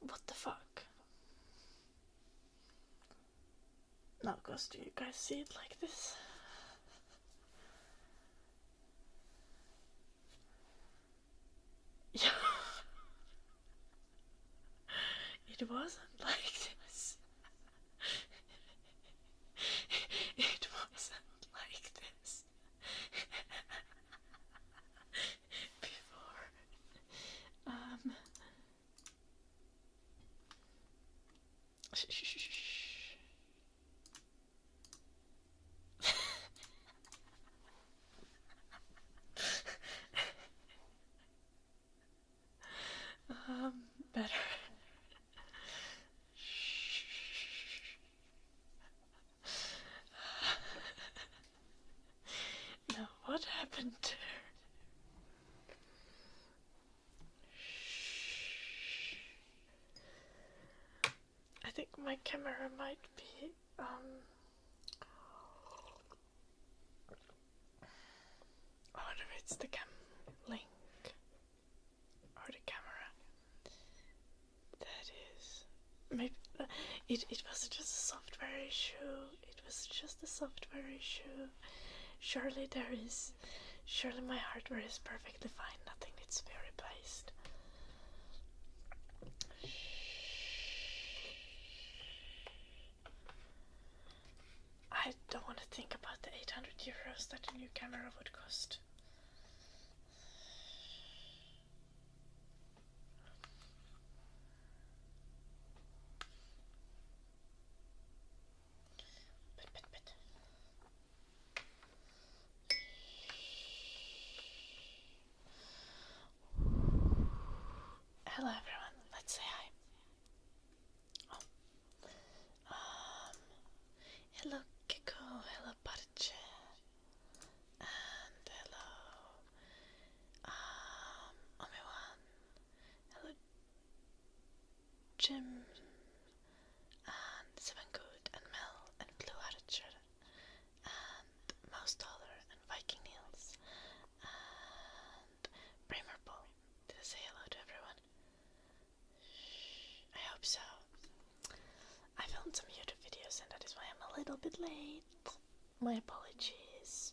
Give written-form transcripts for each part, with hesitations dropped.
What the fuck? Now, cause do you guys see it like this? Yeah. It wasn't like this. It wasn't like this. Before. Shh. Better. Now, what happened there? I think my camera might be, I wonder if it's the cam link or the camera. That is, maybe, it was just a software issue. It was just a software issue. Surely my hardware is perfectly fine. Nothing needs to be replaced. I don't want to think about the 800 euros that a new camera would cost. Hello everyone, let's say hi. Hello Kiko, hello Parche, and hello Omiwan, hello Jim, and Seven Good, and Mel, and Blue Archer, and Mouse Dollar, and Viking Niels, and Bramer Ball. Did I say hello to everyone? I hope so. I filmed some YouTube videos and that is why I'm a little bit late. My apologies.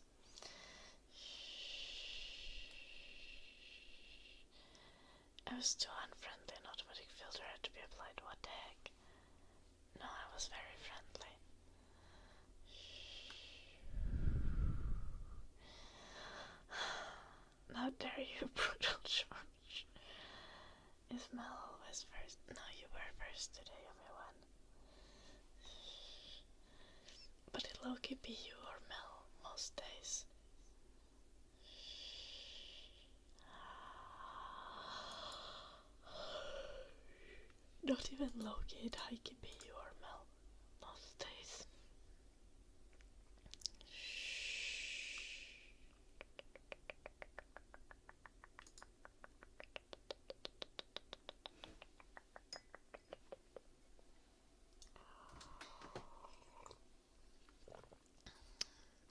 I was too unfriendly, an automatic filter had to be applied. What the heck? No, I was very friendly. How dare you, brutal George. Is Mel always first? No, you were first today, everyone. But it low-key be you or Mel most days. Not even low-key, it high-key be you or Mel most days.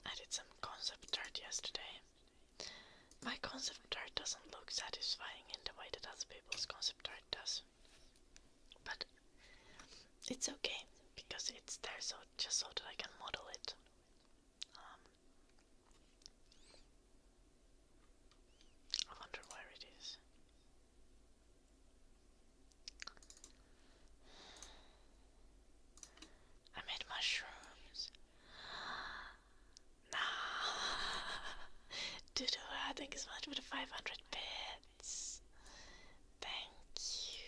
I did some concept art yesterday. My concept art doesn't look satisfying in the way that other people's concept art does. But it's okay, because it's there just so that I can model it. I wonder where it is. I made mushrooms. Dude, thank you so much for the 500 bits. Thank you.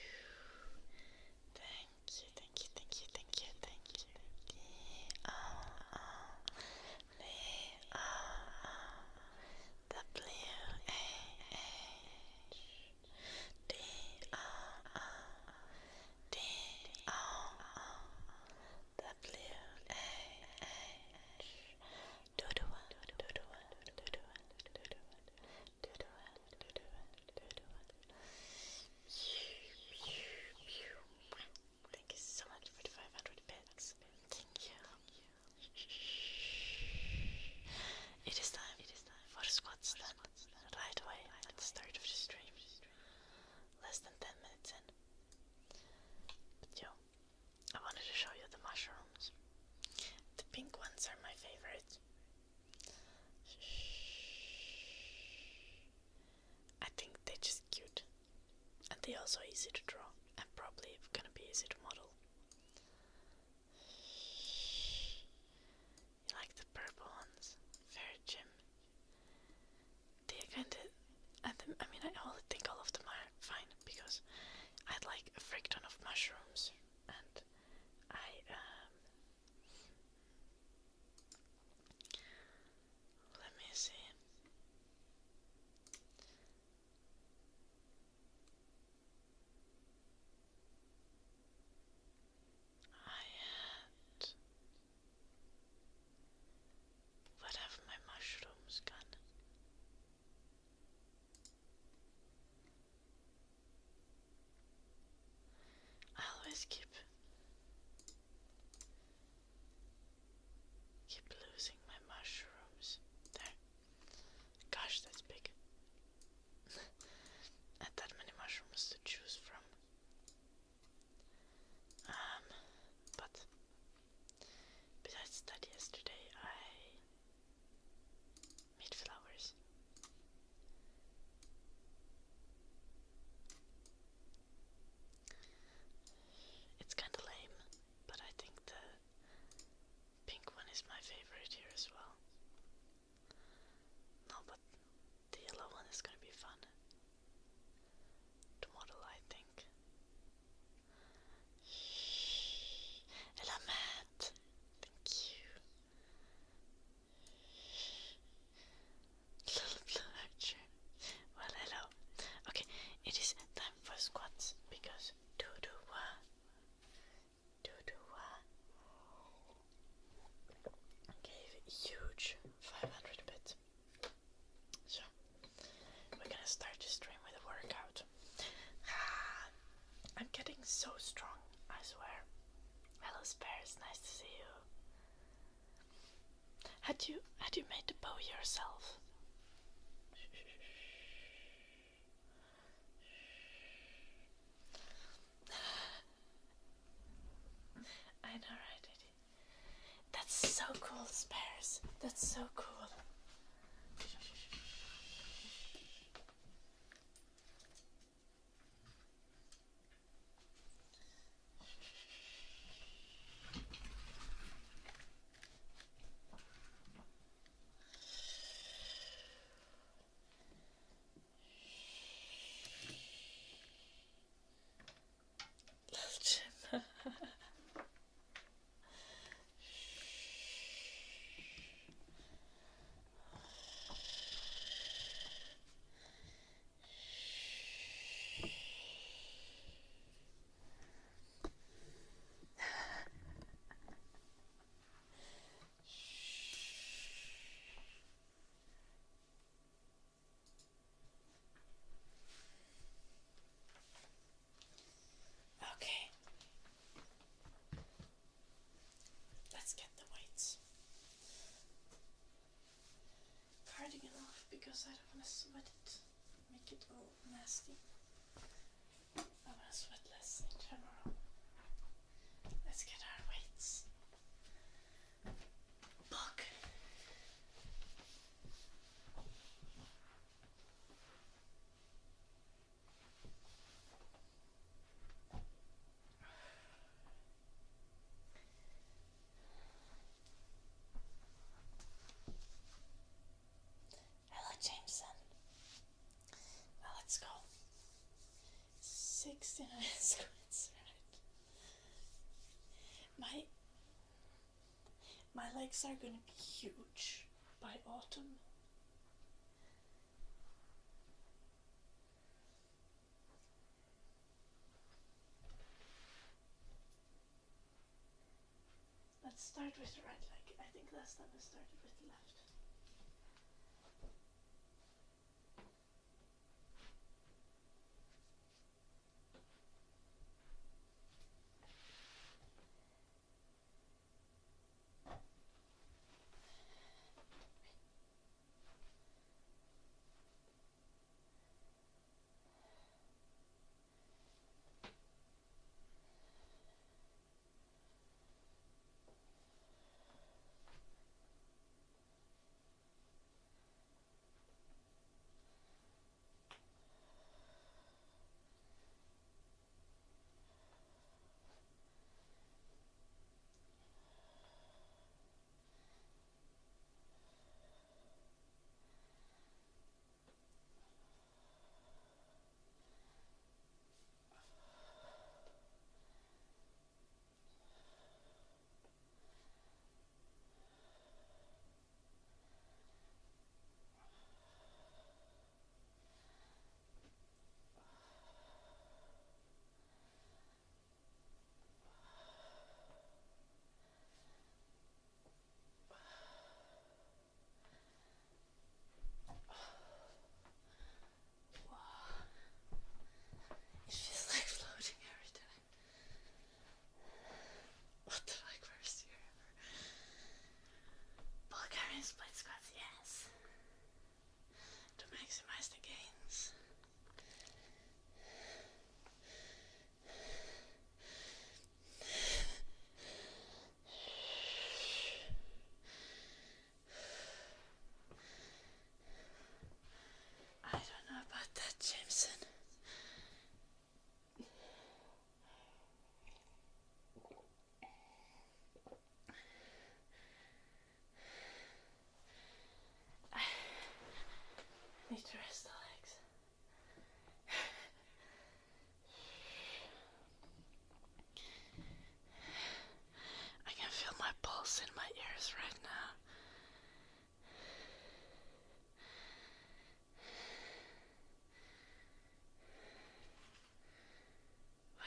Thank you. also easy to draw and probably gonna be easy to model. You like the purple ones? Very Jim. They kinda, I mean, I think all of them are fine because I had like a frick ton of mushrooms and I let me see. I had, what have my mushrooms gone? I always keep losing my mushrooms. There. Gosh, that's big. Not that many mushrooms to choose from. But besides that, yesterday I made flowers. It's kinda lame, but I think the pink one is my favorite here as well. No, but the yellow one is gonna be fun to model, I think. Hello, Matt. Thank you. Little blue archer. Well, hello. Okay, it is time for squats because doo-doo-wah gave huge 500 bit. So we're gonna start the stream with a workout. I'm getting so strong, I swear. Hello Spares, nice to see you. Had you made the bow yourself? I know, right? That's so cool, Spares. That's so cool. Okay. Let's get the weights. Cardigan off because I don't want to sweat it. Make it all nasty. I want to sweat less in general. Let's get our weights. Bulk. Hello Jameson. Well, let's go. 69 squats, right? My legs are gonna be huge by autumn. Let's start with the right leg. I think last time I started with the left.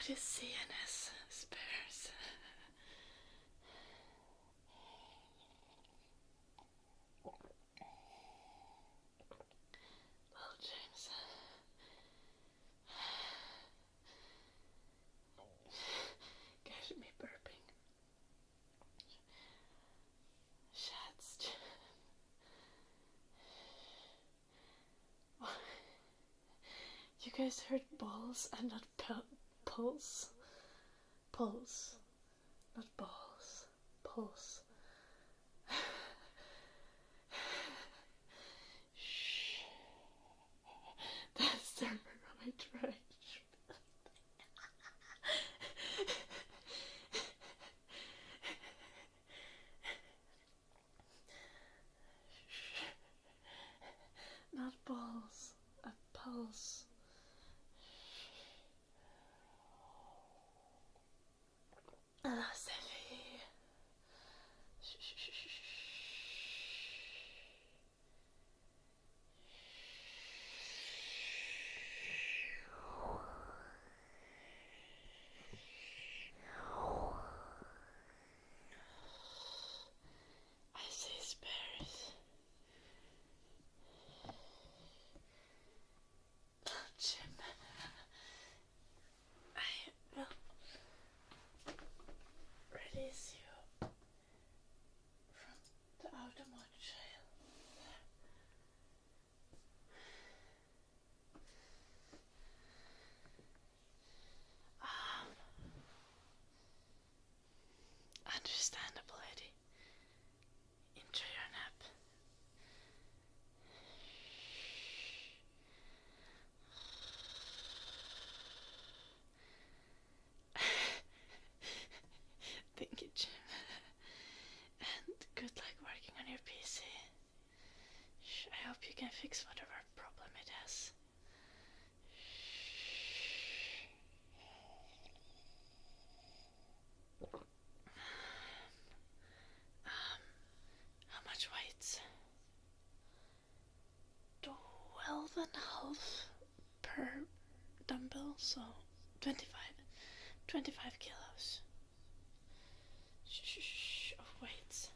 What is CNS spares? Little James. Get me burping. Shats. You guys heard balls and not pulse? Pulse. Not balls. Pulse. Shh. That's the right range. Not balls. A pulse. Sally. I see spares. Jim. I will release you from the outermost jail. Understandable, Eddie. Enjoy your nap. Thank you, Jim. And good luck working on your PC. I hope you can fix whatever problem it has. How much weights? 12.5 per dumbbell, so 25 kilos of weights.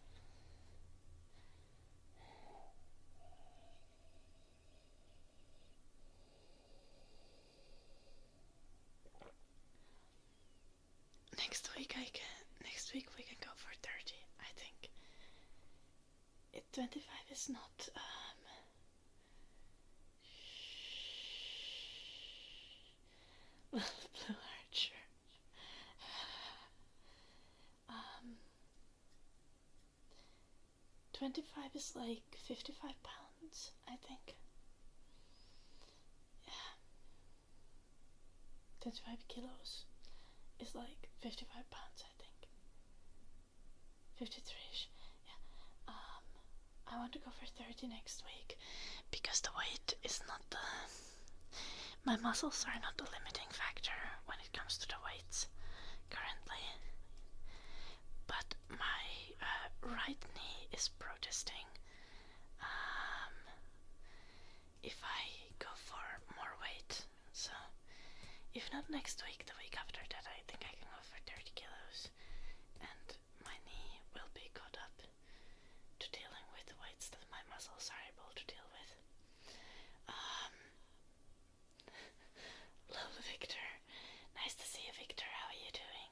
Next week we can go for 30, I think. 25 is not Blue Archer. 25 is like 55 pounds, I think. Yeah. 25 kilos is like 55 pounds, I think. 53ish. Yeah. I want to go for 30 next week because the weight is not the... My muscles are not the limiting factor when it comes to the weights currently. But my right knee is protesting if I go for more weight. So if not next week, the week after that, I think I can go for 30 kilos. And my knee will be caught up to dealing with the weights that my muscles are able to deal with. Love Victor. Nice to see you, Victor. How are you doing?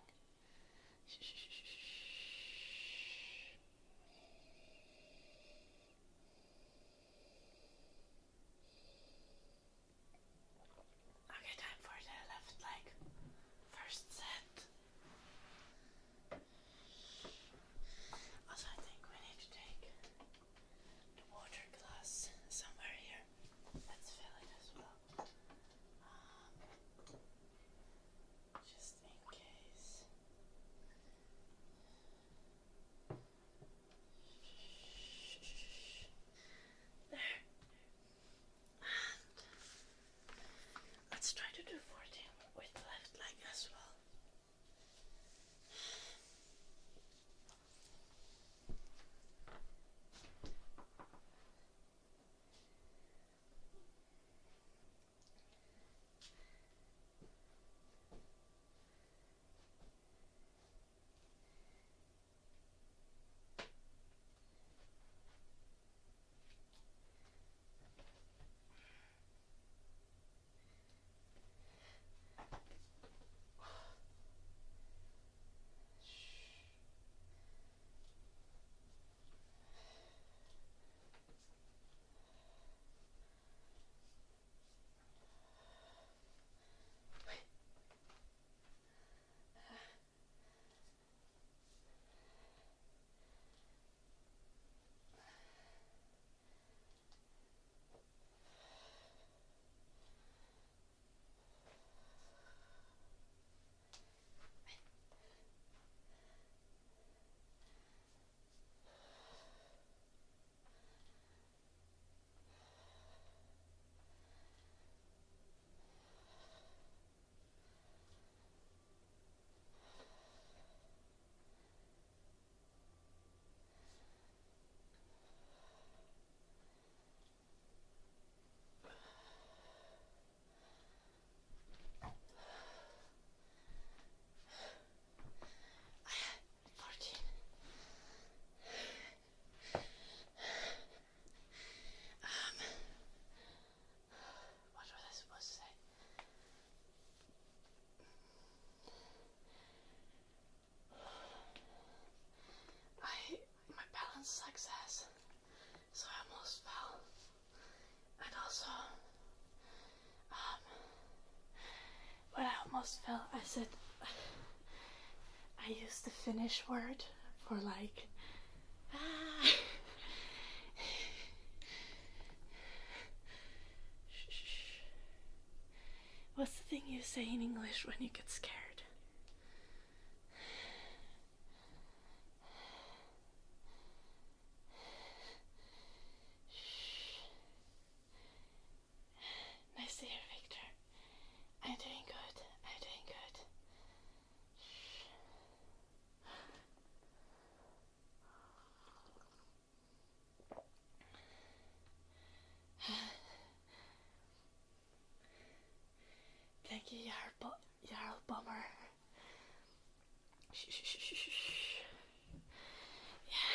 Okay, time for the left leg. it? I use the Finnish word for like. What's the thing you say in English when you get scared? Nice to hear, Victor. I'm doing good. I'm doing good. Thank you, Jarl Bummer. Yeah,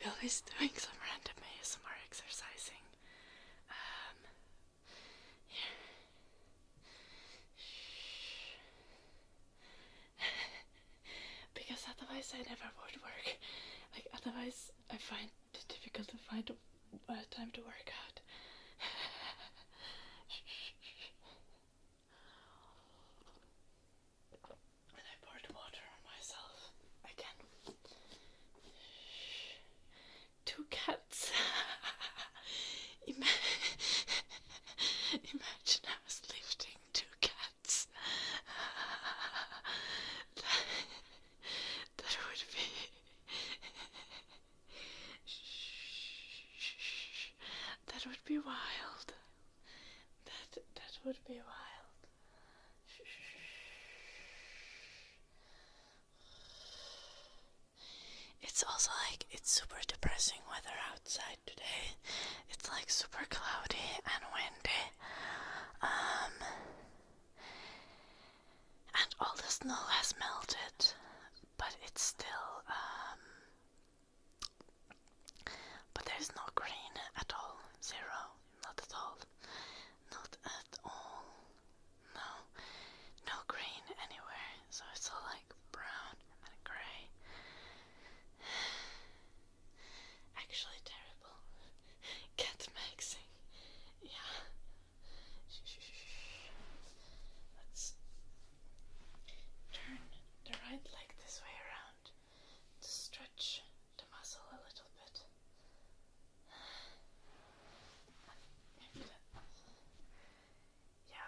we're always doing some random ASMR exercising. Here. Because otherwise I never would work. Like, otherwise I find it difficult to find time to work out. And I poured water on myself again. 2 cats. Imagine I was lifting 2 cats. That would be. That would be wild. That would be wild. It's also like, it's super depressing weather outside today. It's like super cloudy and windy. And all the snow has melted, but it's still, but there's no green at all. 0. Not at all. Not at all. No. No green anywhere. So it's all like brown and grey. Actually terrible. Cat maxing. Yeah. Let's turn the right leg this way around to stretch the muscle a little bit. Maybe that. Yeah.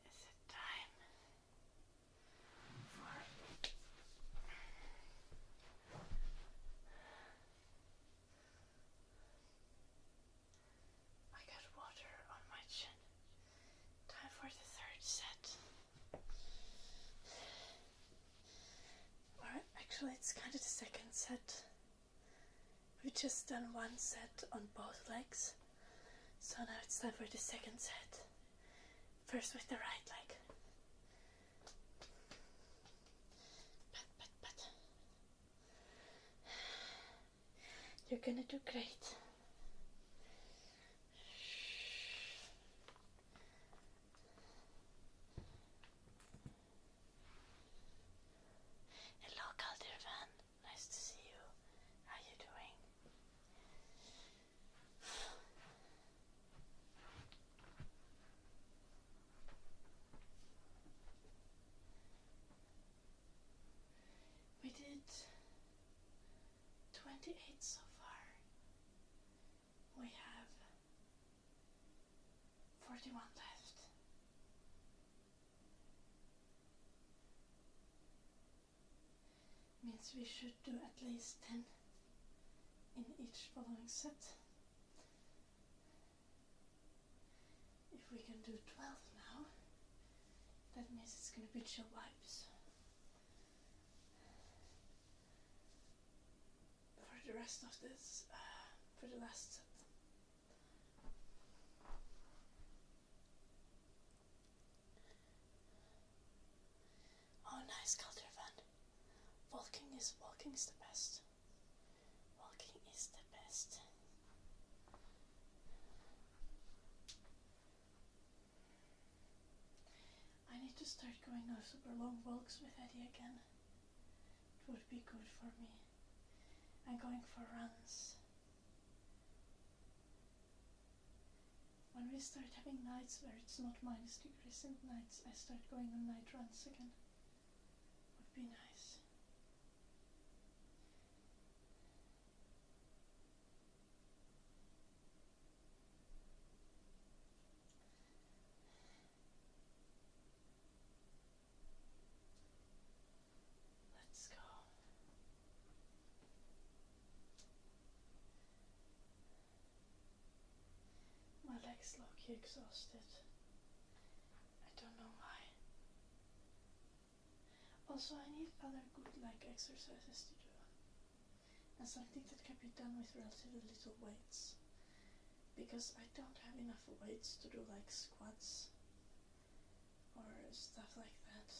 Is it time for I got water on my chin. Time for the 3rd set. Or actually it's kind of the 2nd set. We've just done 1 set on both legs. So now it's time for the 2nd set. First with the right leg. Pat. You're gonna do great. Hello, Caldervan. Nice to see you. How you doing? We did 28 so far. We have 41 left. Means we should do at least 10 in each following set. If we can do 12 now, that means it's going to be chill vibes. For the the rest of this for the last set. Oh, nice color van. Walking is the best. Walking is the best. I need to start going on super long walks with Eddie again. It would be good for me. I'm going for runs. When we start having nights where it's not -degrees and nights, I start going on night runs again. Would be nice. Let's go. My legs low-key exhausted. I don't know why. Also, I need other good leg exercises to do. And something that can be done with relatively little weights. Because I don't have enough weights to do like squats or stuff like that.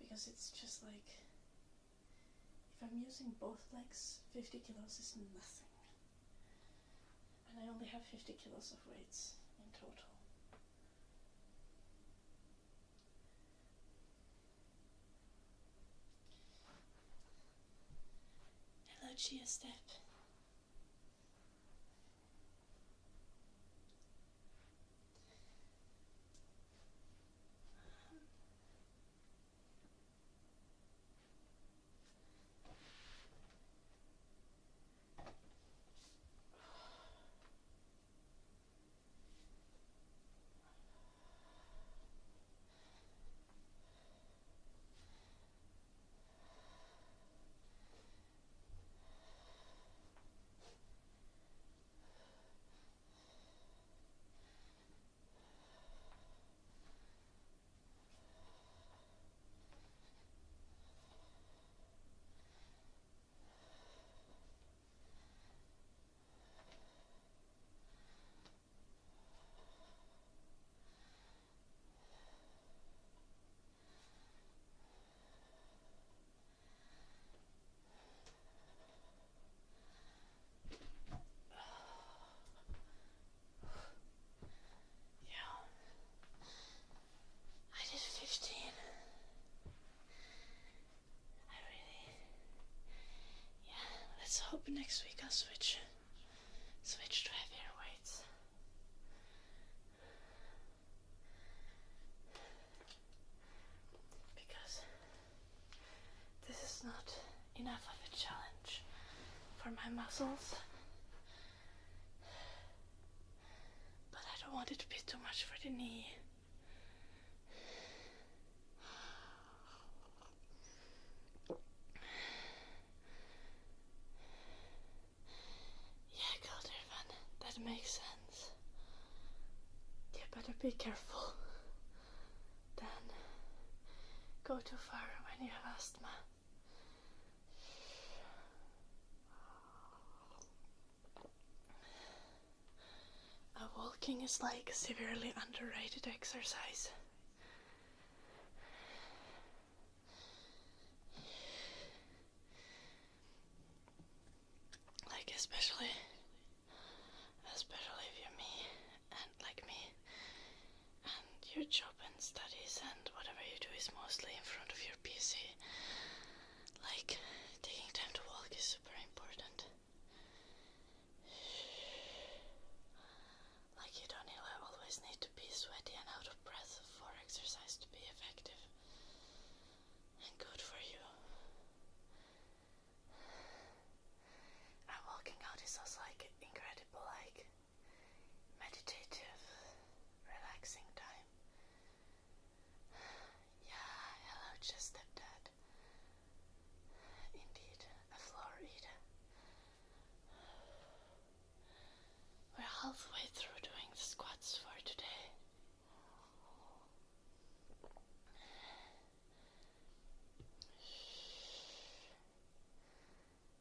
Because it's just like, if I'm using both legs, 50 kilos is nothing. And I only have 50 kilos of weights in total. Hello, Chia Step. Hope next week I'll switch to heavier weights. Because this is not enough of a challenge for my muscles. But I don't want it to be too much for the knee. Makes sense. You better be careful. Then go too far when you have asthma. Walking is like a severely underrated exercise. Like especially if you're me, and like me, and your job and studies and whatever you do is mostly in front of your PC. Like, taking time to walk is super important. Like, you don't always need to be sweaty and out of breath for exercise to be effective and good for you. And walking out is also like incredible, like meditative, relaxing time. Yeah, hello, just stepdad. Indeed, a floor eater. We're halfway through doing the squats for today.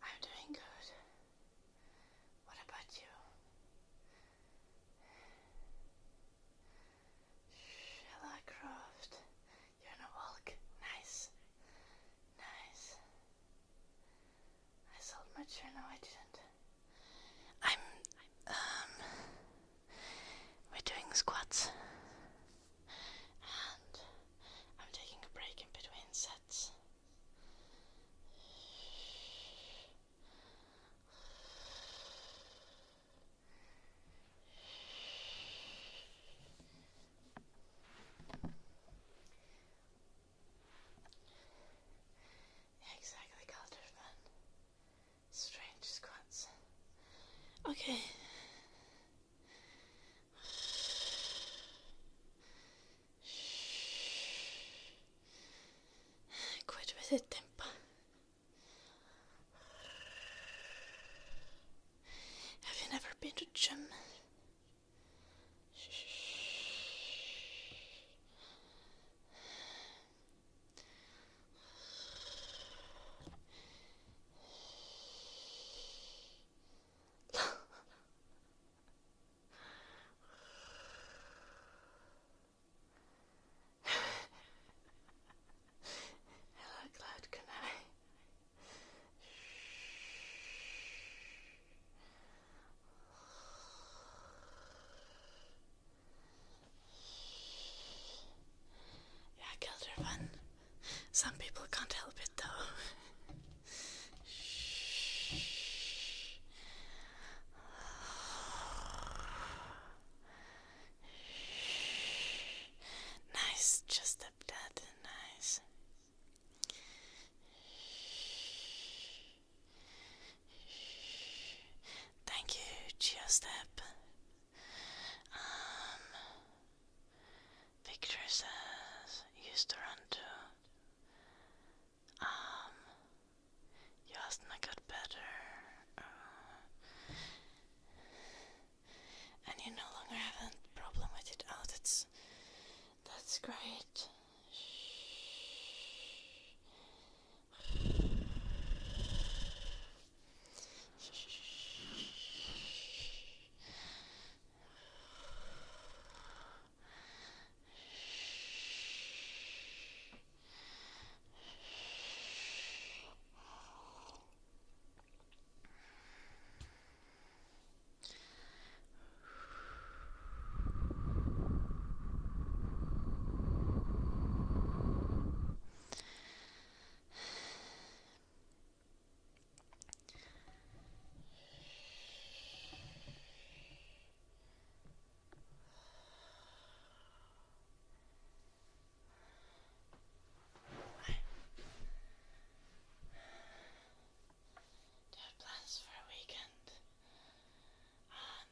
I'm doing good. Okay. Quit with it, Timpa. Have you never been to gym? Hello, Cloud, can I? Yeah, killed her fun. Some people can't help it though. Nice, just step that. Nice. Thank you, Geostep. Victor says, used to run too. You asked and I got better. And you no longer have a problem with it. Oh, that's great.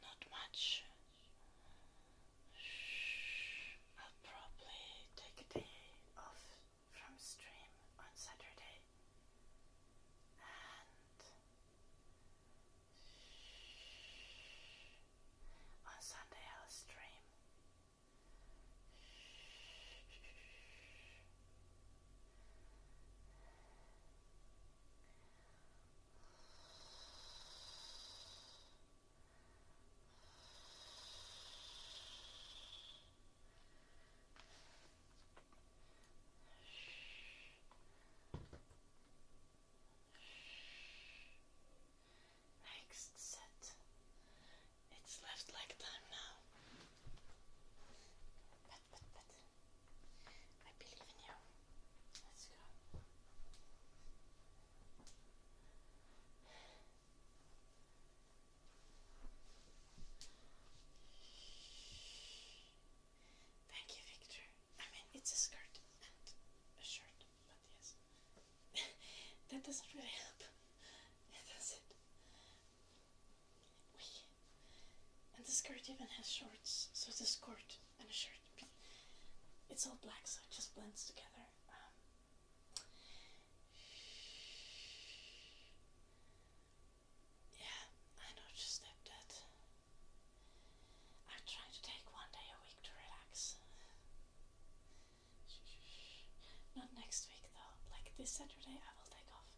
Not much. I'll probably take a day off from stream on Saturday. And on Sunday I'll stream. Next set. It's left like time now. But. I believe in you. Let's go. Thank you, Victor. I mean, it's a skirt and a shirt, but yes. That doesn't really help. That's it. And the skirt even has shorts, so it's a skirt and a shirt. It's all black, so it just blends together. Yeah, I know, just stepdad. I'm trying to take one day a week to relax. Not next week though. Like this Saturday I will take off,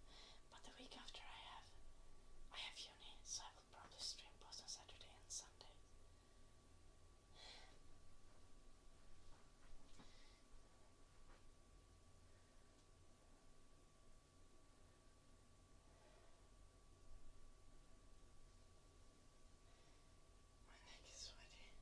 but the week after I have uni, so I will probably stream both on Saturday and Sunday. My neck is sweaty.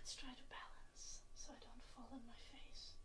Let's try to balance so I don't fall on my face.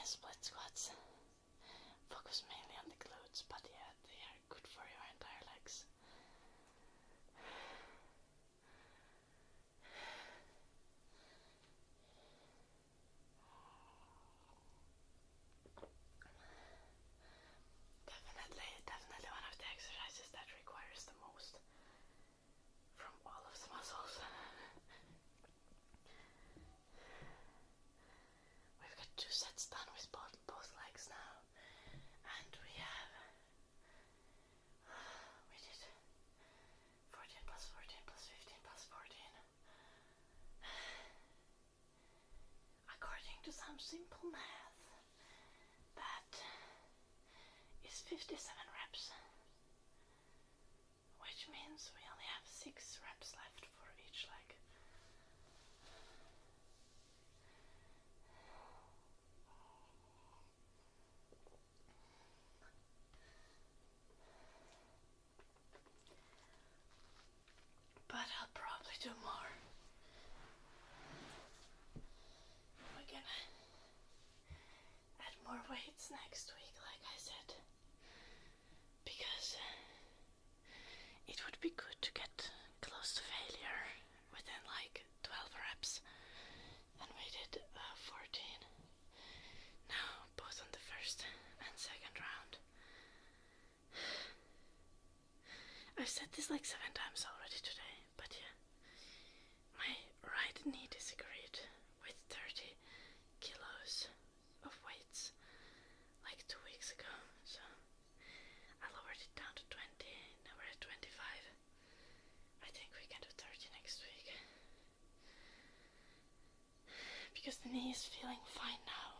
Split squats focus mainly on the glutes, but yeah, they are good for your entire legs. Definitely one of the exercises that requires the most from all of the muscles. We've got 2 sets done with both legs now, and we did 14 plus 14 plus 15 plus 14. According to some simple math, that is 57 reps, which means we only have 6 reps left for each leg. But I'll probably do more. We're gonna add more weights next week, like I said, because it would be good to get close to failure within like 12 reps, and we did 14 now, both on the first and second round. I've said this like 7 times already today, but yeah, my right knee disagreed with 30 kilos of weights like 2 weeks ago, so I lowered it down to 20. Now we're at 25. I think we can do 30 next week, because the knee is feeling fine now.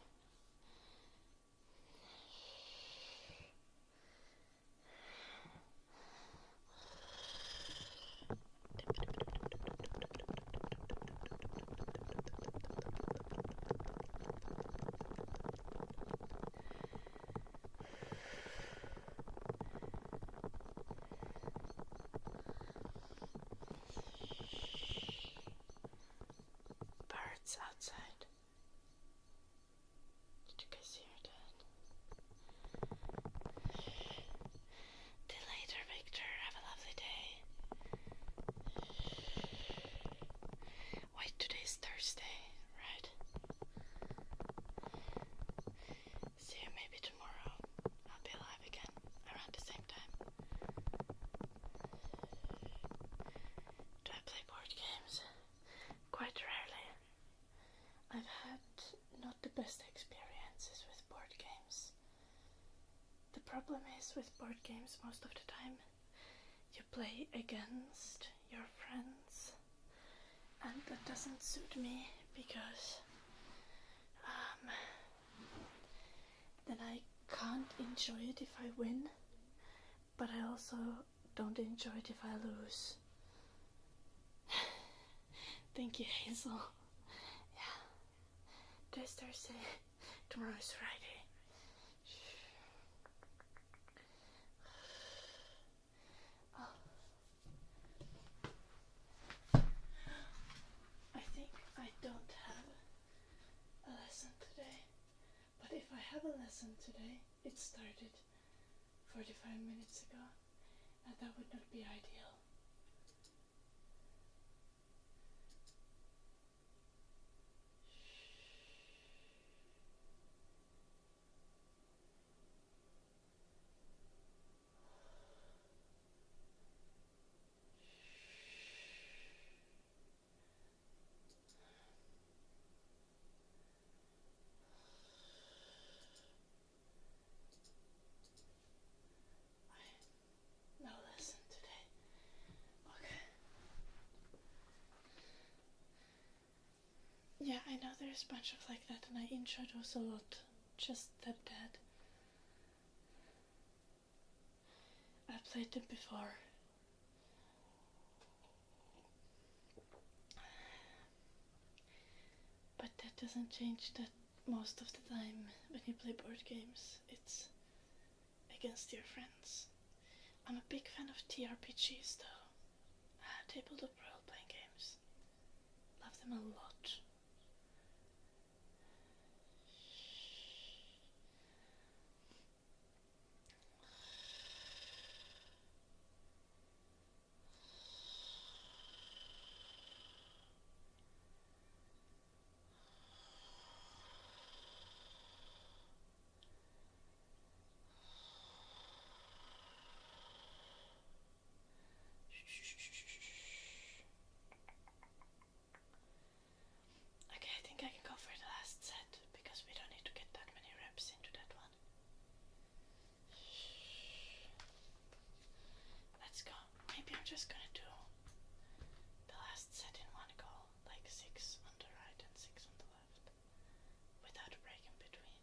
Birds outside. Did you guys hear that? Till later, Victor. Have a lovely day. Wait, today's Thursday, right? See you maybe tomorrow. I'll be live again around the same time. Do I play board games? Quite rarely. I've had not the best experiences with board games. The problem is with board games, most of the time you play against your friends, and that doesn't suit me because then I can't enjoy it if I win, but I also don't enjoy it if I lose. Thank you, Hazel. Yeah. Today's Thursday. Tomorrow's Friday. Oh. I think I don't have a lesson today. But if I have a lesson today, it started 45 minutes ago, and that would not be ideal. No lesson today. Okay. Yeah, I know there's a bunch of like that, and I enjoyed those a lot. Just that. I played them before. But that doesn't change that most of the time when you play board games, it's against your friends. I'm a big fan of TRPGs though. Tabletop role-playing games. Love them a lot. Okay, I think I can go for the last set because we don't need to get that many reps into that one. Let's go. Maybe I'm just gonna do the last set in one go, like 6 on the right and 6 on the left, without a break in between.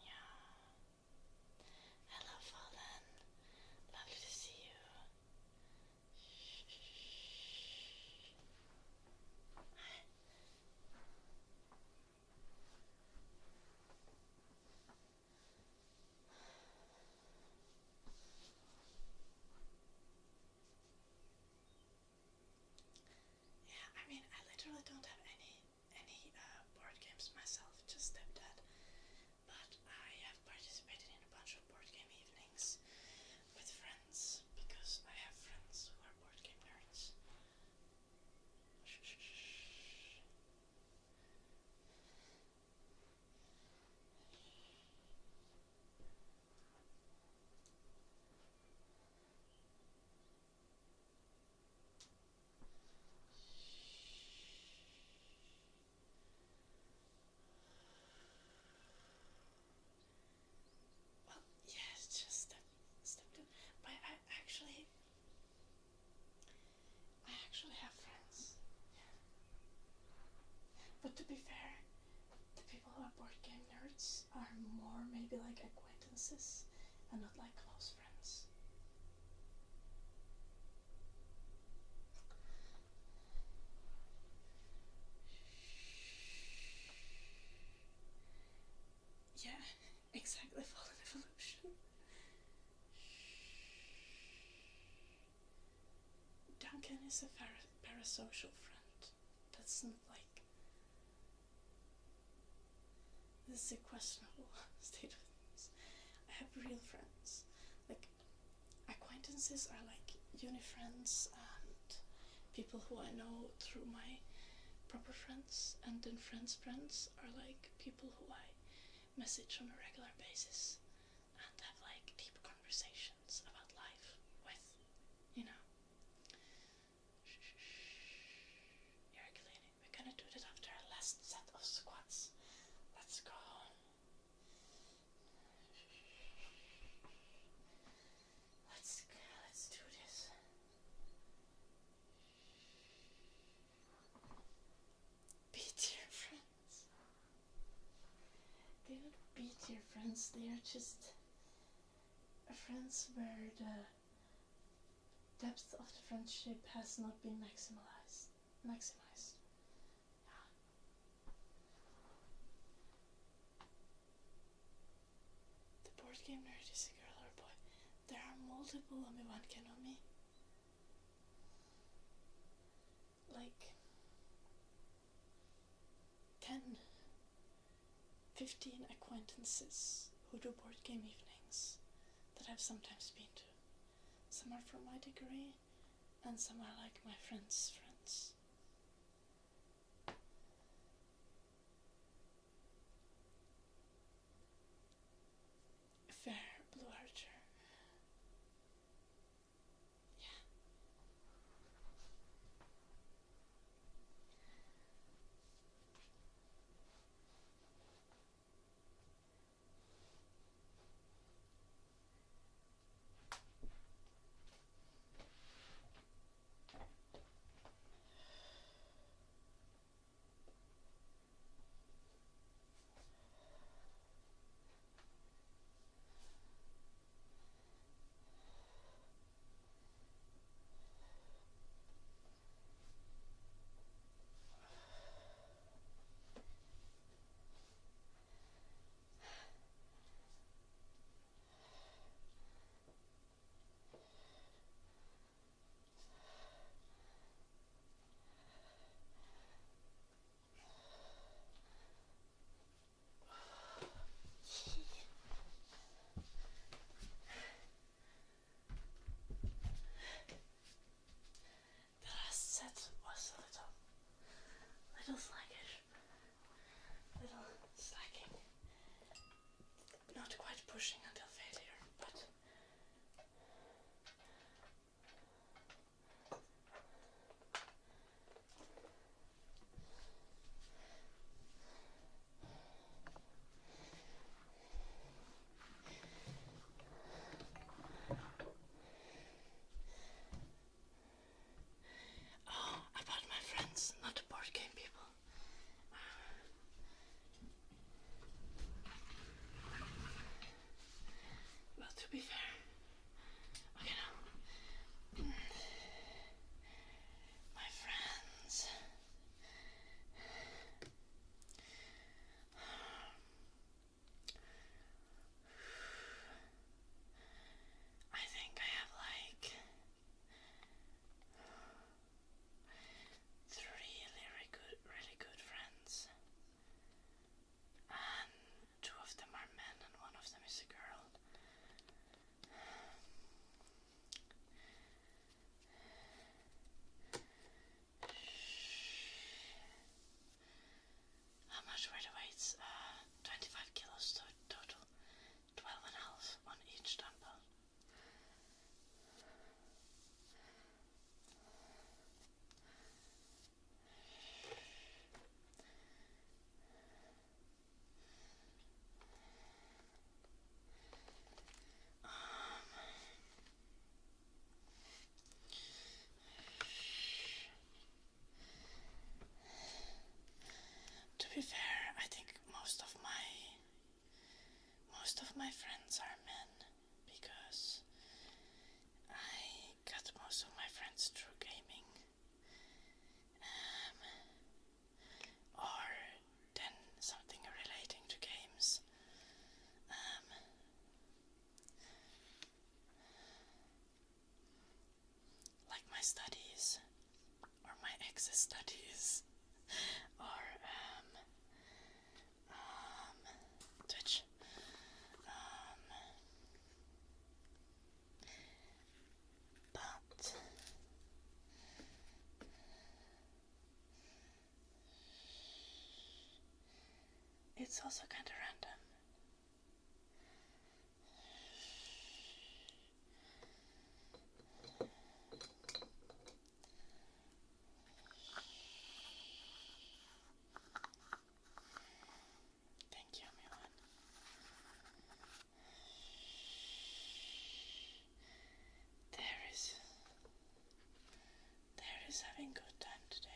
Yeah. Hello, Fallen. Lovely to see you. Yeah, I mean, I literally don't have any board games myself, just stepdad. But I have participated in a bunch of board game evenings with friends because I have friends who are board game nerds. Well, yeah, it's just stepdad. But I actually have friends. Yeah. But to be fair, the people who are board game nerds are more maybe like acquaintances and not like close friends. Yeah, exactly. Fallen Evolution. Duncan is a parasocial friend. That's not like. This is a questionable state of things. I have real friends. Like, acquaintances are like uni friends and people who I know through my proper friends, and then friends' friends are like people who I message on a regular basis and have like deep conversations about life with, you know. You're cleaning. We're gonna do that after our last set of squats. Let's go. Let's do this. Be dear friends. They would be dear friends, they are just friends where the depth of the friendship has not been maximized. Yeah. The board game nerd is a girl or a boy. There are multiple Omi-wan Kenomi. Like 10, 15 acquaintances who do board game evenings that I've sometimes been to. Some are from my degree, and some are like my friends' friends. Fair Blue Archer. Yeah. The last set was a little sluggish, little slacking, not quite pushing until failure, but about my friends, not the board game people. Well, to be fair, okay now, my friends, I think I have like 3 really good friends, and 2 of them are men and 1 of them is a girl. How much were the weights? 25 kilos total, 12.5 on each dumbbell. To be fair, I think most of my friends are men, because I got most of my friends through gaming, or then something relating to games. Like my studies, or my ex's studies, or Twitch. But it's also kind of random. Thank you, Milan. There is having good time today.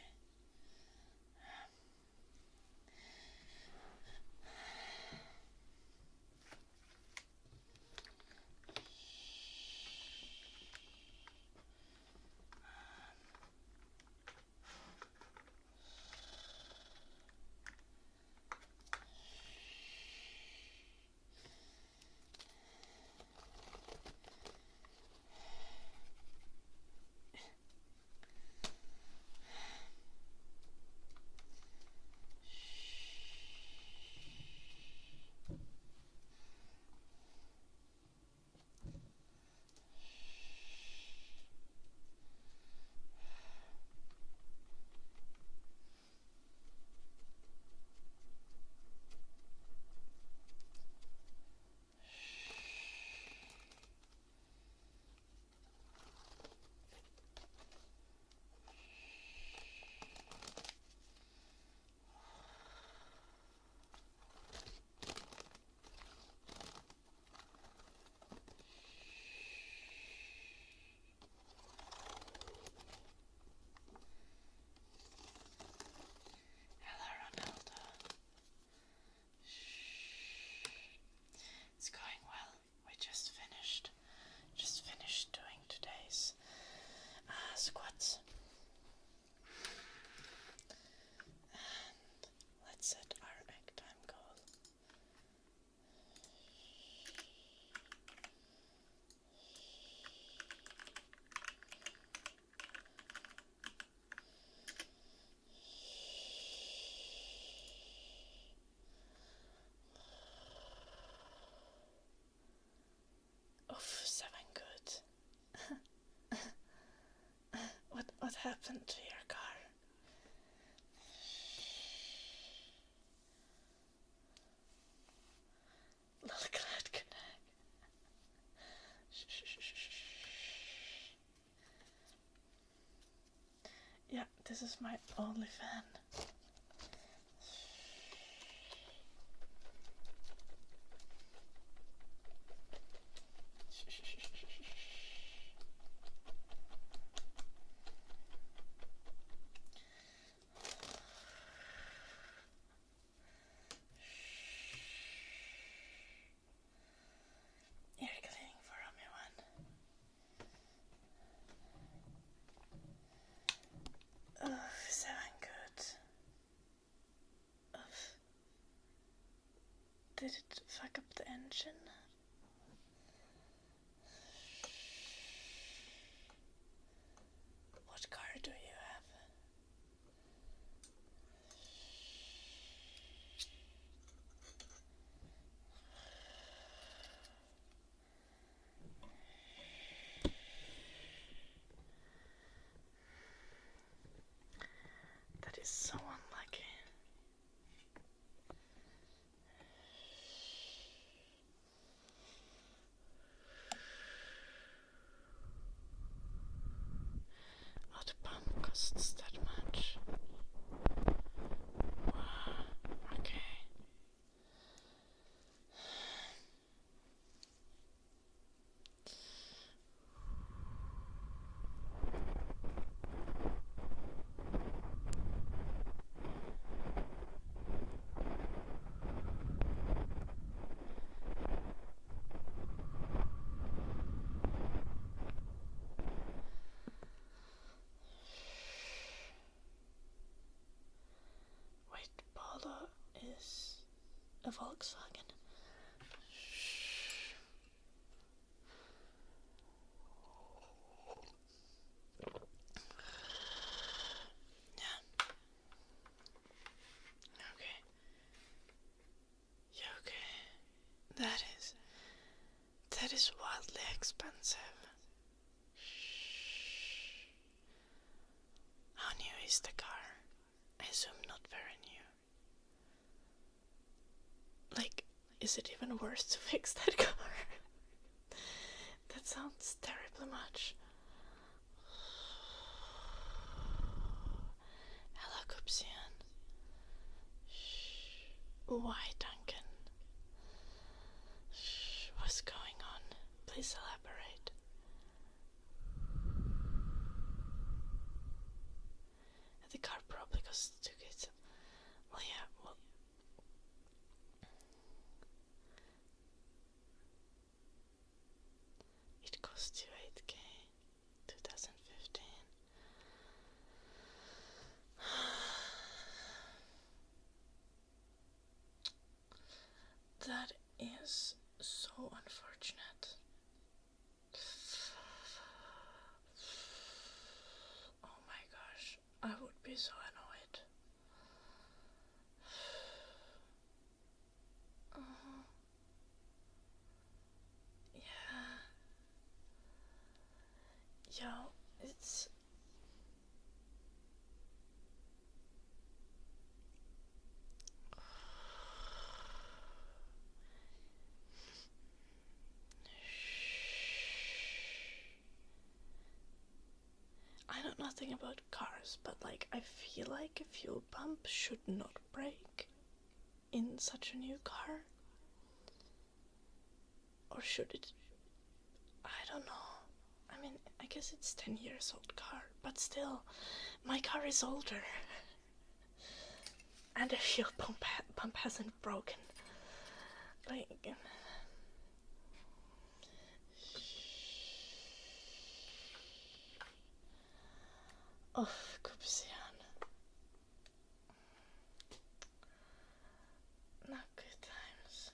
happened to your car? Little glad connect. Yeah, this is my only fan. Ear cleaning for everyone. Oh, so good. Did it fuck up the engine? What car do you have? That is so unlucky. Oh, the pump costs that much. Wow, okay. Wait, Polo is a Volkswagen. Yeah. Okay. Yeah, okay. That is wildly expensive. How new is the car? I assume not very new. Like, is it even worth to fix that car? That sounds terribly much. Hello, Cupsian. Why, Duncan? What's going on? Please elaborate. The car probably cost 2K. Well, yeah, well. It cost you 8K. 2015. That is so unfortunate. Oh my gosh, I would be so annoyed. Yeah. Yo, it's... I know nothing about cars, but like I feel like a fuel pump should not break in such a new car. Or should it? I don't know. I mean, I guess it's 10 years old car, but still, my car is older. And the fuel pump hasn't broken. Like... Oh, Cupsian. Not good times.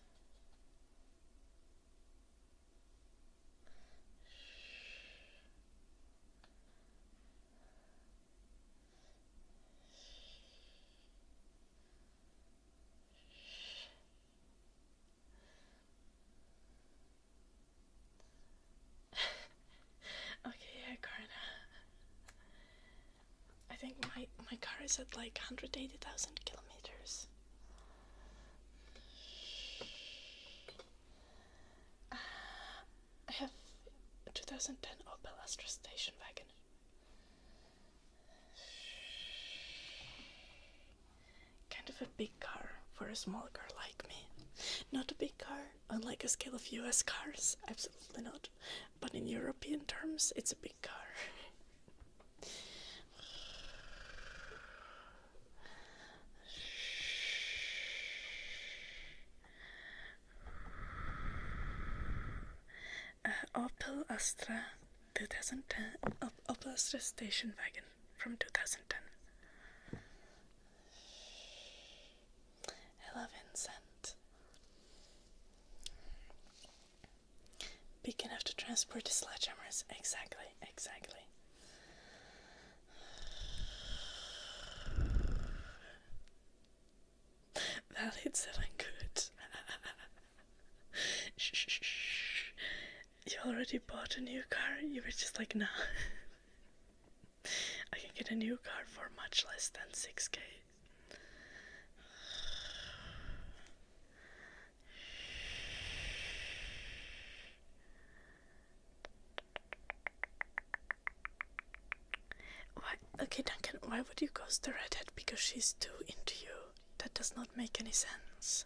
Okay, yeah, Karna. is at like 180,000 kilometers. I have a 2010 Opel Astra station wagon. Kind of a big car for a small girl like me. Not a big car on like a scale of US cars, absolutely not. But in European terms, it's a big car. Opel Astra 2010, Opel Astra station wagon from 2010. I love Vincent. Big enough to transport the sledgehammers. Exactly. Valid 7 good. Shh. You already bought a new car? You were just like, nah. I can get a new car for much less than 6K. Why? Okay, Duncan, why would you ghost the redhead because she's too into you? That does not make any sense.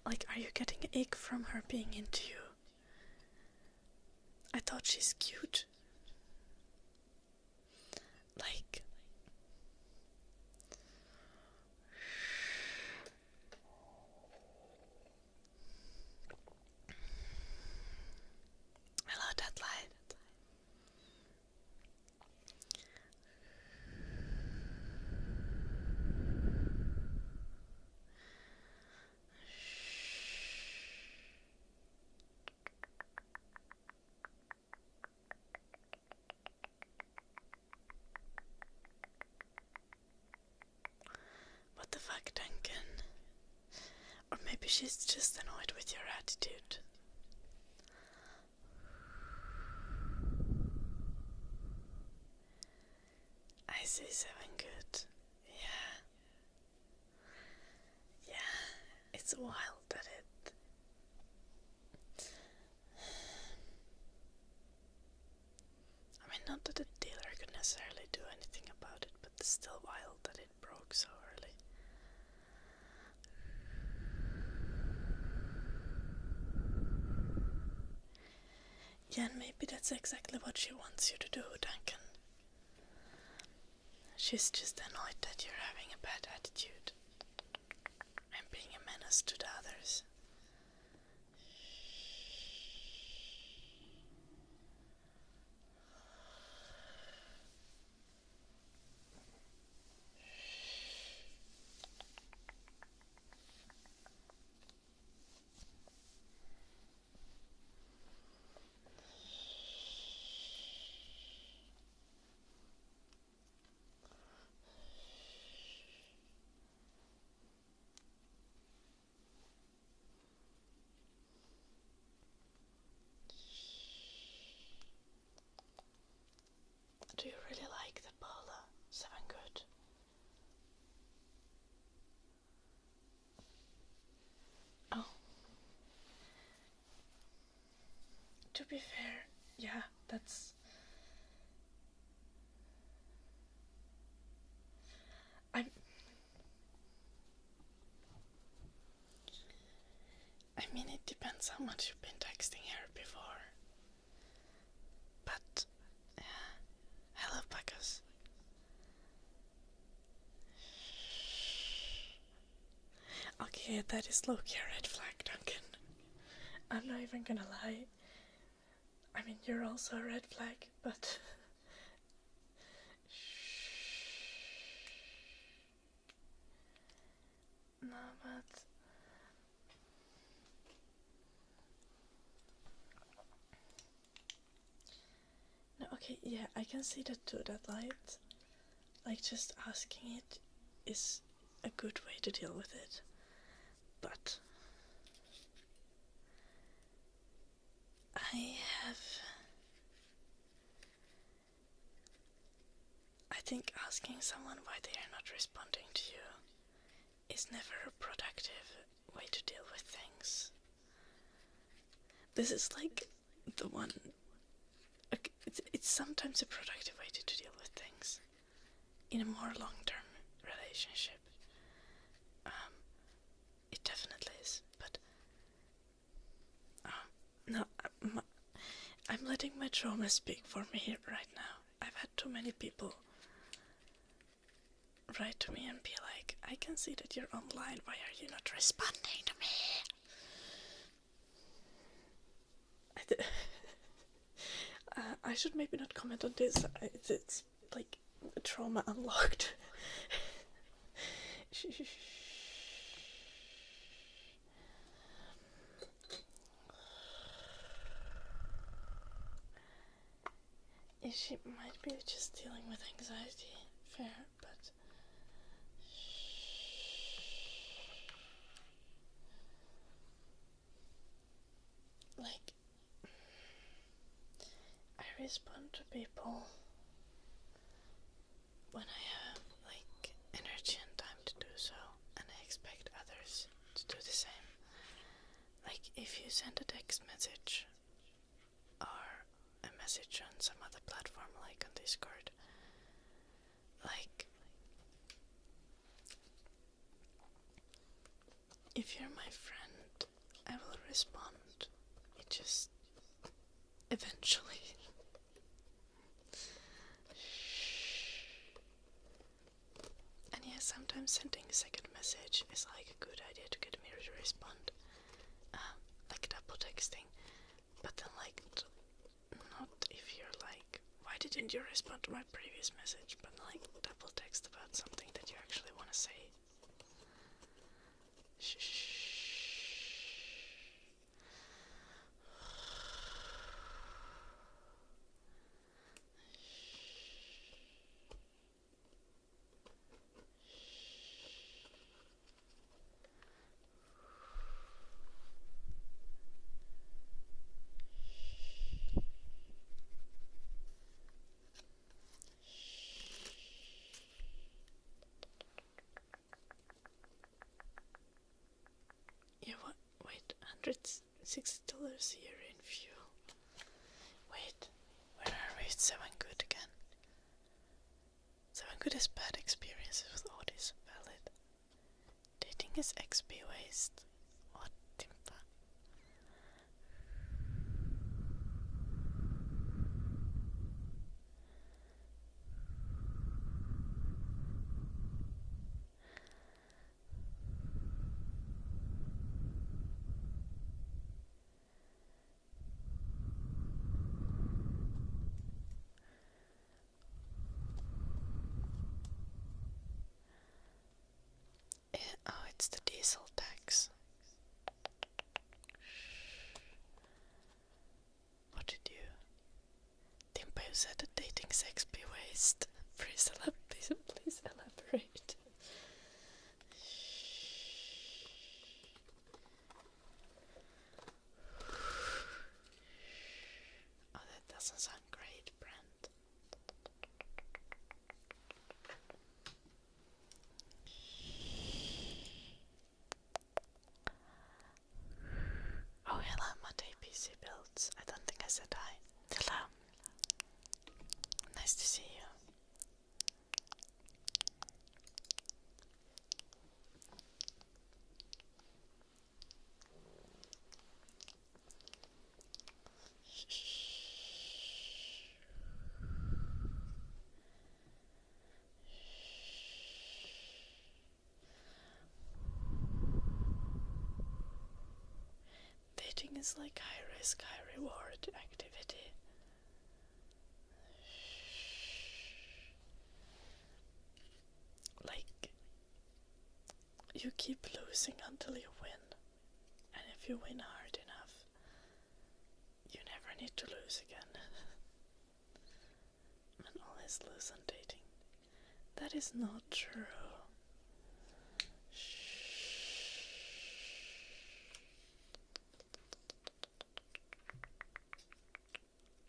Like, are you getting ick from her being into you? I thought she's cute. Like... Hello, that light. What the fuck, Duncan? Or maybe she's just annoyed with your attitude. I see 7 good. Yeah, it's wild that it... I mean, not that the dealer could necessarily do anything about it, but it's still wild that it broke so early. Yeah, and maybe that's exactly what she wants you to do, Duncan. She's just annoyed that you're having a bad attitude and being a menace to the others. Do you really like the polo? 7 good. Oh. To be fair, yeah, that's... I mean, it depends how much you've been texting her before. But, yeah. Hello, Pacos. Okay, that is low-key a red flag, Duncan. I'm not even gonna lie. I mean, you're also a red flag, but... No, but... No, okay, yeah, I can see that too, that light. Like, just asking it is a good way to deal with it. But... I think asking someone why they are not responding to you is never a productive way to deal with things. This is like the one. It's sometimes a productive way to deal with things in a more long-term relationship. It definitely is, but no, I'm letting my trauma speak for me here right now. I've had too many people write to me and be like, I can see that you're online, why are you not responding to me? I should maybe not comment on this. It's like trauma unlocked. She might be just dealing with anxiety. Fair, but like, I respond to people when I have like energy and time to do so, and I expect others to do the same. Like, if you send a text message or a message on some other platform like on Discord, like, if you're my friend, I will respond. It just eventually. And yeah, sometimes sending a second message is like a good idea to get me to respond. Like double texting. But then like, not if you're like, why didn't you respond to my previous message? But like double text about something that you actually want to say. Shh. Yeah, what? Wait, $160 a year in fuel. Wait, where are we? It's 7 Good again. 7 Good has bad experiences with Audis. Valid. Dating is XP waste. What, Timpa? Oh, it's the diesel tax. What did you? Timpa, you said that dating sex be waste. Please elaborate. Oh, that doesn't sound great, Brent. Oh, hello, Monday PC Builds. I don't think I said hi. Hello. Nice to see you. Dating is like high risk, high reward activity. Like, you keep losing until you win. And if you win hard enough, you never need to lose again. And always lose on dating. That is not true.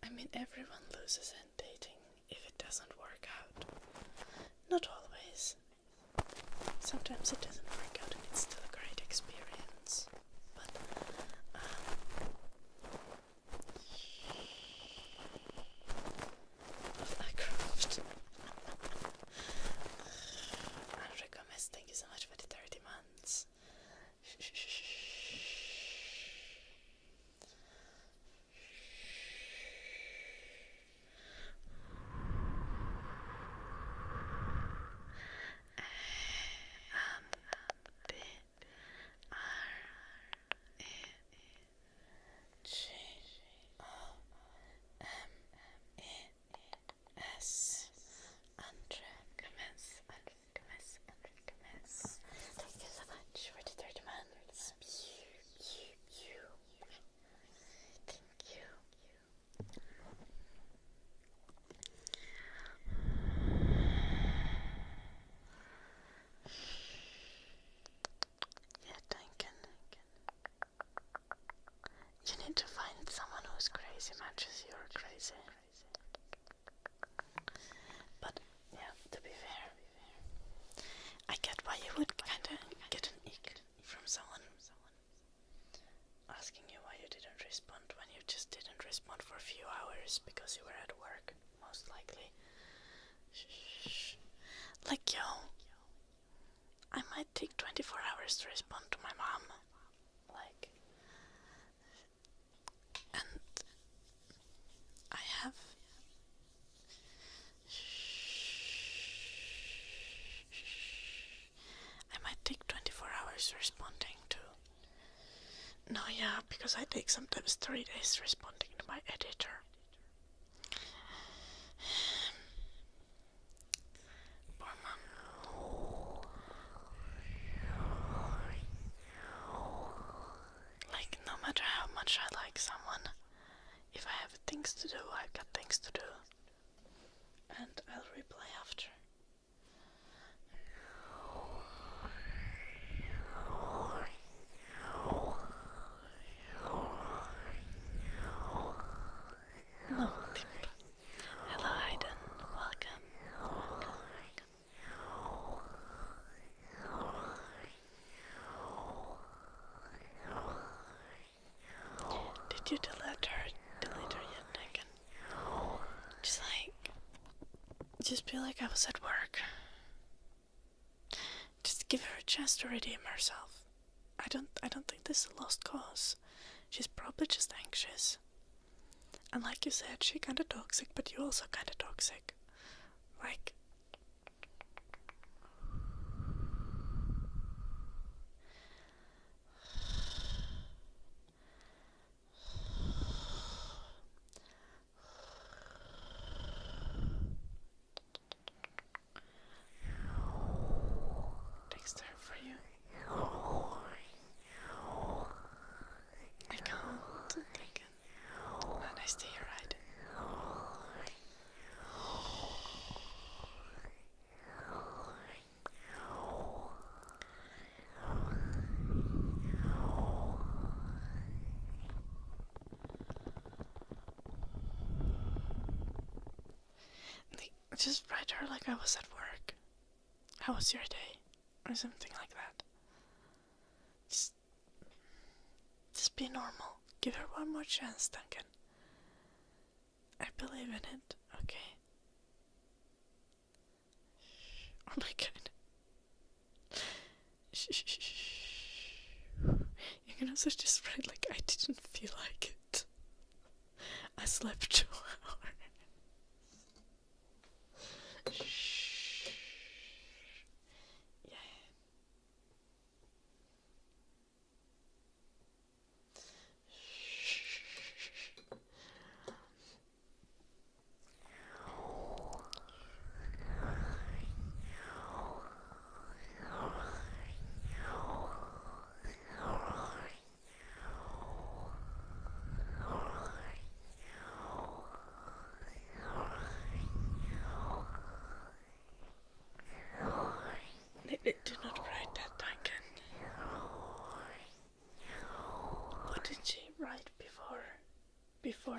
I mean, everyone loses in dating if it doesn't work out. Sometimes it doesn't work out and it's still a great experience. But of my craft. Andre Gomez, thank you so much for the 30 months. To find someone who's crazy matches you're crazy. But yeah, to be fair, I get why you would kinda get an ick from someone asking you why you didn't respond when you just didn't respond for a few hours because you were at work, most likely. Like, yo, I might take 24 hours to respond to my mom. Like, and I have I might take 24 hours responding to. No, yeah, because I take sometimes 3 days responding to my editor. Poor mom. Like, no matter how much I like someone, if I have things to do, I've got things to do. And I'll reply after. No, Tip. Hello, Hayden. Welcome. Did you delete her yet, Megan? Just be like I was at work. Just give her a chance to redeem herself. I don't think this is a lost cause. She's probably just anxious. And like you said, she kinda toxic, but you also kinda toxic. Like, text her for you. I can't think. Nice to hear, right? Just write her like I was at work. How was your day? Or something like that. Just be normal. Give her one more chance, Duncan. I believe in it, okay? Oh my god. You can also just write like I didn't feel like it. I slept 2 hours. Yeah. Do not write that, Duncan. What did she write before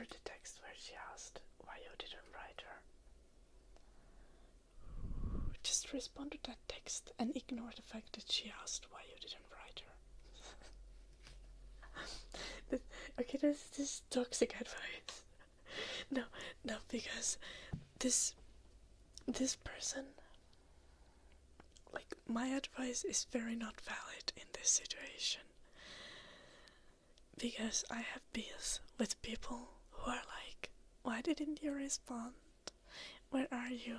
the text where she asked why you didn't write her? Just just respond to that text and ignore the fact that she asked why you didn't write her. Okay, this is toxic advice. No, because this person, like, my advice is very not valid in this situation. Because I have beef with people who are like, why didn't you respond? Where are you?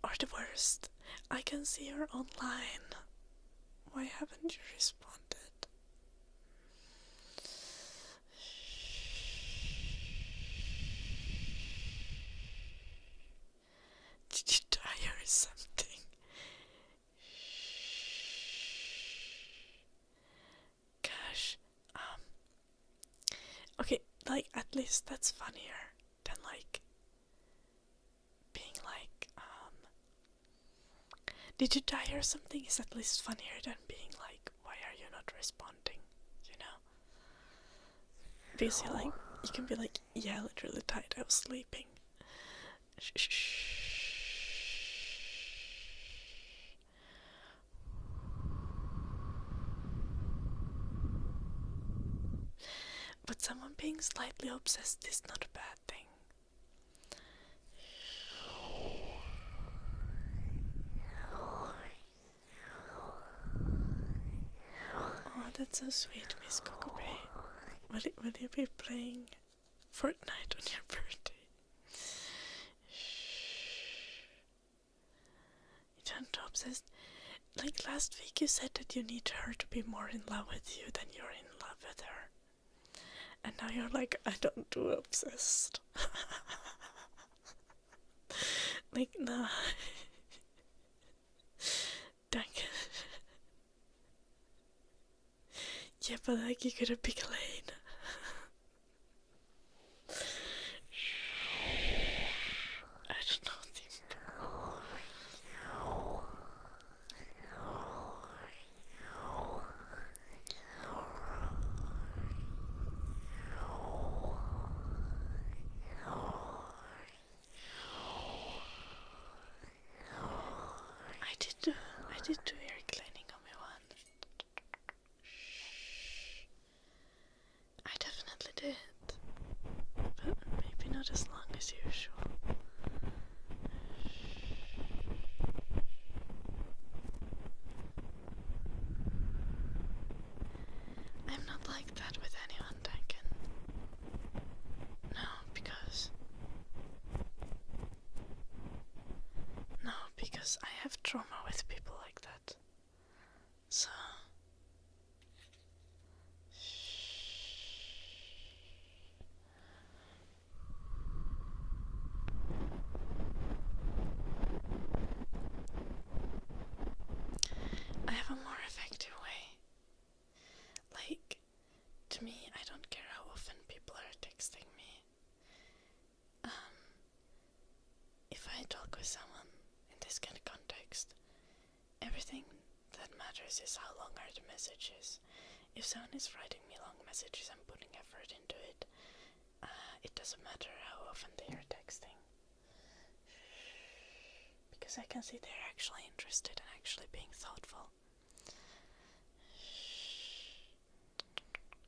Or the worst, I can see you're online. Why haven't you responded? Did you die or something? Gosh. Okay, like, at least that's funnier than, like, being like, did you die or something is at least funnier than being like, why are you not responding? You know? Because you can be like, yeah, literally died, I was sleeping. But someone being slightly obsessed is not a bad thing. Oh, that's so sweet, Miss Kokobay. Will you be playing Fortnite on your birthday? You don't obsessed. Like last week you said that you need her to be more in love with you than you're in love with her. And now you're like, I don't do obsessed. Like, no. Danke. Yeah, but like, you gotta pick a lane. I don't know. I did do ear cleaning on me one. I definitely did. But maybe not as long as usual. I'm not like that with anyone, Duncan. No, because I have trauma with people like that. So I have a more effective way. Like, to me, I don't care how often people are texting me. If I talk with someone in this kind of context, everything that matters is how long are the messages. If someone is writing me long messages and putting effort into it, it doesn't matter how often they are texting. Because I can see they're actually interested and actually being thoughtful.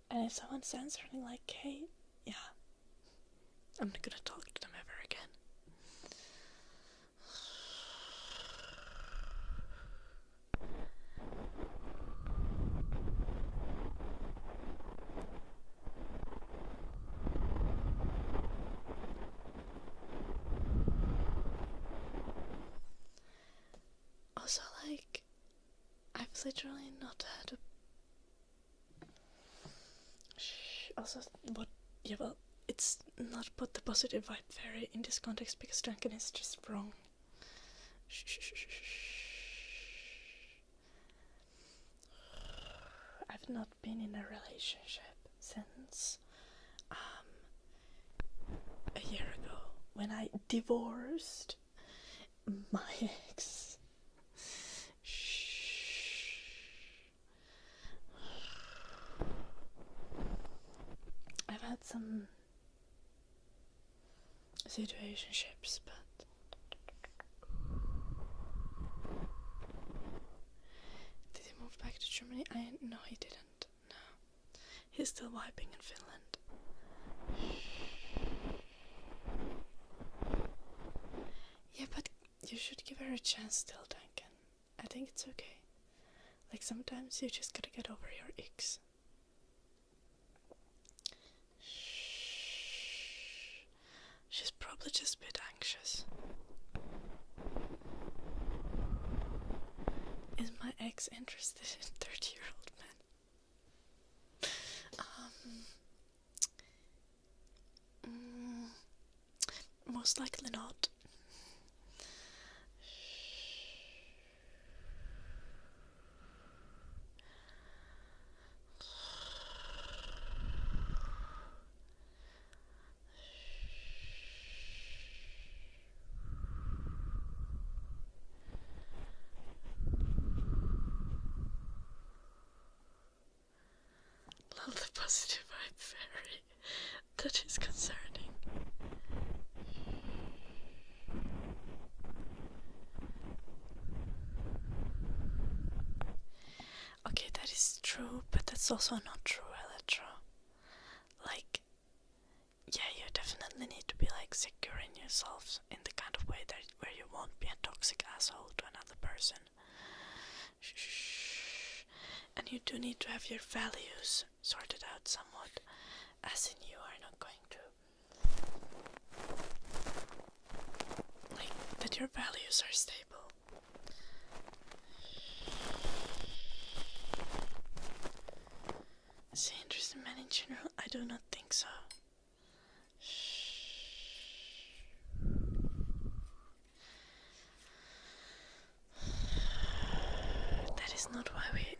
And if someone's answering like, hey, yeah, I'm not gonna talk to them ever again. Also, like, I've literally not had a... Also, what... Yeah, well, it's not put the positive vibe fairy in this context because Duncan is just wrong. I've not been in a relationship since a year ago when I divorced my ex. I've had some situationships, but Germany? No, he didn't. No. He's still vibing in Finland. Yeah, but you should give her a chance still, Duncan. I think it's okay. Like, sometimes you just gotta get over your icks. She's probably just a bit anxious. Is my ex interested in 30-year-old men? Most likely not. Love the positive vibe fairy. That is concerning. Okay, that is true, but that's also not true, Electro. Like, yeah, you definitely need to be like secure in yourself in the kind of way that where you won't be a toxic asshole to another person. And you do need to have your values sorted out somewhat, as in you are not going to, like, that your values are stable. Is he interested in men in general? I do not think so. That is not why we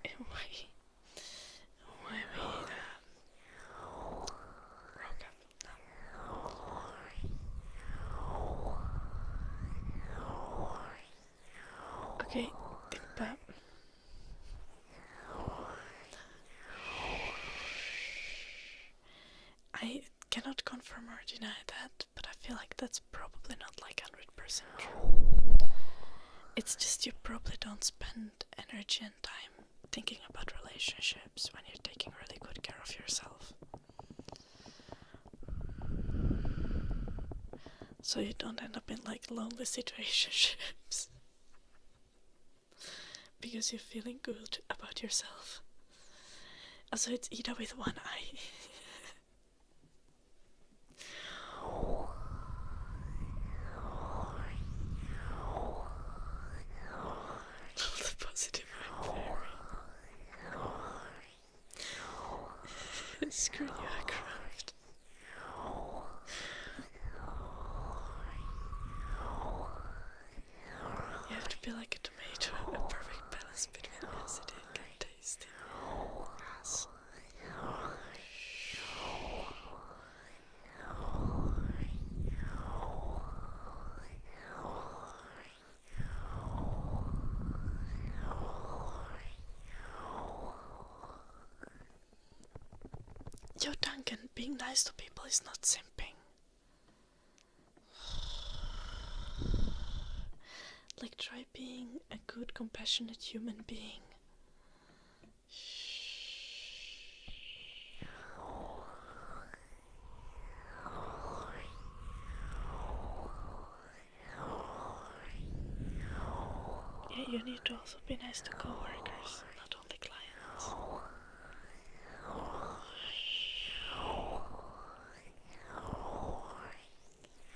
broke up. No. Okay, but I cannot confirm or deny that, but I feel like that's probably not like 100% true. It's just you probably don't spend energy and time thinking about relationships when you're taking really good care of yourself. So you don't end up in like lonely situationships. Because you're feeling good about yourself. Also, it's Ida with one eye. The positive vibe fairy. Screw you, Aircraft. You have to be like a tomato, a perfect balance between acidic and tasty. Yes. Yo, Duncan, being nice to people is not simping. Like, try being a good, compassionate human being. Yeah, you need to also be nice to coworkers, not only clients.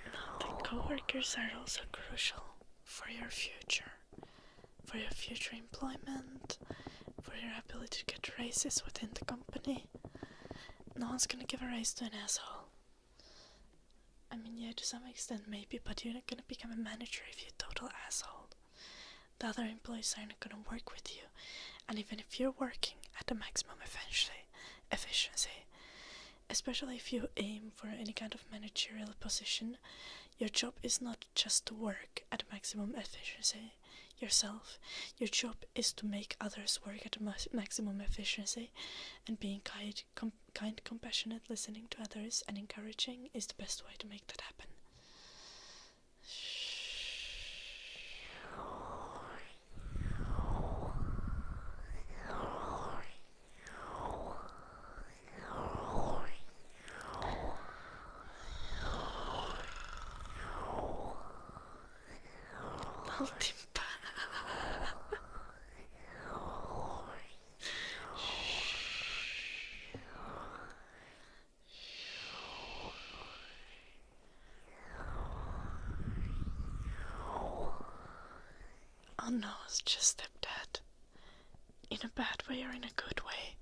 No, the coworkers are also crucial for your future employment, for your ability to get raises within the company. No one's gonna give a raise to an asshole. I mean, yeah, to some extent maybe, but you're not gonna become a manager if you're a total asshole. The other employees are not gonna work with you, and even if you're working at the maximum efficiency, especially if you aim for any kind of managerial position, your job is not just to work at maximum efficiency yourself. Your job is to make others work at maximum efficiency, and being kind, compassionate, listening to others, and encouraging is the best way to make that happen. Timpa. Oh no, it's just stepdad. In a bad way or in a good way?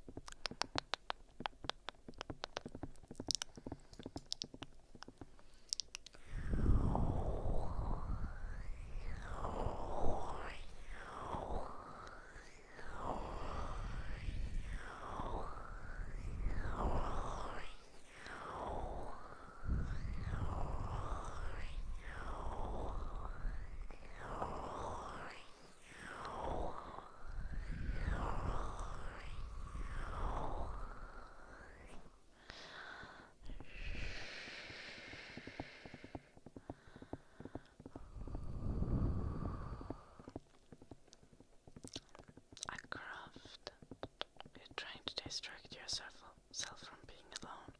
Distract yourself from being alone.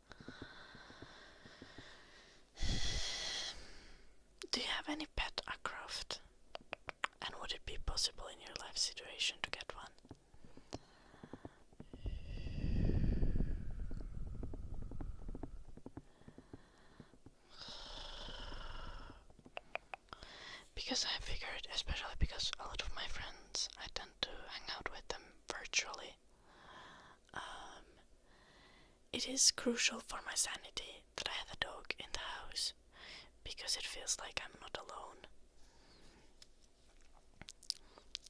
Do you have any pet Acroft? And would it be possible in your life situation to get one? Because I figured, especially because a lot of my friends, I tend to hang out with them virtually. It is crucial for my sanity that I have a dog in the house, because it feels like I'm not alone.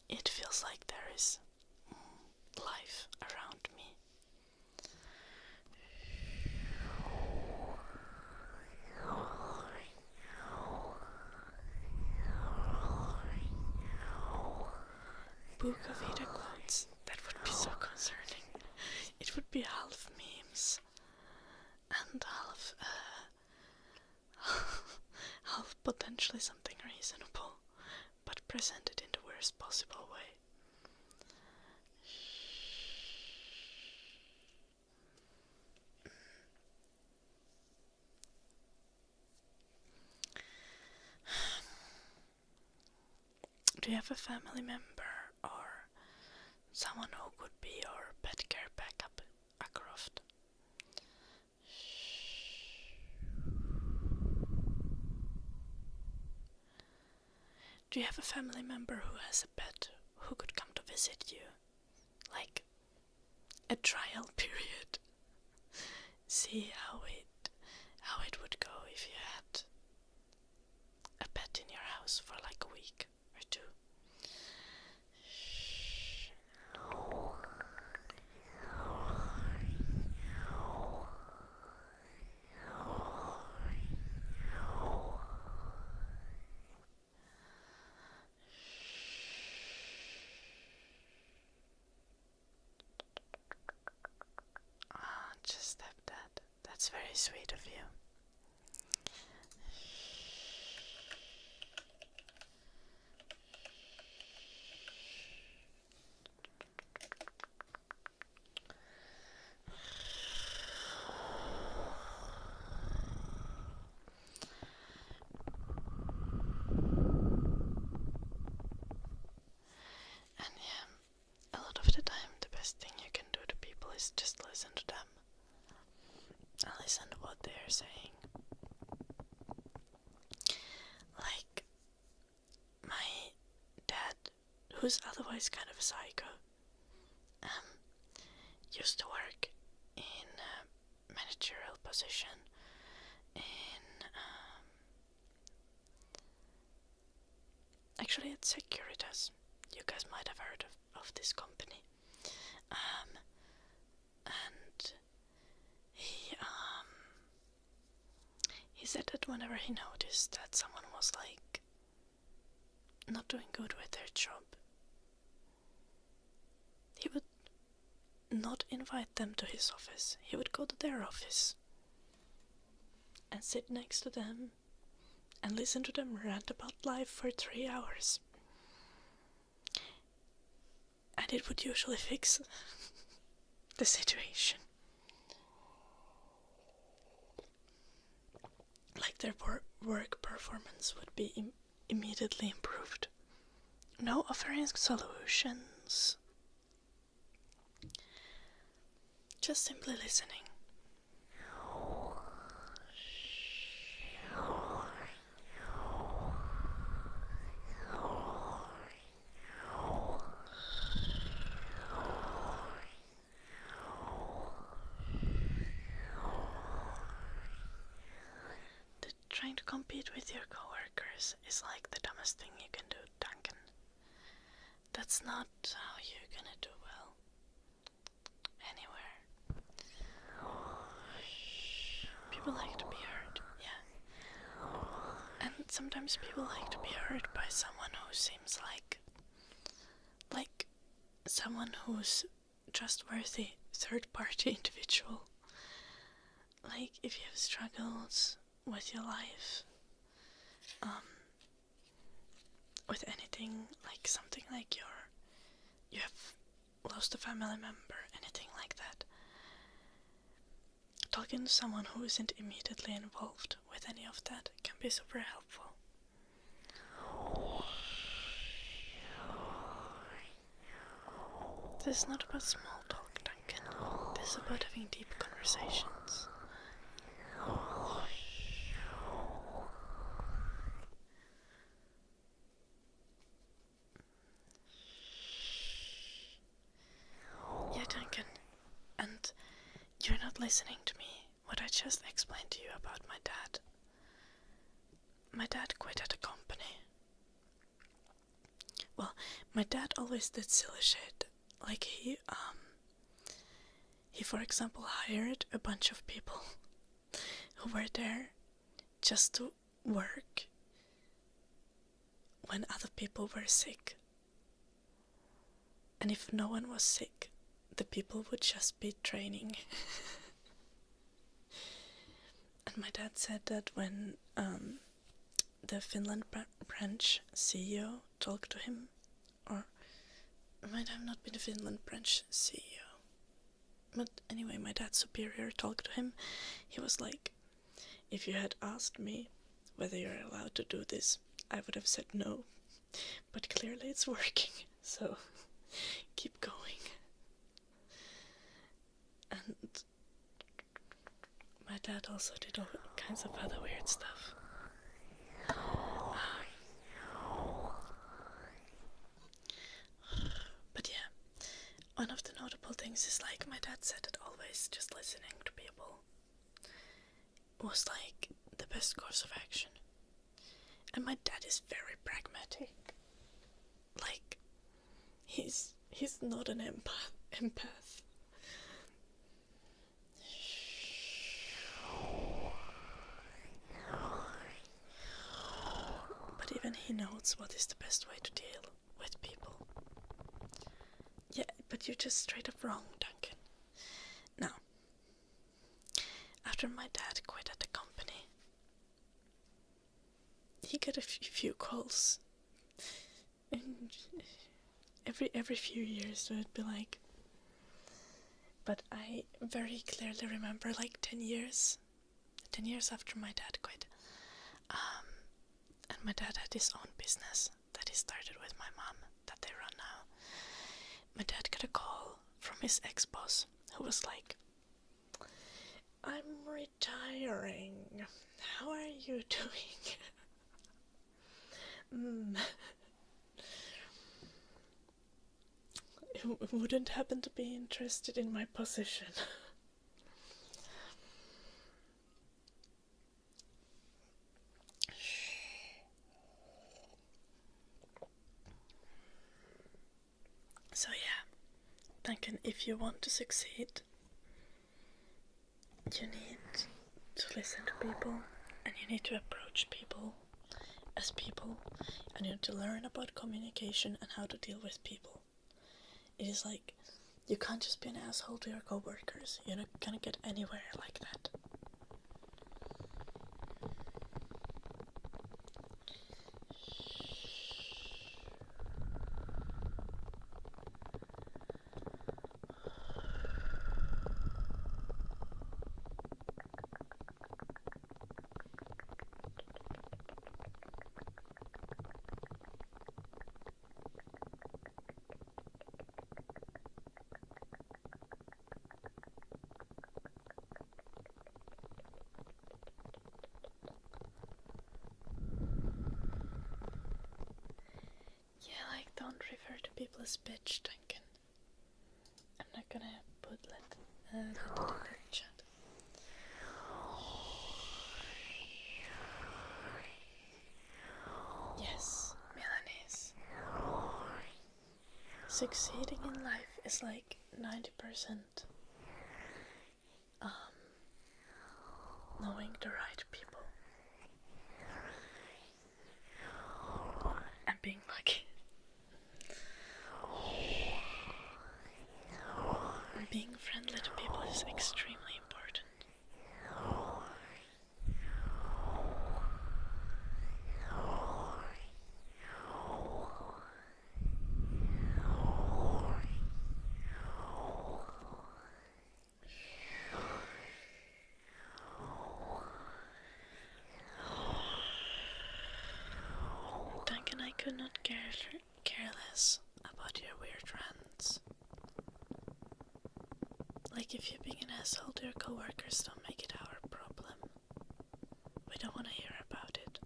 It feels like there is life around me. Book of Ida quotes. That would be so concerning. It would be half memes and half potentially something reasonable, but presented in the worst possible way. Do you have a family member or someone who could be your pet care backup Acroft? Do you have a family member who has a pet who could come to visit you? Like a trial period. See how it would go if you had a pet in your house for like a week or two. Just stepdad. That's very sweet of you. And yeah, a lot of the time the best thing you can do to people is just listen to them. And listen to what they're saying. Like my dad, who's otherwise kind of a psycho, used to work in a managerial position in actually at Securitas. You guys might have heard of this company. And he said that whenever he noticed that someone was like not doing good with their job, he would not invite them to his office. He would go to their office and sit next to them and listen to them rant about life for 3 hours. And it would usually fix the situation. Like their work performance would be immediately improved. No offering solutions. Just simply listening. Trying to compete with your coworkers is like the dumbest thing you can do, Duncan. That's not how you're gonna do well anywhere. People like to be heard, yeah. And sometimes people like to be heard by someone who seems like someone who's trustworthy third-party individual. Like if you have struggles with your life, with anything, like something like you have lost a family member, anything like that. Talking to someone who isn't immediately involved with any of that can be super helpful. This is not about small talk, Duncan. This is about having deep conversations. Yeah, Duncan. And you're not listening to me. What I just explained to you about my dad. My dad quit at a company. Well, my dad always did silly shit. Like he for example hired a bunch of people who were there just to work when other people were sick. And if no one was sick, the people would just be training. And my dad said that when the Finland branch CEO talked to him, or it might have not been the Finland branch CEO, but anyway, my dad's superior talked to him. He was like, if you had asked me whether you're allowed to do this, I would have said no, but clearly it's working, so keep going. And my dad also did all kinds of other weird stuff. But yeah, one of the notable things is like my dad said that always just listening to people was like the best course of action. And my dad is very pragmatic. Like, he's not an empath. But even he knows what is the best way to deal with people. Yeah, but you're just straight up wrong, Duncan. Now, after my dad quit at the company, he got a few calls. And every few years, so it'd be like... But I very clearly remember like 10 years after my dad quit. And my dad had his own business that he started with my mom, that they run now. My dad got a call from his ex-boss, who was like, I'm retiring. How are you doing? Wouldn't happen to be interested in my position. So yeah, Duncan, if you want to succeed, you need to listen to people, and you need to approach people as people, and you need to learn about communication and how to deal with people. It is like, you can't just be an asshole to your coworkers. You're not gonna get anywhere like that. useless bitch, Duncan. I'm not gonna put let it in the chat. Yes, Milanese. Succeeding in life is like 90% knowing the right people and being lucky. Being friendly to people is extremely important. Duncan, I could not care less about your weird rants. Like, if you're being an asshole to your coworkers, don't make it our problem. We don't want to hear about it.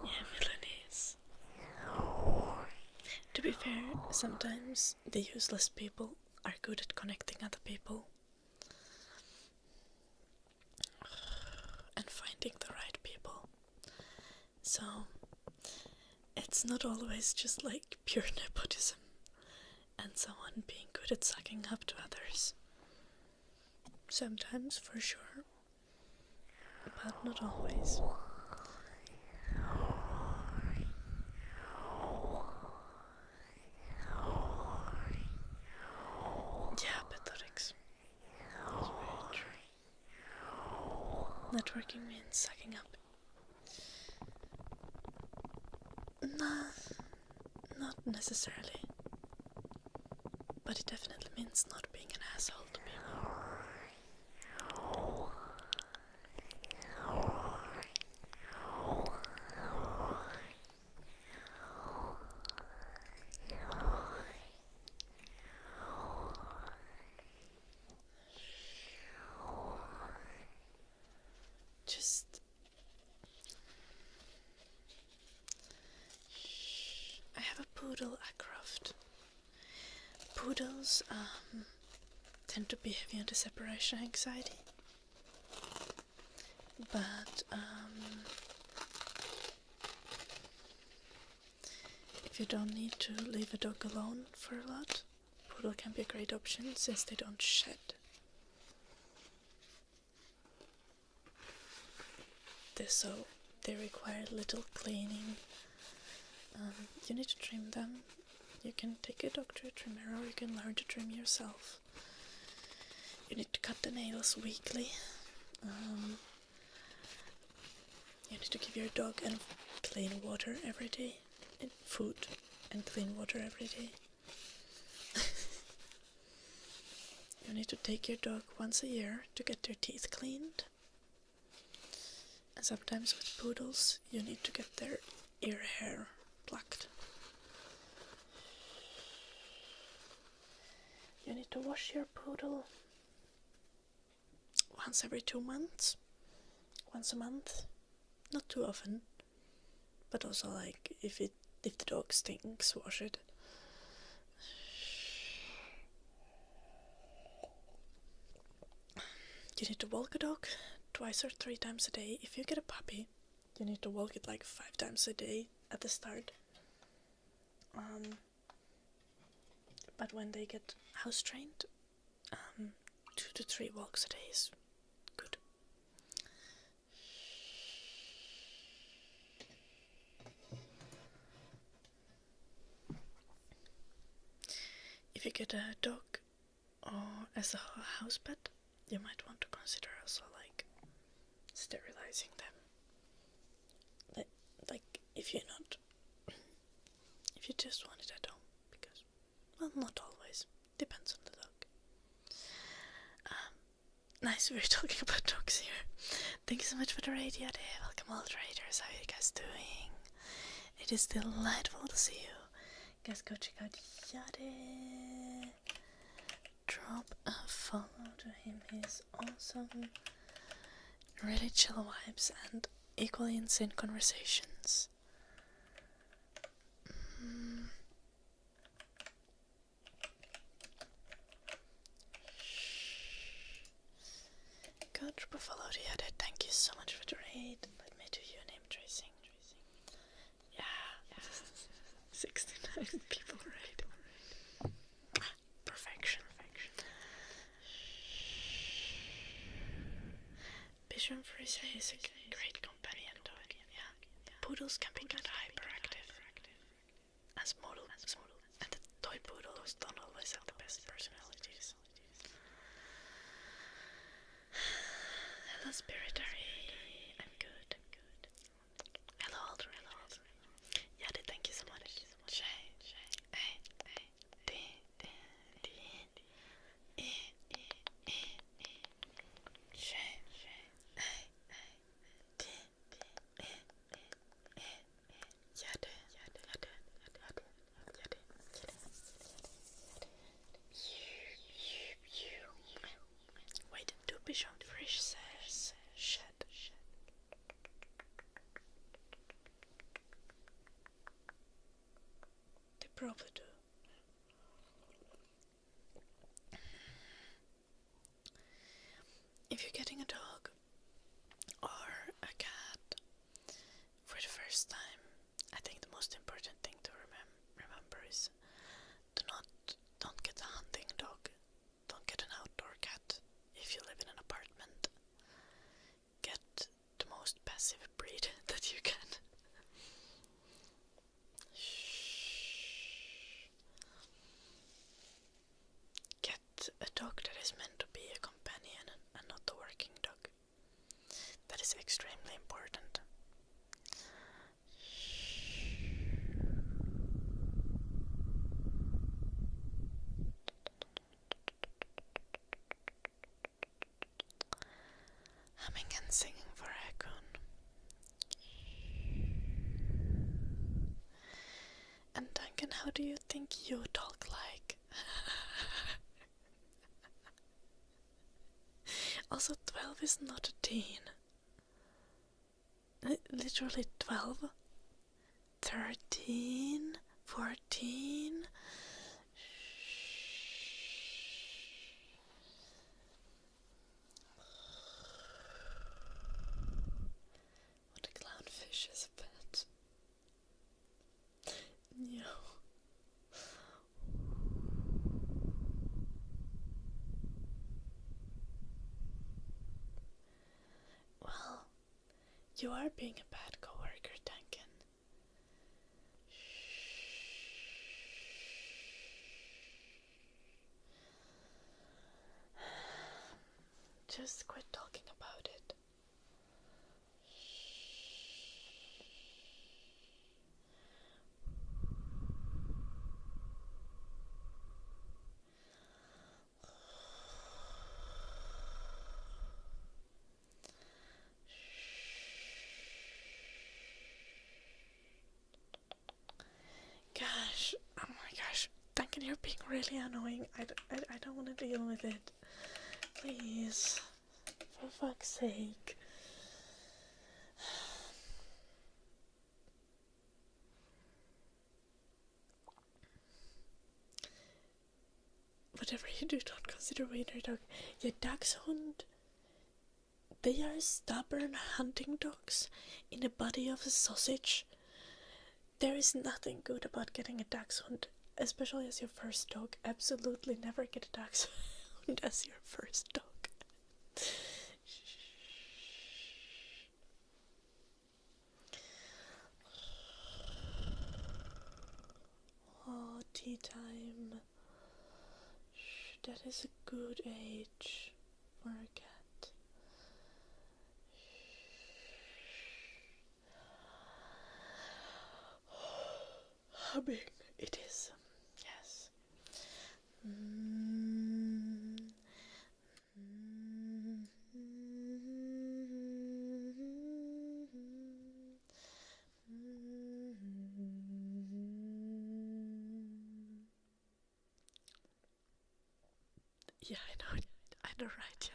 Yeah, Milanese. To be fair, sometimes the useless people are good at connecting other people and finding the right people. So, it's not always just like pure nepotism and someone being good at sucking up to others. Sometimes, for sure, but not always. Yeah, pathetics. That's very true. Networking means sucking up. Nah, not necessarily. But it definitely means not being an asshole to people. Just... I have a poodle, Acroft. Poodles tend to be heavy on the separation anxiety. But if you don't need to leave a dog alone for a lot, poodle can be a great option since they don't shed. They require little cleaning. You need to trim them. You can take a dog to a trimmer or you can learn to trim yourself. You need to cut the nails weekly. You need to give your dog clean water every day. And food and clean water every day. You need to take your dog once a year to get their teeth cleaned. And sometimes with poodles, you need to get their ear hair plucked. You need to wash your poodle once every 2 months. Once a month. Not too often. But also, like, if the dog stinks, wash it. You need to walk a dog 2 or 3 times a day. If you get a puppy, you need to walk it like 5 times a day at the start. But when they get house trained, 2 to 3 walks a day is good. If you get a dog or as a house pet, you might want to consider also like sterilizing them. Like if you just want it at home, because, well, not always, depends on the dog. Nice, we're talking about dogs here. Thank you so much for the radio day. Welcome all the raiders. How are you guys doing? It is delightful to see you. Guys, go check out Yade. Drop a follow to him. He's awesome. really chill vibes and equally insane conversations. Go drop a follow to Yada. Thank you so much for the raid. Let me do your name tracing. Yeah. 69 people raid. Perfection. Bishop Friese is a great companion dog. Yeah. Poodles can be kind of hyperactive. As model. And the toy poodles don't always have the best personalities. Hello, Spiritary. I'm good. Hello, Alder. Yadi, thank you so much. Shay. Wait, do Bishop Frisch says shed. They probably do. If you're getting a dog or a cat for the first time, I think the most important thing to remember is don't get a hunting dog. Don't get an outdoor cat. If you live in an apartment, get the most passive breed that you can. Get a dog that is meant to be a companion and not a working dog. That is extremely important. Humming and singing for Raccoon. And Duncan, how do you think you talk like? Also, 12 is not a teen. Literally 12, 13, 14. What a clownfish is a pet. No. Well, you are being a bad coworker, Duncan. Just quit talking about it. Oh my gosh, Duncan, you're being really annoying. I don't want to deal with it. Please, for fuck's sake. Whatever you do, don't consider wiener dog. Your dachshund, they are stubborn hunting dogs in the body of a sausage. There is nothing good about getting a dachshund, especially as your first dog. Absolutely never get a dachshund as your first dog. Oh, tea time. That is a good age for a cat. Humming, it is. Yes. Yeah, I know, right? Yeah,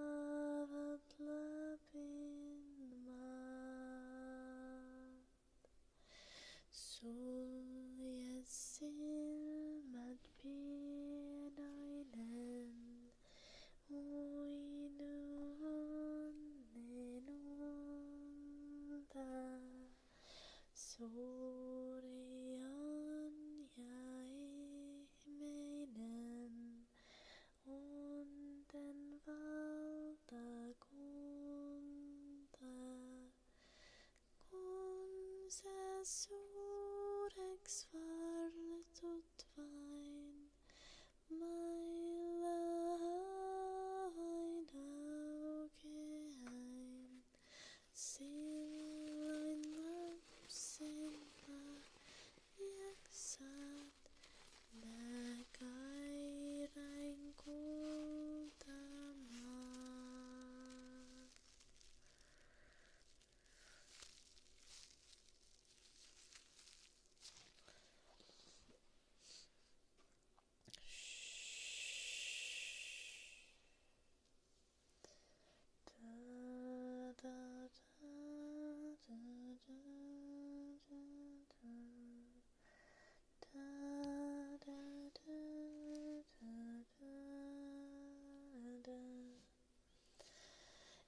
Sorgen jag i mängden und den valda kunse sorex varlet och tvein meile ein augein silin lapsinna jaksat näkairain kultamaan.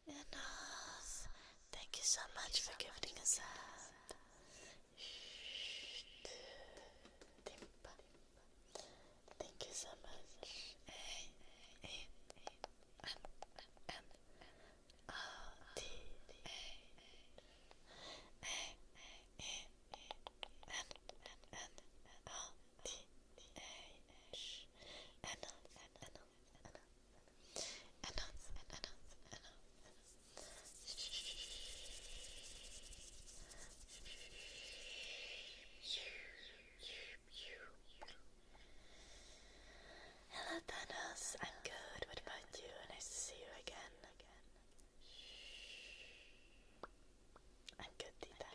Enough. Thank you so much for giving us that. Timpa. Thank you so much. Hello Thanos, I'm good. What about you? Nice to see you again. I'm good, tea time.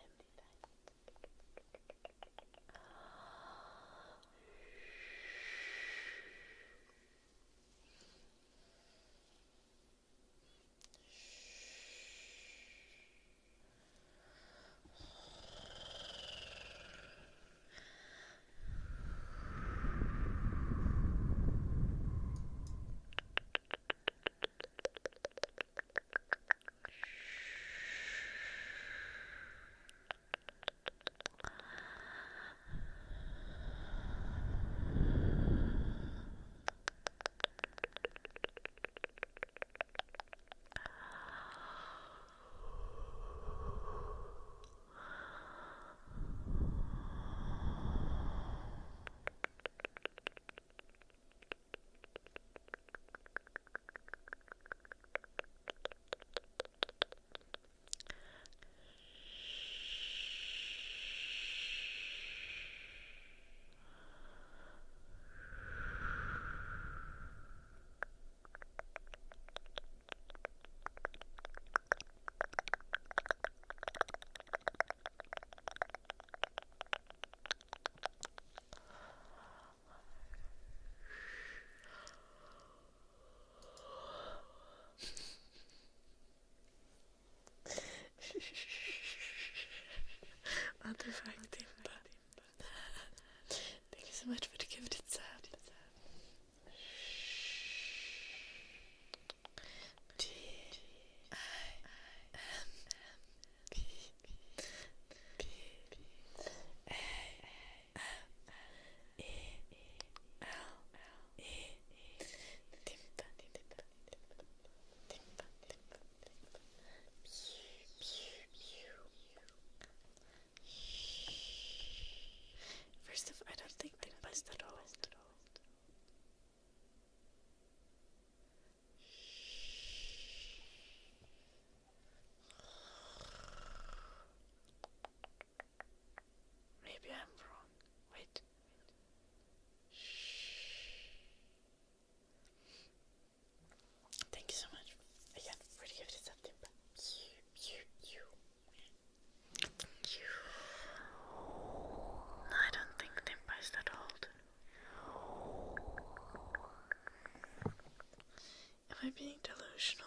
Artifact Timpa. Thank you so much for the gifted sub. First of all, I don't think Timpa is that old. Maybe I'm wrong. Wait. Thank you so much again for the gifted sub, Timpa. I don't think Timpa is that old. Am I being delusional?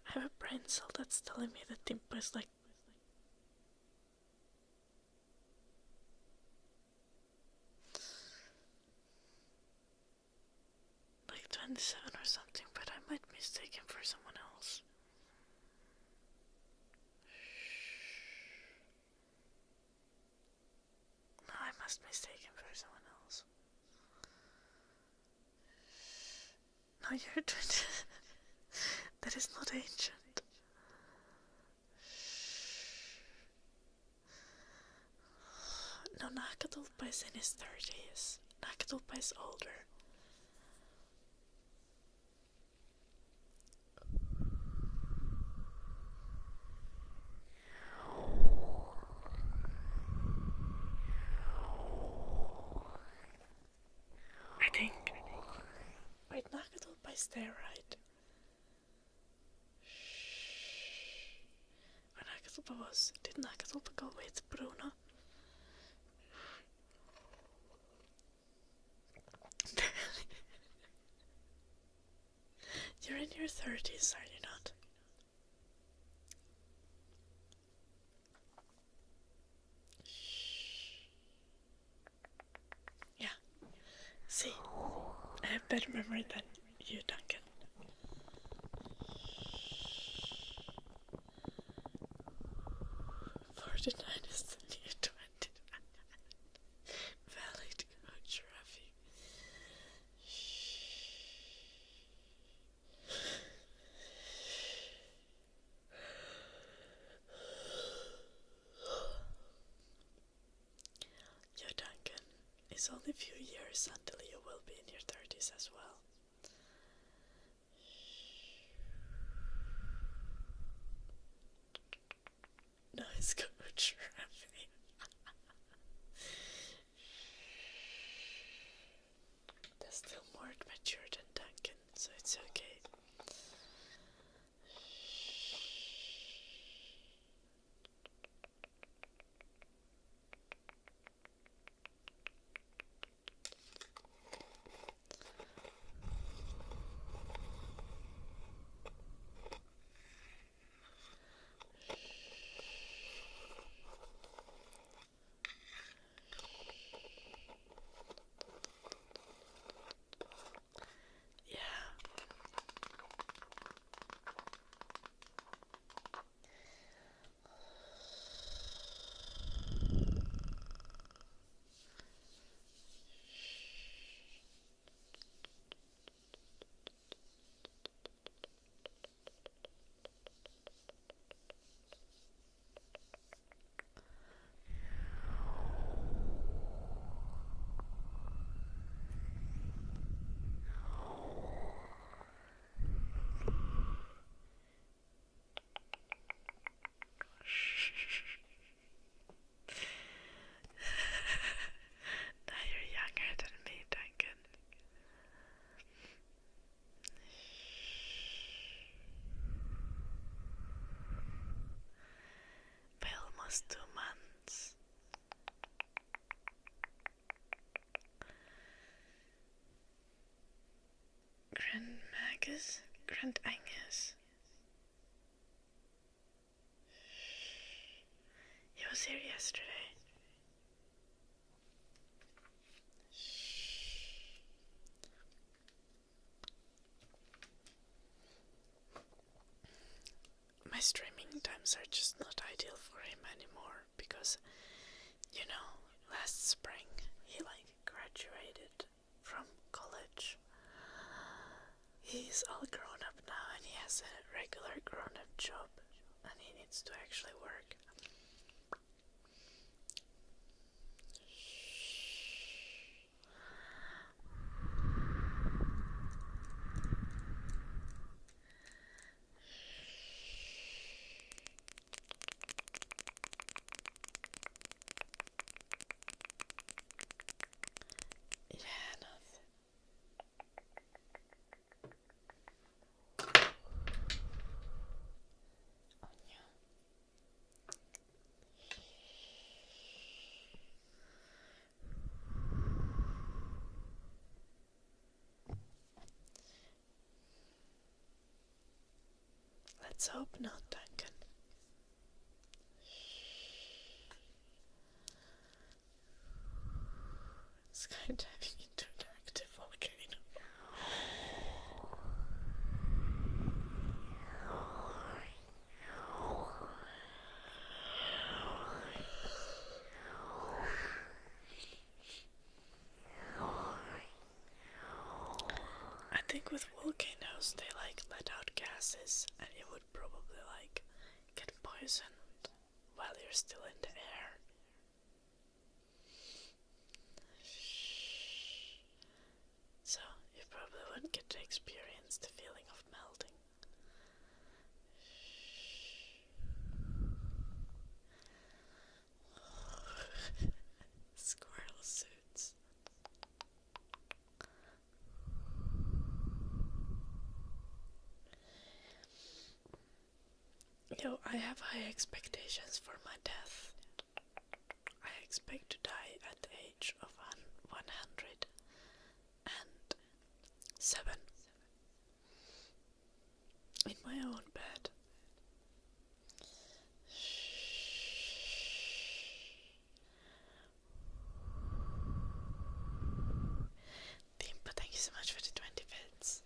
I have a brain cell that's telling me that Timpa is like 27 or something, but I might mistake him for someone else. No, I must mistake him for someone else. No, you're that is not ancient. No, Nakatulpa is in his 30s. Nakatulpa is older. I think. Wait, Nakatulpa is there, right? Where Nakatulpa was. Did Nakatulpa go with Bruno? You're in your 30s, are you not? Yeah. See, I have better memory than you, Duncan. "49 is the new 20. Valid coach, Rafi. Yo, Duncan, it's only a few years until you will be in your 30s as well. Nice coach, Rafi. They're still more mature than Duncan, so it's okay. Now you're younger than me, Duncan. By almost 2 months. Grand Angus. He was here yesterday. My streaming times are just not ideal for him anymore because, you know, last spring he graduated from college. He's all grown up now and he has a regular grown-up job and he needs to actually work. Let's hope not, Duncan. Skydiving into an active volcano. think with volcanoes they like let out gases and you would probably like get poisoned while you're still in the air. So you probably wouldn't get to experience the feeling of melting. Squirrel suits. Yo, I have high expectations for my death. I expect to die at the age of 107 in my own bed. Timpa, thank you so much for the 20 bits.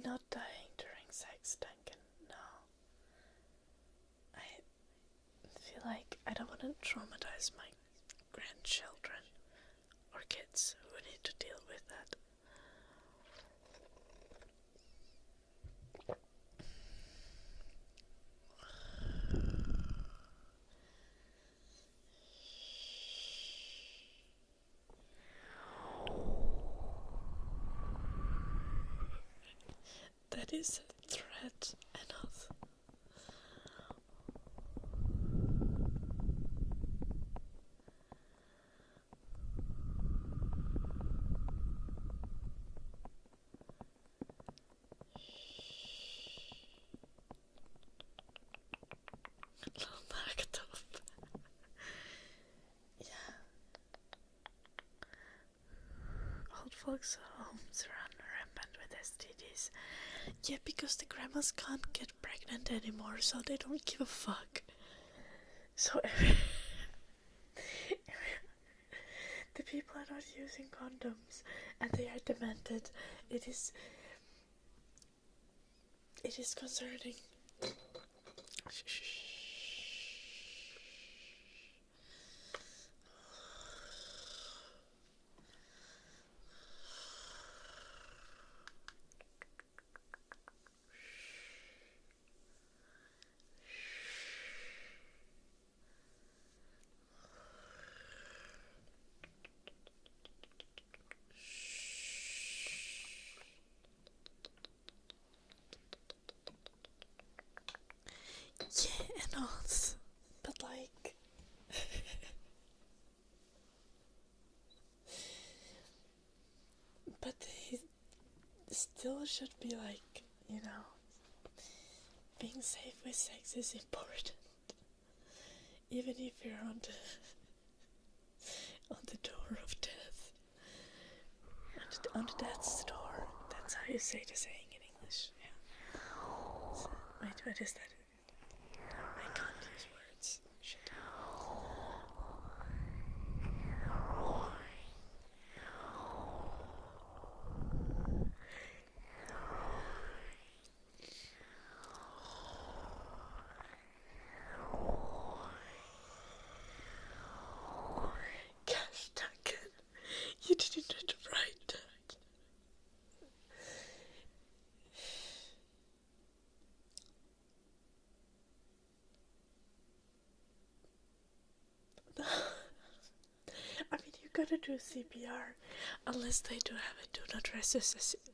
Not dying during sex, Duncan, no. I feel like I don't want to traumatize my grandchildren or kids who need to deal with that. That is a threat enough. Yeah. Old folks' homes run rampant with STDs. Yeah, because the grandmas can't get pregnant anymore, so they don't give a fuck. So the people are not using condoms, and they are demented. It is concerning. Yeah, and also, but like, but they still should be like, you know, being safe with sex is important. Even if you're on the door of death, on the death's door. That's how you say the saying in English. Yeah. So, wait, what is that? No, I can't use words. Shit. Gosh, Duncan, you didn't have to write that. I mean, you gotta do CPR, unless they do have a do not resuscitate.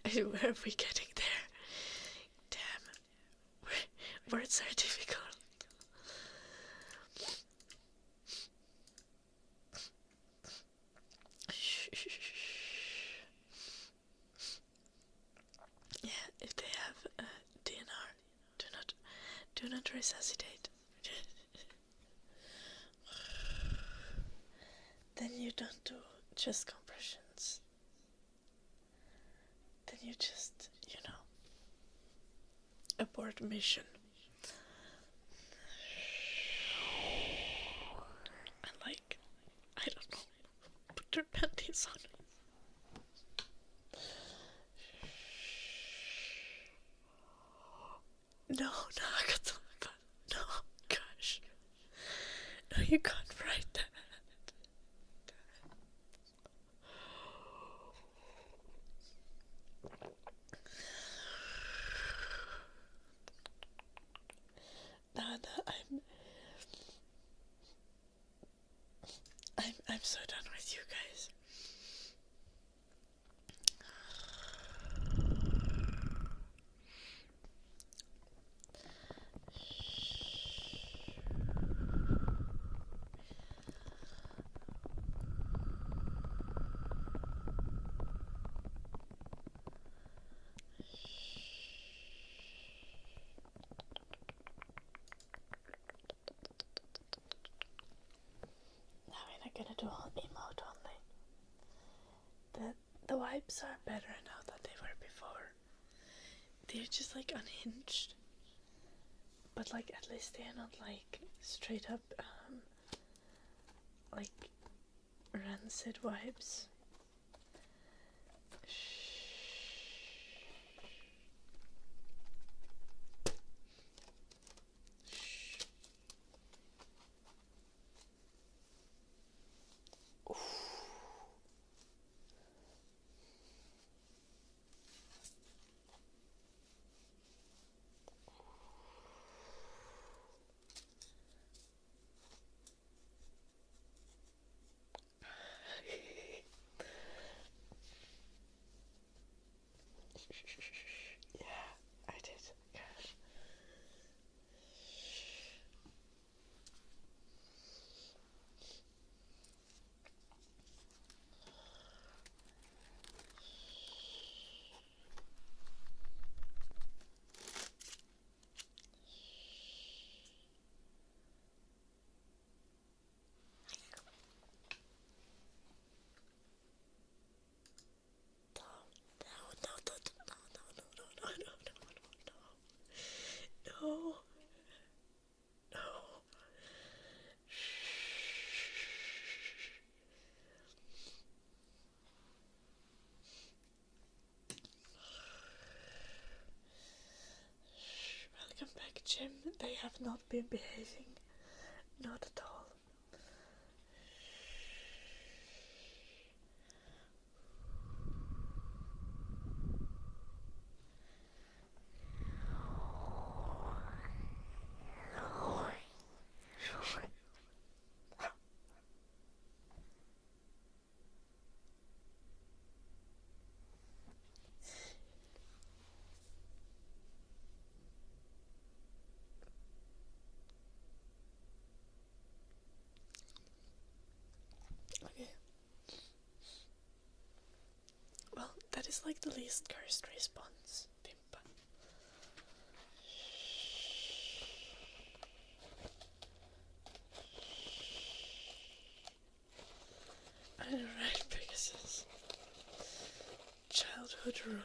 Where are we getting there? Damn, words are difficult. Yeah, if they have DNR. Do not resuscitate. Then you don't do chest compressions. Then you just, abort mission. And I don't know, put their panties on. No, I got the no, gosh. No, you can't write that. No, I'm so done with you guys. I'm gonna do all emote only. The vibes are better now than they were before. They're just unhinged. But at least they're not straight up rancid vibes. Yeah, I did. Gosh. No. Welcome back, Jim. They have not been behaving. Not at all. Okay. Well, that is the least cursed response. Pimpa. Alright, Pegasus. Childhood ruined.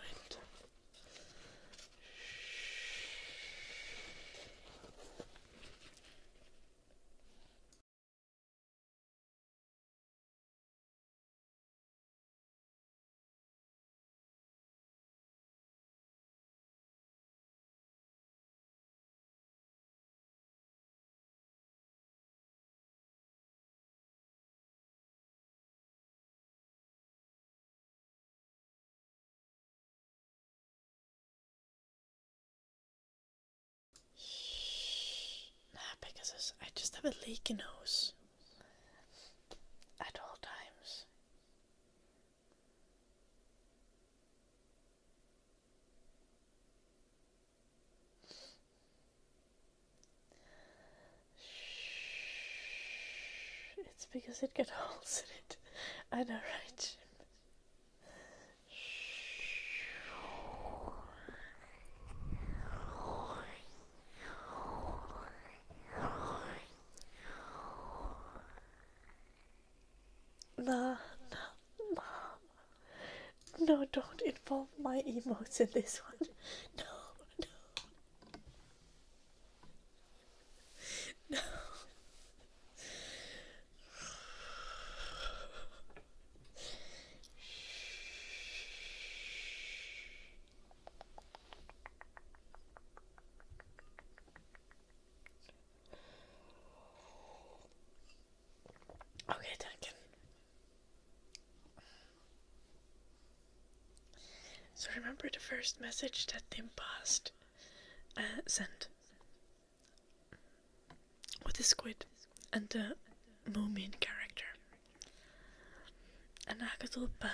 Nah, Pegasus, I just have a leaky nose. At all times. It's because it got holes in it. I know, right? Nah, nah, no, don't involve my emotes in this one. No, no. Okay, Duncan. So remember the first message that Tim passed sent with the squid and the Moomin character. And Agatulpa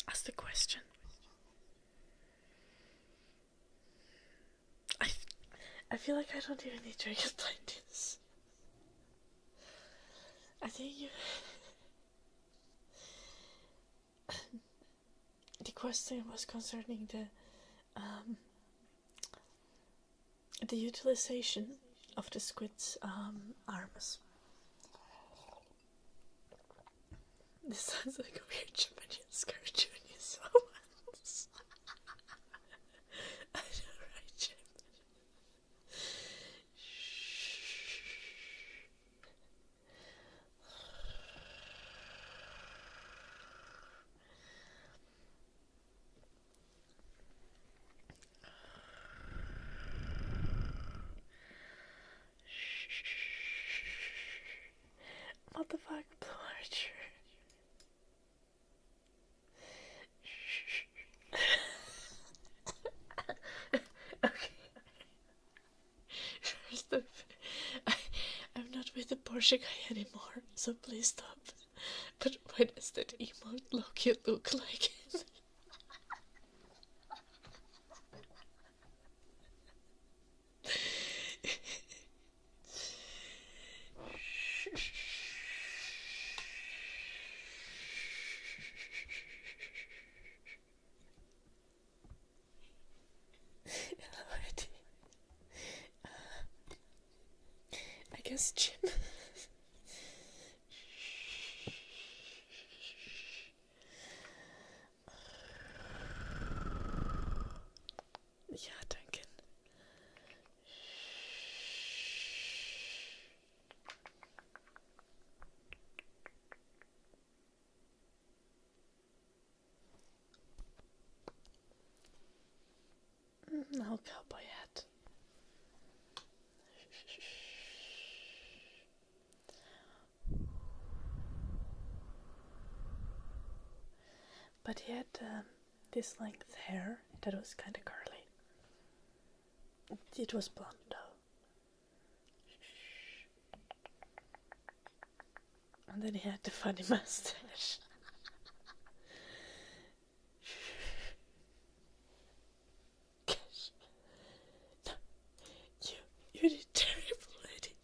asked the question. I feel like I don't even need to explain this. I think you... The question was concerning the utilization of the squid's arms. This sounds like a weird Japanese cartoon you saw once. I know, right, Jim? What the fuck, Blue Archer? Okay. First up, I'm not with the Porsche guy anymore, so please stop. But why does that emote Loki look like him? I guess Jim. Yeah, Duncan. No cowboy hat. But he had this length hair that was kind of curly. It was blonde though. And then he had the funny mustache. Gosh. No, you did terrible, lady.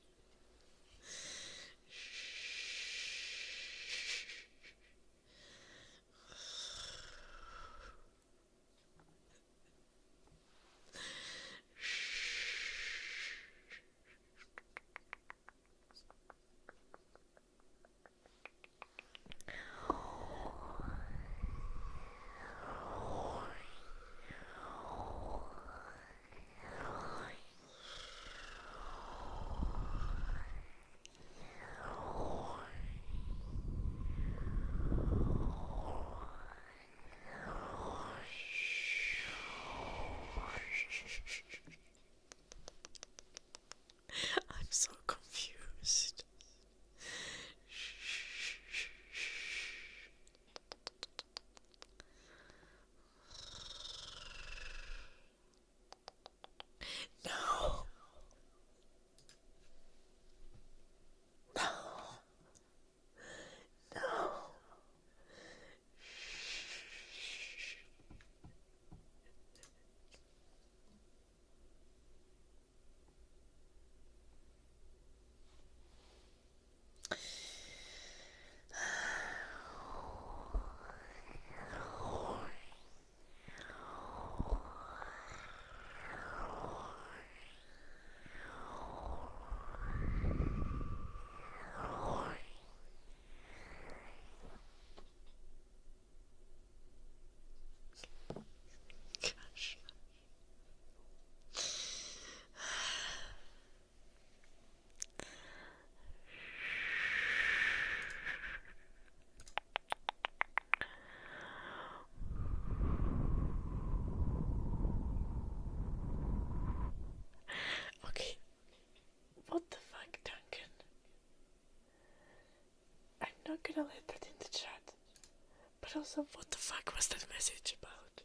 Also, what the fuck was that message about?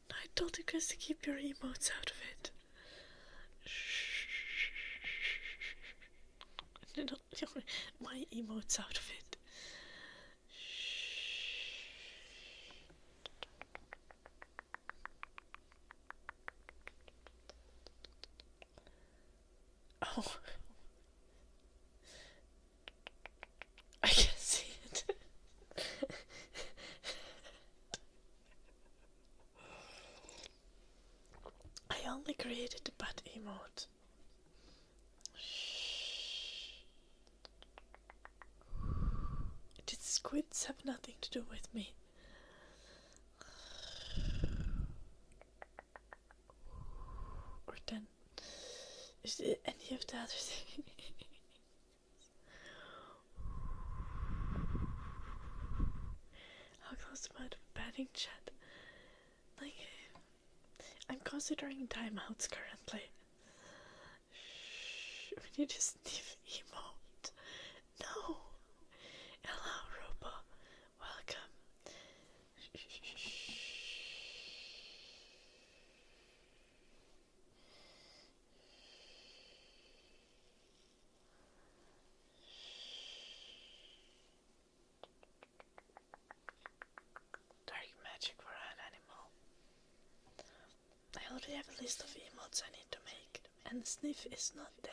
No, I told you guys to keep your emotes out of it. No, my emotes out of it. Oh. I can see it. I only created the bad emote. Did squids have nothing to do with me? Or then, is it any of the other things? How close am I to banning chat? Like, I'm considering timeouts currently. We need to sniff emote. No. Hello, Robo. Welcome. Dark magic for an animal. I already have a list of emotes I need to make, and sniff is not there.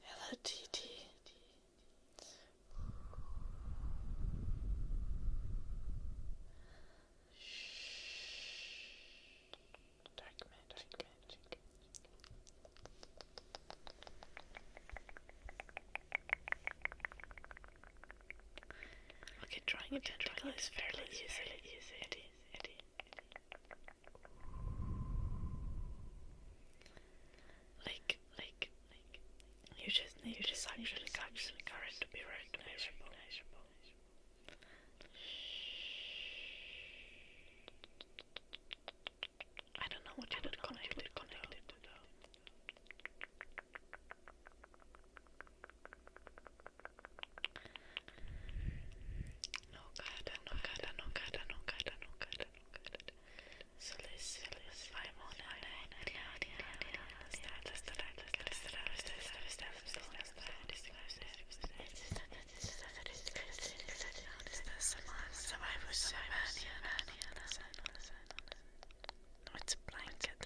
Hello, TT. Dark magic. Okay, drawing a tentacle is fairly easy. Like, you just need to suction the current to be recognizable. I don't know what you would connect it to though. No god. So let's I'm on no, it's a blanket.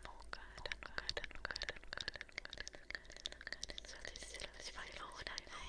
No god. So let's find out what I know.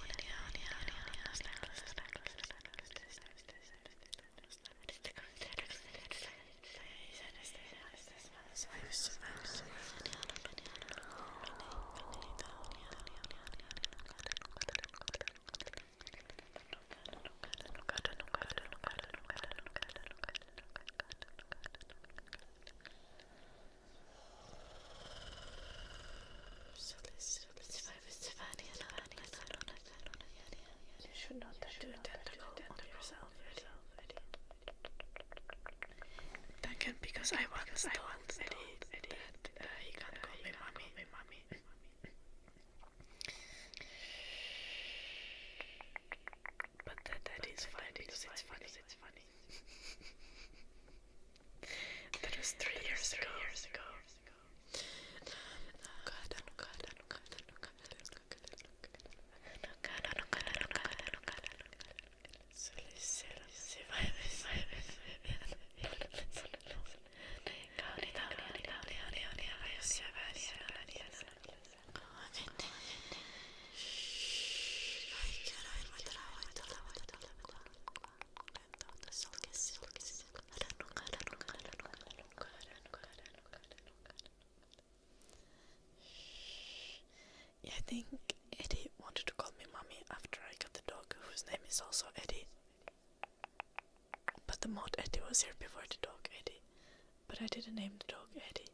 You should not tattoo a tentacle on yourself. Duncan, because I once told Eddie that he can't call me mommy. But that is fine because it's funny. That was 3 years ago. I think Eddie wanted to call me mommy after I got the dog, whose name is also Eddie. But the mod Eddie was here before the dog Eddie. But I didn't name the dog Eddie.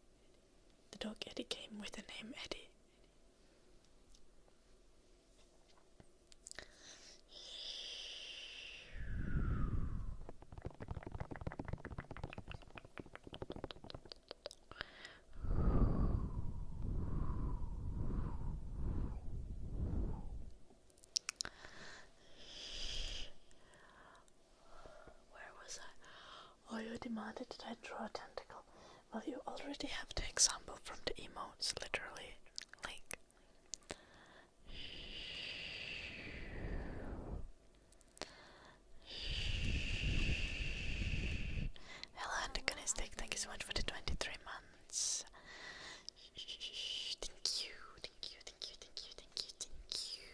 The dog Eddie came with the name Eddie. demanded that I draw a tentacle. Well, you already have the example from the emotes, literally. Like. Hello, antagonistic. Thank you so much for the 23 months. Thank you, thank you, thank you, thank you, thank you, thank you.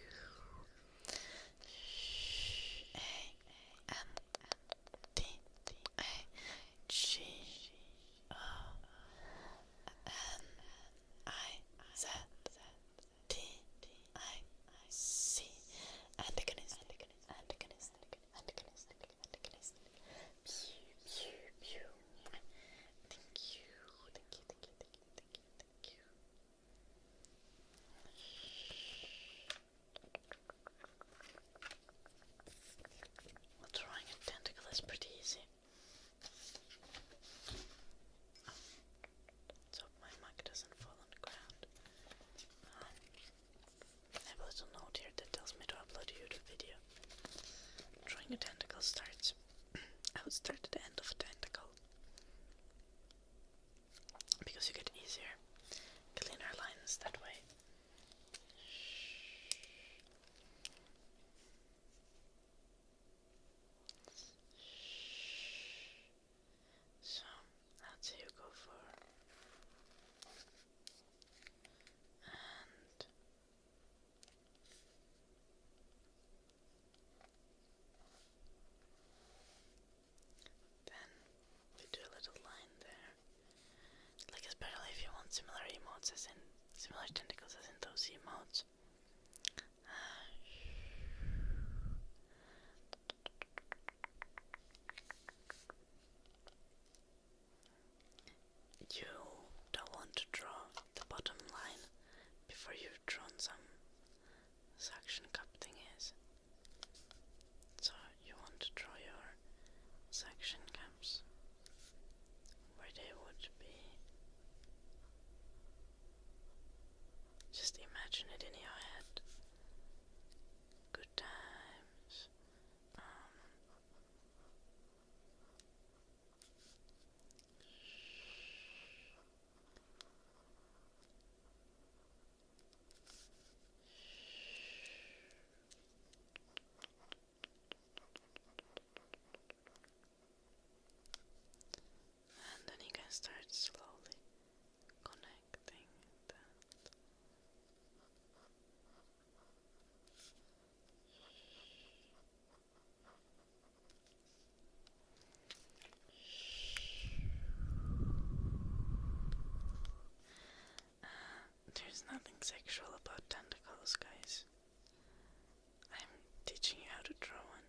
A-N-T-I-Z-T-I-C. Antagonist, antagonist, antagonist, antagonist. Pew, pew, pew. Thank you, thank you, thank you, thank you, thank you, thank you. Well, drawing a tentacle is pretty easy. So my mug doesn't fall on the ground. I have a little note here that tells me to upload you the video. Drawing a tentacle starts. I would start at the end of a tentacle because you get easier, cleaner lines that way. So that's how you go for. And then we do a little line there. Like especially if you want similar emotes as in similar tentacles as in those emotes. You don't want to draw the bottom line before you've drawn some suction cup thingies. So you want to draw your suction cups where they would be. Just imagine it in your head. Good times. And then you can start slowly connecting that. There's nothing sexual about tentacles, guys. I'm teaching you how to draw one.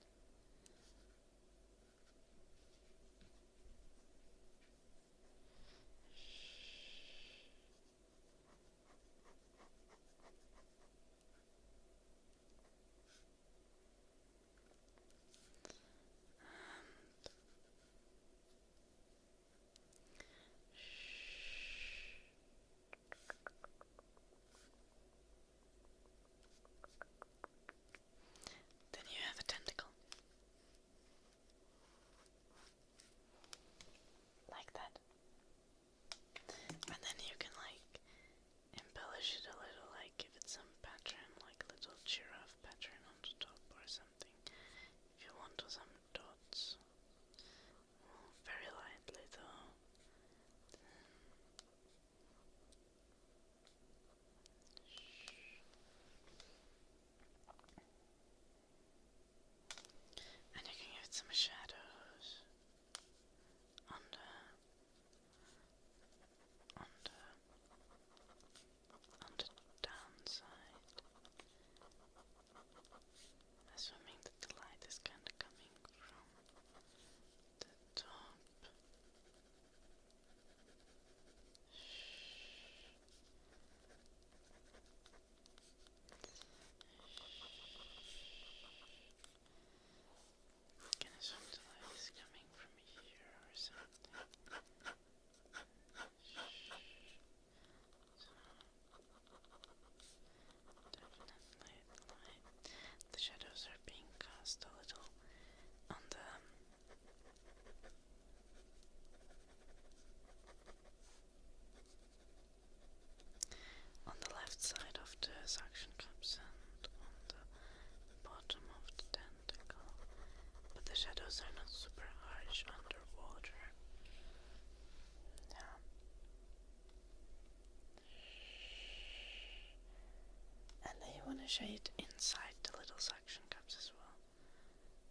shade inside the little suction cups as well,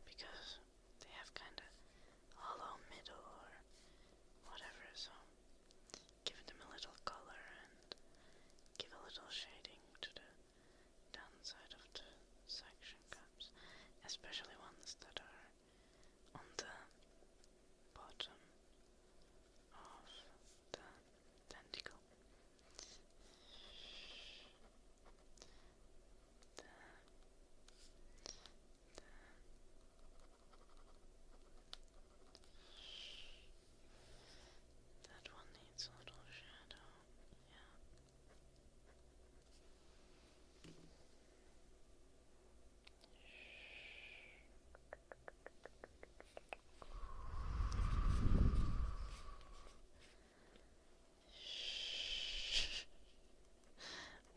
because they have kind of hollow middle or whatever, so give them a little color and give a little shading to the downside of the suction cups, especially ones that are on the bottom of the tentacle. That one needs a little shadow, yeah.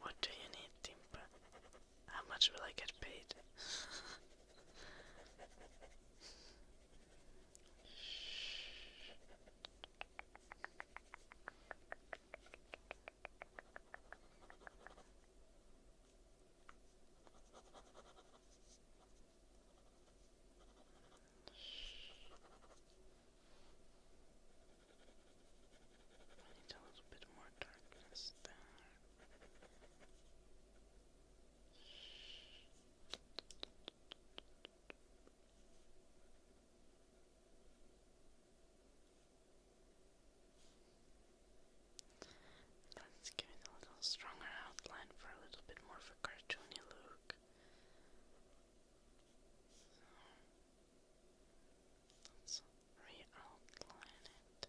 What do you need, Timpa? How much will I get paid? I need a little bit more darkness there. Let's give it a little stronger outline for a little bit more of a cartoony look. So, let's re-outline it.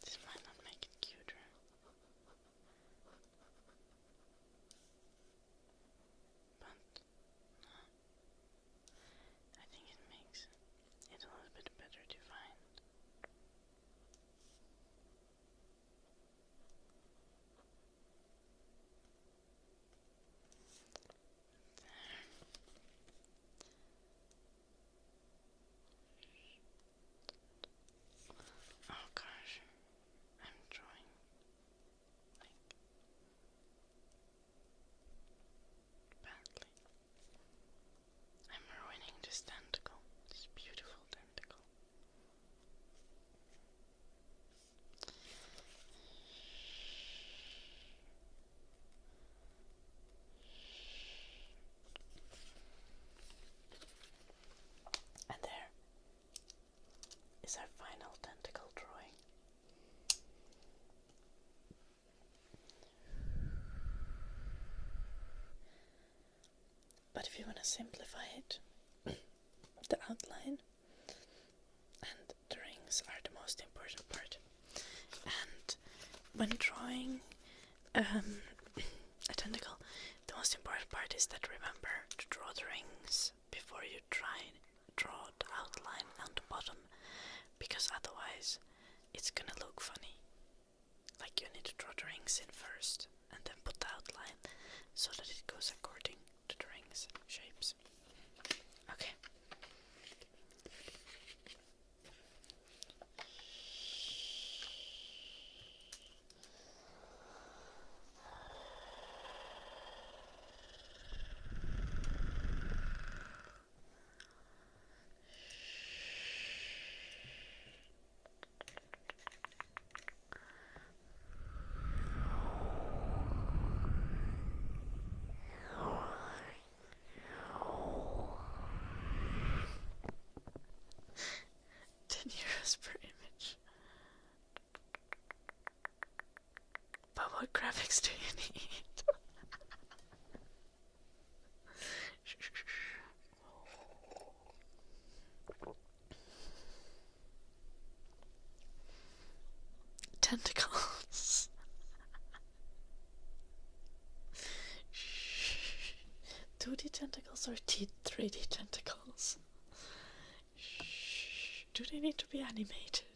This might not make it cuter, but I think it makes it a little bit better defined. Oh gosh, I'm drawing like badly. I'm ruining this tentacle, this beautiful tentacle. And there is our final tentacle drawing. But if you want to simplify it, the outline and the rings are the most important part. And when drawing a tentacle, the most important part is that remember to draw the rings before you draw the outline on the bottom, because otherwise it's gonna look funny. Like you need to draw the rings in first and then put the outline so that it goes according to the rings shapes. Okay. €10 per image. But what graphics do you need? tentacles. 2D tentacles or 3D tentacles? Do they need to be animated?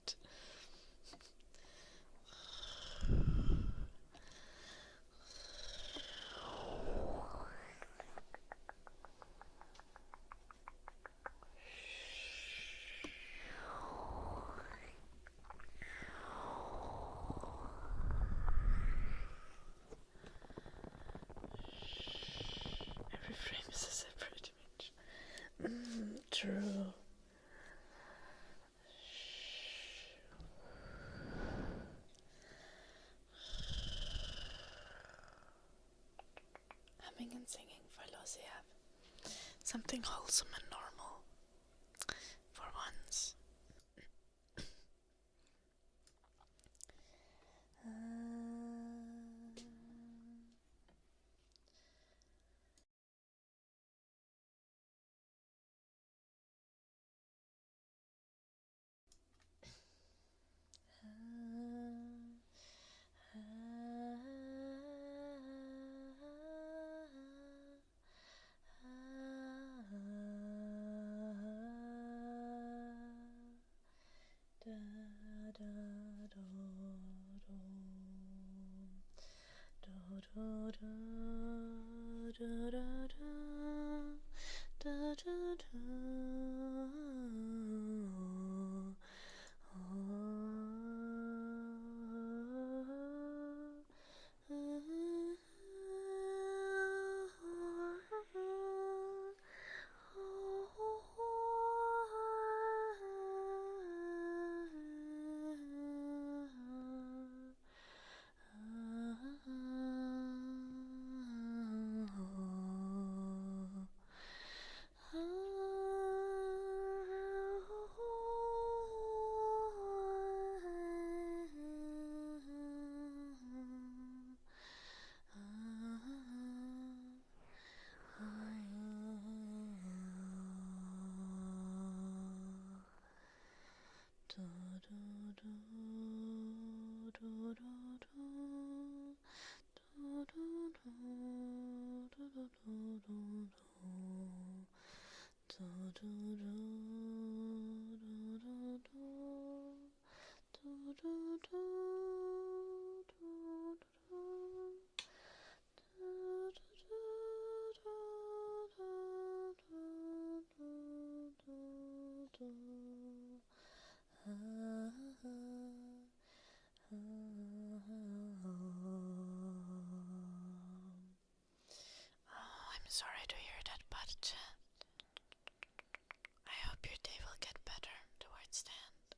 Every frame is a separate image. True. Humming and singing for Lucia. Something wholesome and normal. For once. I'm sorry to hear that, but I hope your day will get better towards the end.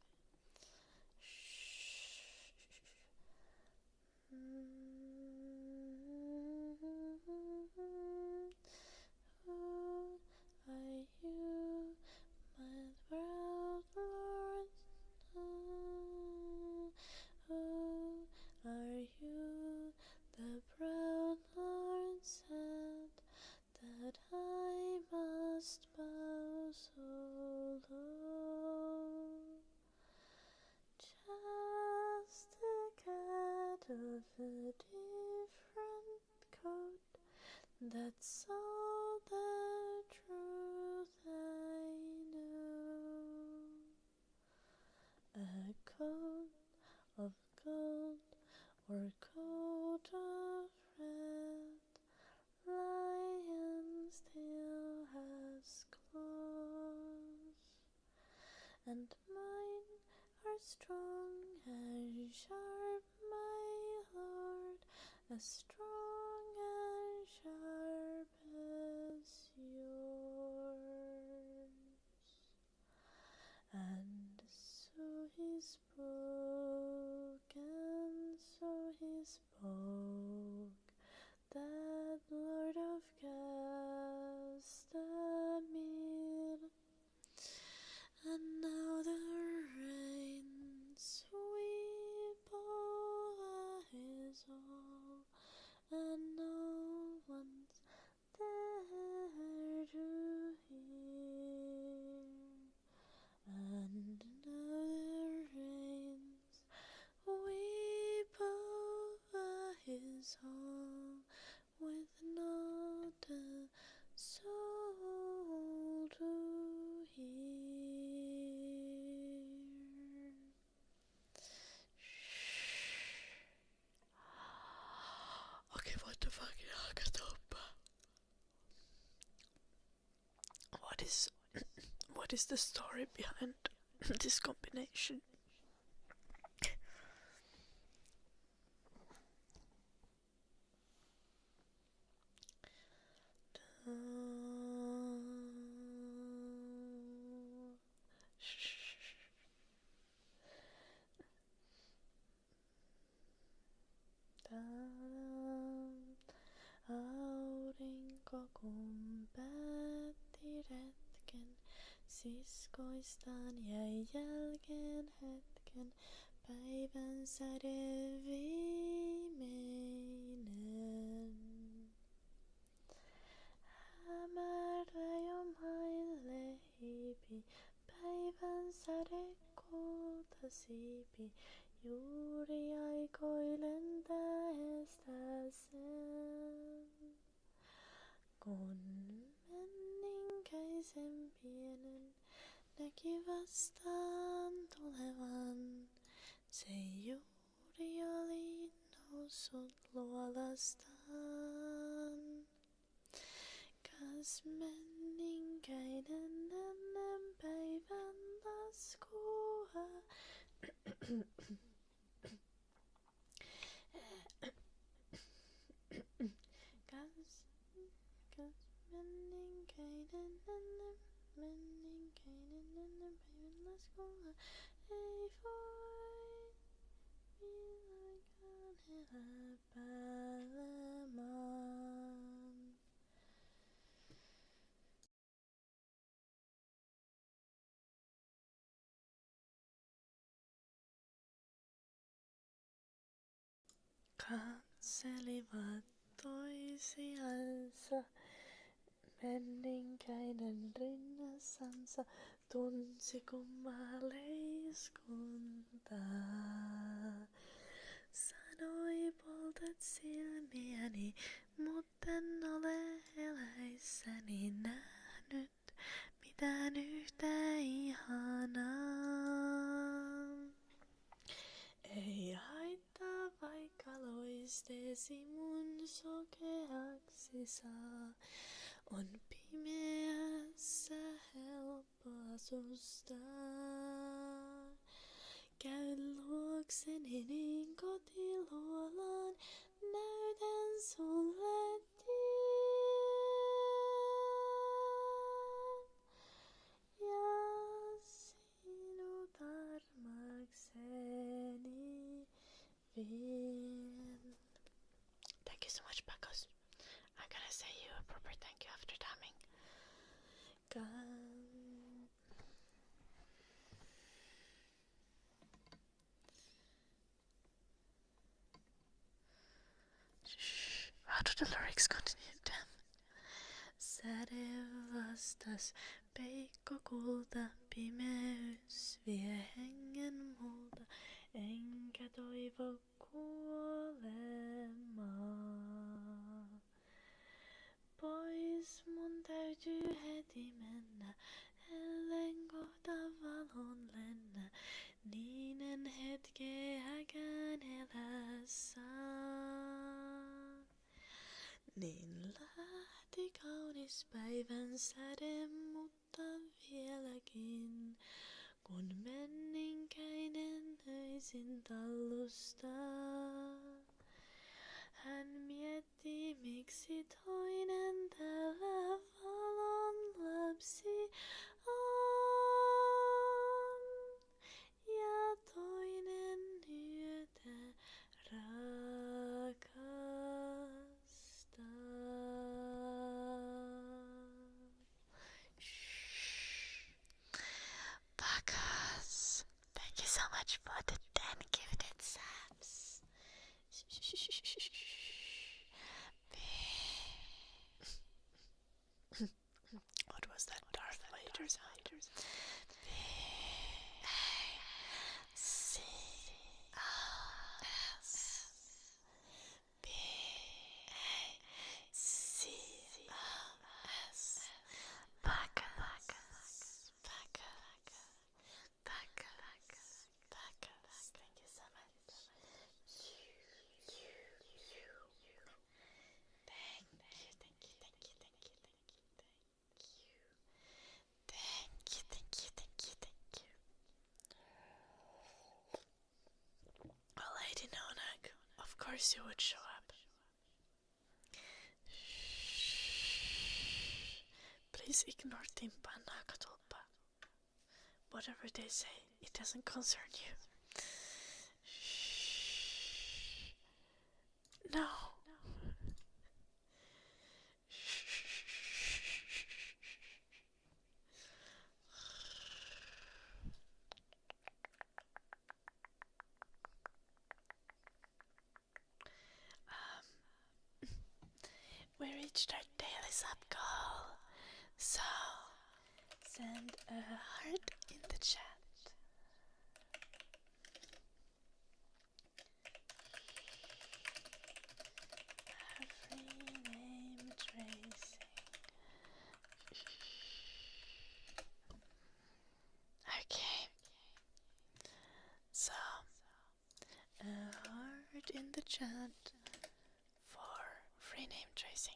Who are you, my proud lord? Who are you, the proud lord said that I must bow so low? Just a cat of a different coat, that's all the truth I know. A coat of gold or coat of red, lion still has claws, and mine are strong and sharp, my lord, as strong and sharp as yours. And so he spoke, and so he spoke, that Lord of Castamere. And now the rain sweep over his hall, is the story behind this combination. Aurinko kun päätti retken, siskoistaan jäi jälkeen hetken, päivän säde viimeinen. Hämärä jo maille hiipi, päivän säde kultasiipi, juuri aikoi lentäessä sen. Kun menninkäisen pienen näki vastaan tulevan, se juuri oli noussut luolastaan. Kas menninkäinen ennen päivän laskua menninkäinen ennen päivän laskua ei voi milloinkaan elää päällä maan. Katselivat toisiansa, menninkäinen rinnassansa tunsi kummaleiskuntaa. Sanoi poltat silmiäni, mutten ole eläissäni nähnyt mitään yhtä ihanaa. Ei haittaa vaikka loisteesi mun sokeaksi saa, on pimeässä helppo asustaa. Käy luokseni niin kotiluolaan, näytän sulle tien. Ja sinut armakseni vien. Thank you so much, Pacos. I'm gonna say you a proper thank you after timing. How do the lyrics continue then? Säde vastas, peikko kulta, pimeys vie hengen multa, enkä toivo kuolemaa. Pois mun täytyy heti mennä, ellen kohta valon lennä, niin en hetkeäkään elää saa. Niin lähti kaunis päivän säde, mutta vieläkin, kun menninkäinen öisin tallustaa. Hän miettii, miksi toinen täällä valon lapsi on, ja toinen yötä rakastaa. Pacos, thank you so much for the 10 gifted subs. What was that Darth Vader sound? Pacos. course you would show up. Please ignore Timpa and Nakatolpa. Whatever they say, it doesn't concern you. No. We reached our daily sub goal, so send a heart in the chat. Free name tracing. Okay, so a heart in the chat for free name tracing.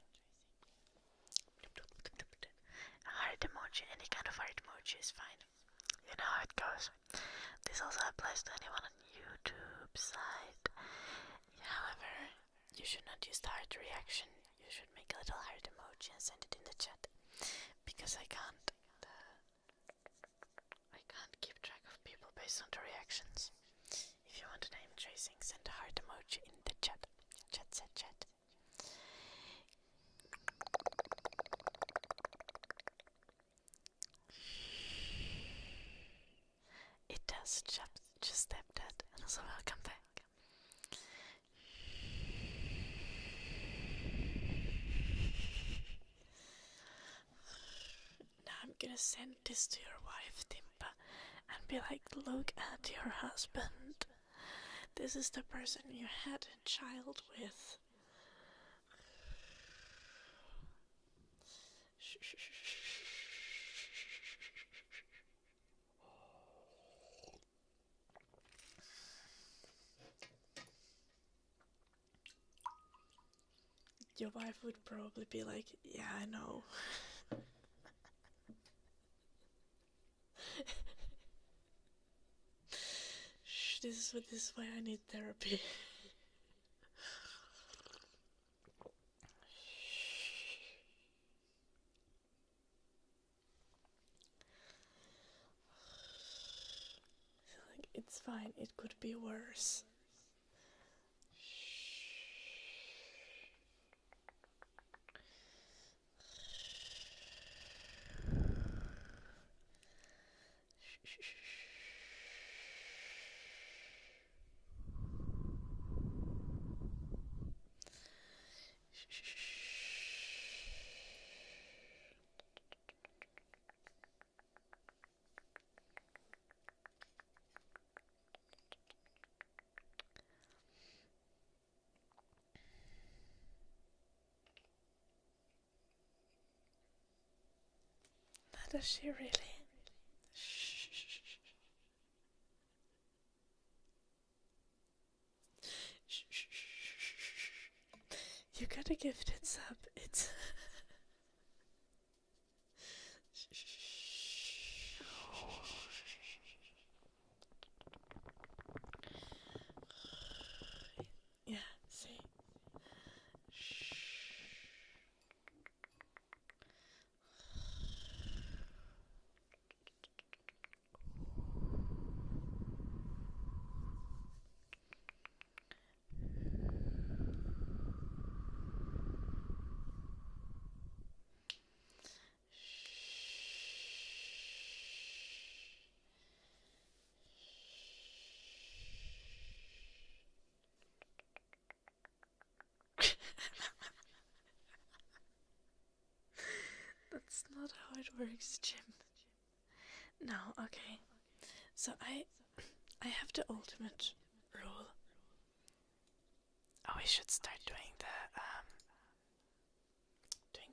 A heart emoji, any kind of heart emoji is fine. You know how it goes. This also applies to anyone on YouTube side. However, you should not use the heart reaction. You should make a little heart emoji and send it in the chat, because I can't keep track of people based on the reactions. If you want a name tracing, send a heart emoji in the chat. Chat. It does, just step that, and also welcome back. Now I'm gonna send this to your wife, Timpa, and be like, look at your husband. This is the person you had a child with. Your wife would probably be like, yeah, I know. This is why I need therapy. It's fine, it could be worse. Does she really? You got a gifted sub. It's yeah, see. That's not how it works, Jim. No, okay. So I have the ultimate rule. Oh, we should start doing the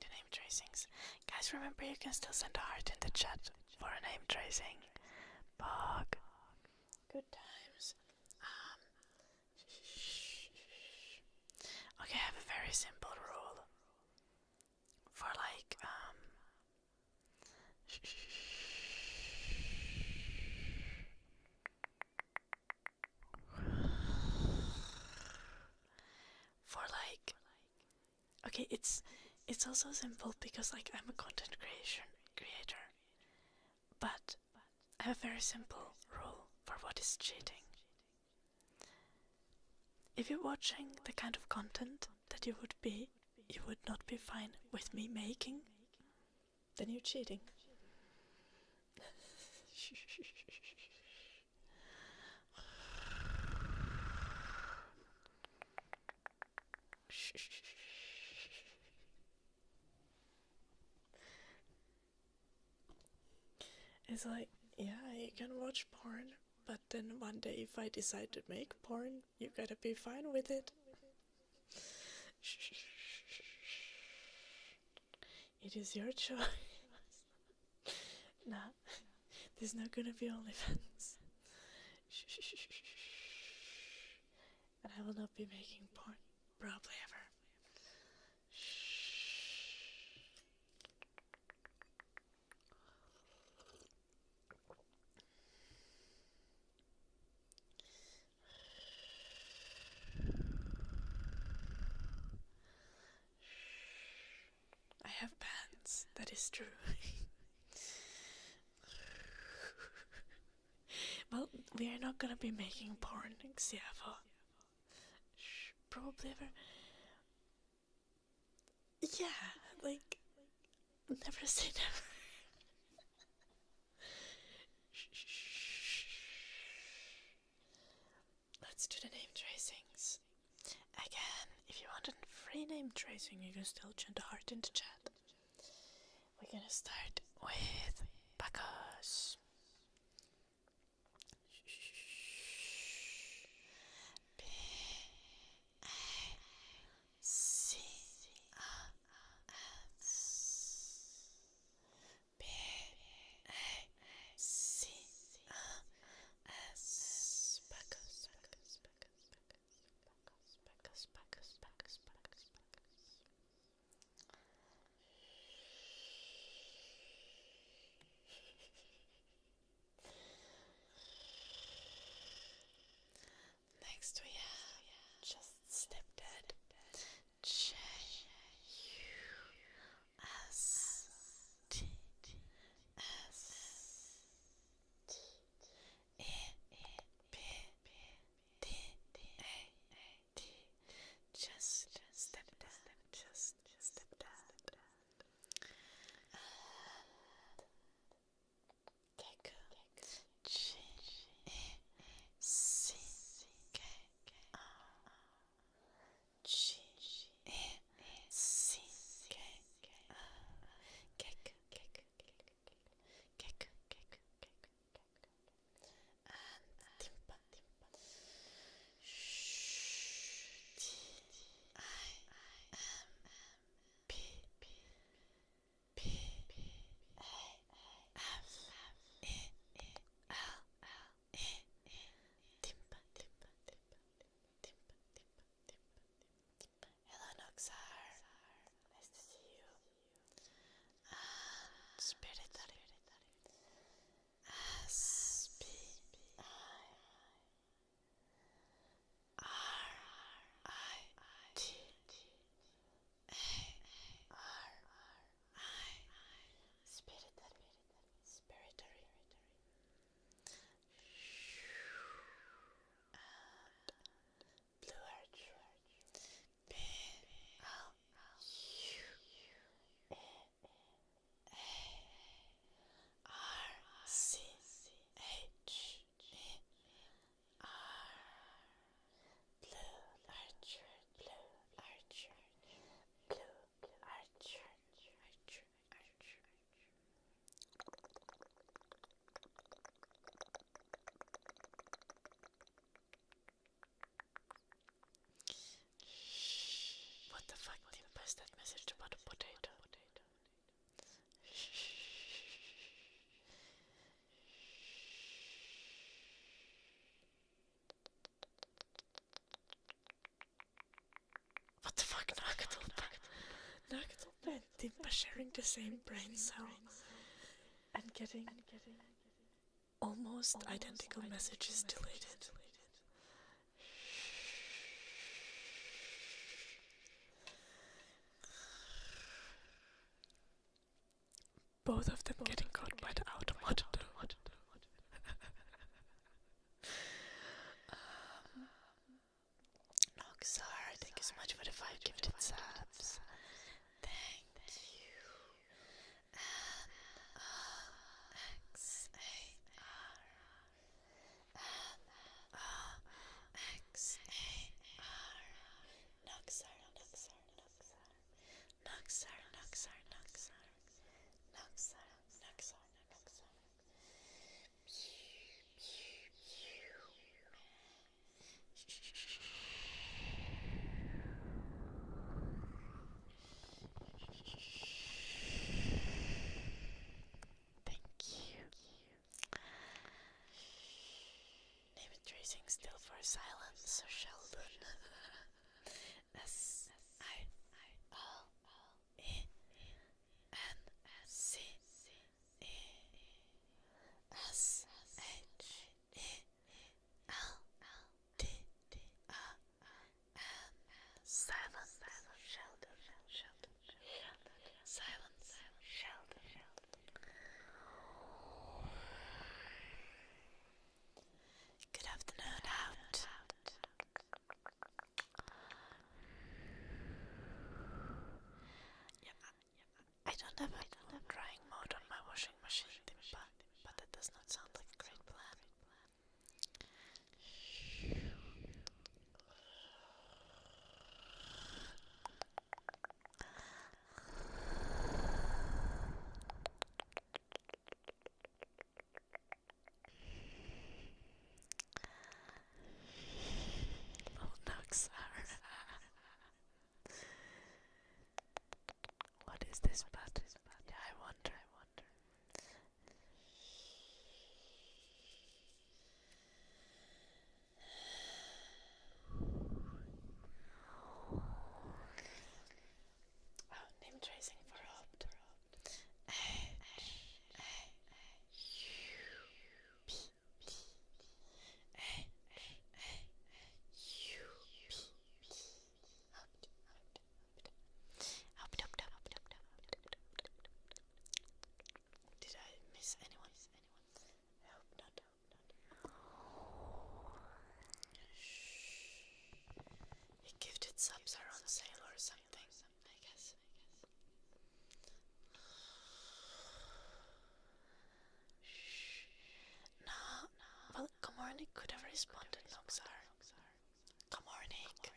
name tracings. Guys, remember you can still send a heart in the chat for a name tracing. Bog. Good times. Okay, I have a very simple rule for like okay, it's also simple because like I'm a content creator, but I have a very simple rule for what is cheating. If you're watching the kind of content that you would not be fine with me making, then you're cheating. It's like, yeah, you can watch porn, but then one day if I decide to make porn, you gotta be fine with it. It is your choice. Nah, there's not gonna be OnlyFans. And I will not be making porn, probably ever. I have pants, that is true. Well, we are not gonna be making porn, Xiavo. Probably ever. Yeah, like, never say never. Let's do the name tracings. Again, if you want a free name tracing, you can still chant a heart in the chat. We're gonna start with Bacchus. Next we have just stepdad. Just stepdad. That message about a potato. What the fuck, Nagatal and Timpa sharing the same brain cell and getting almost identical messages deleted. tracing still for silence, Sheldon. S I L E N C E S H E L D A N. Silence, Sheldon. Silence, Sheldon. Good afternoon, out. Yeah, I don't have a drying mode on my washing machine, but that does not sound like a great plan. Oh, Noxar. What is this button? Yeah, I wonder. Oh, name tracing for opt. Did I miss anyone? I hope not. A gifted subs are on sale or something, I guess. No. Well, Comornic could have responded, Noxar. Comornic.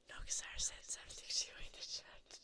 Noxar said something to you in the chat.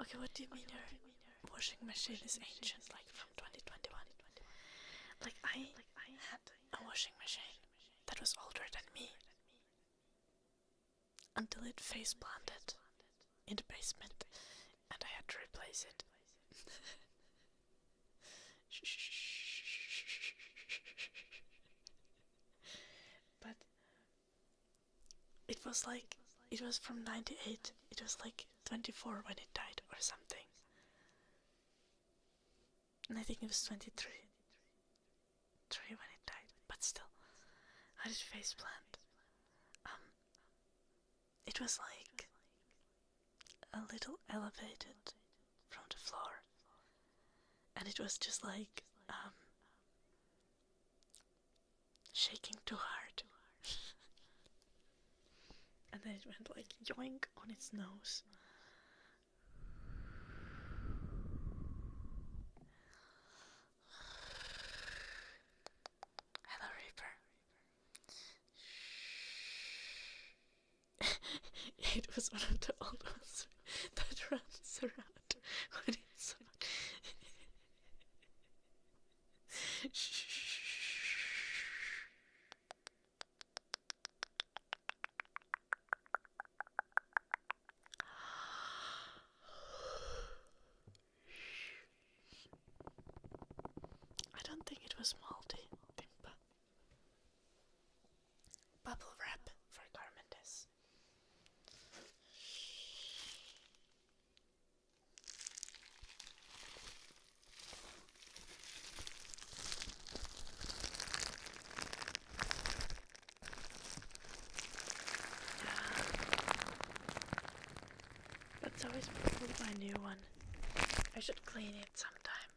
Okay, what do you mean your washing machine is ancient, like from 2021? Like, I had a washing machine that was older than me until it face planted in the basement and I had to replace it. But it was from 98. It was like 24 when it died or something. And I think it was 23 when it died. But still, I did face plant. It was like a little elevated from the floor. And it was just like shaking too hard. And then it went like yoink on its nose. Hello, Reaper. It was one of the old ones that runs around when it's on. I don't think it was moldy. Bubble wrap for Carmendes. But so is probably my new one. I should clean it sometime.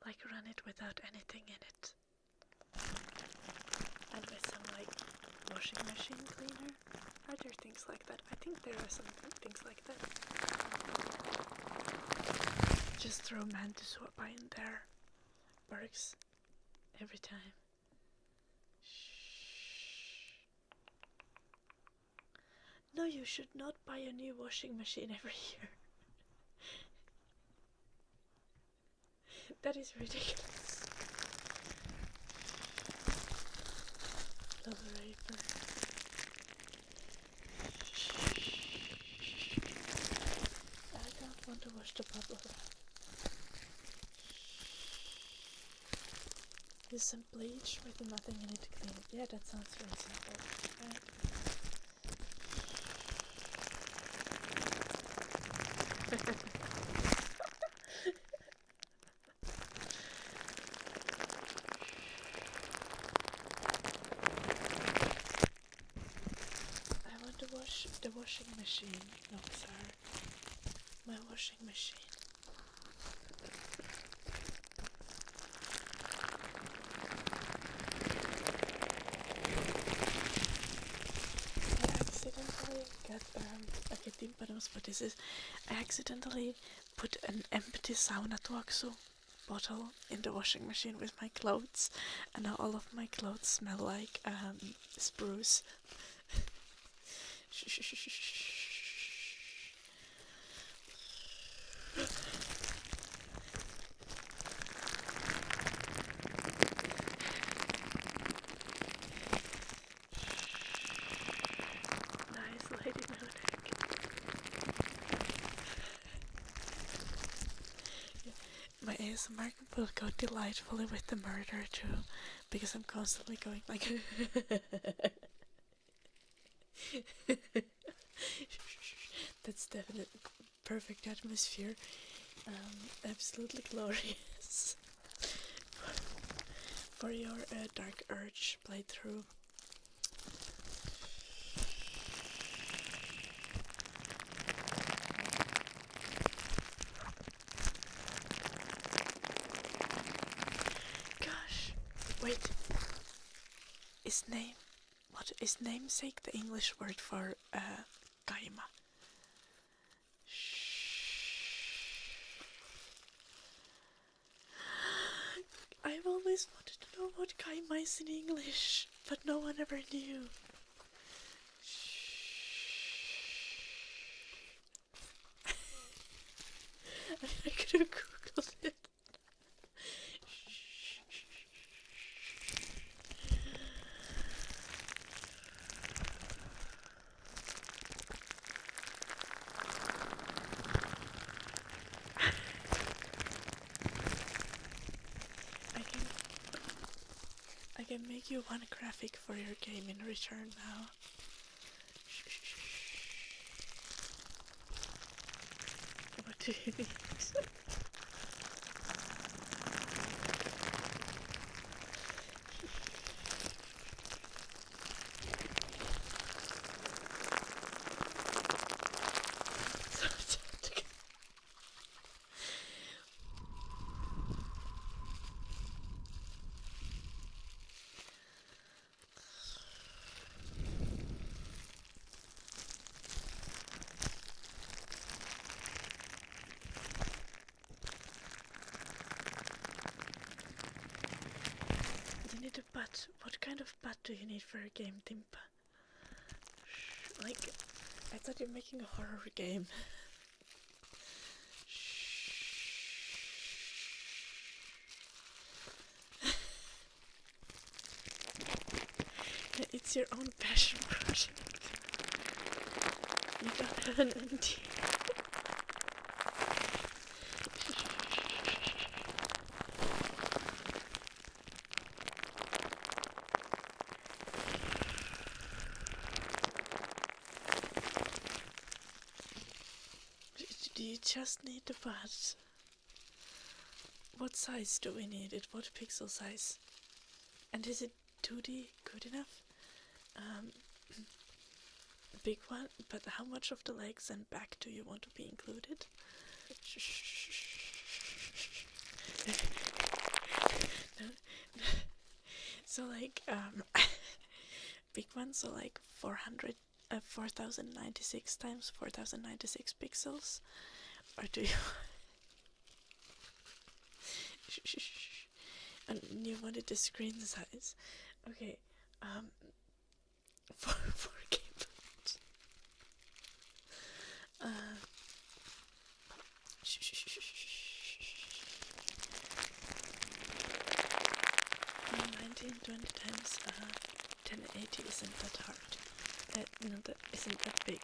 Like run it without anything in it. And with some like washing machine cleaner. Are there things like that. I think there are some things like that. Just throw Mantisopa in there. Works every time. Shh. No, you should not buy a new washing machine every year. That is ridiculous. Little raper. I don't want to wash the bubble. Use some bleach with nothing in it to clean it. Yeah, that sounds very simple. Right? I want to wash the washing machine. No, sorry. My washing machine. Okay, Timpa knows what this is. I accidentally put an empty sauna toxo bottle in the washing machine with my clothes, and now all of my clothes smell like spruce. Nice, Lady Moonegg. My ASMR will go delightfully with the murder too, because I'm constantly going like that's definitely perfect atmosphere. Absolutely glorious for your Dark Urge playthrough. Gosh, wait. What is namesake the English word for kaima? I've always wanted to know what kaima is in English, but no one ever knew. I could have googled it. I can make you one graphic for your game in return now. What do you need? But what kind of butt do you need for a game, Timpa? Like, I thought you're making a horror game. It's your own passion project. You don't have an NT. Do you just need the butt? What size do we need it? What pixel size? And is it 2D good enough? Big one, but how much of the legs and back do you want to be included? No. So like big ones are like 400 4096 times 4096 pixels, or do you? And you wanted the screen size? Okay, 4K. 1920 times 1080 isn't that hard. No, that isn't that big.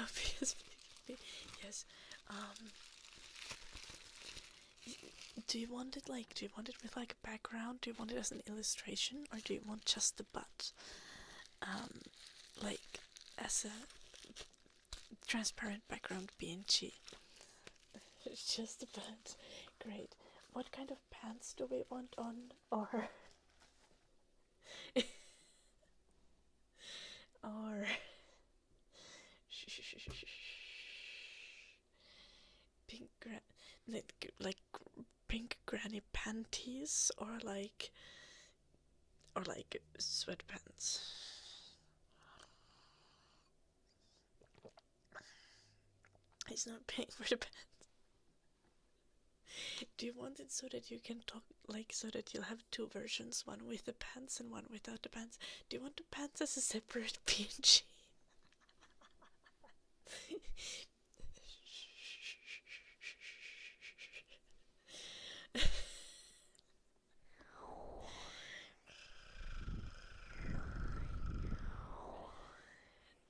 Obviously, yes. Do you want it with like a background? Do you want it as an illustration, or do you want just the butt? Like as a transparent background PNG. It's just a butt. Great. What kind of pants do we want on? Or or pink like pink granny panties, or like sweatpants. It's not paying for the pants. Do you want it so that you can talk, like, so that you'll have two versions, one with the pants and one without the pants? Do you want the pants as a separate PNG?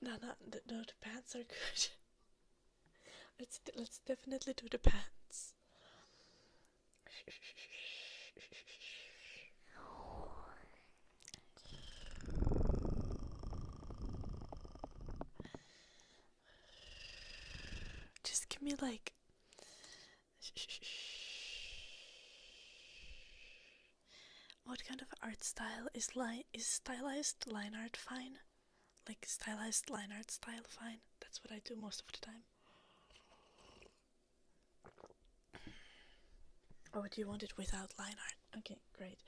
No, the pants are good. Let's definitely do the pants. Just give me like. What kind of art style is stylized line art fine? Like stylized line art style fine? That's what I do most of the time. Or do you want it without line art? Okay, great.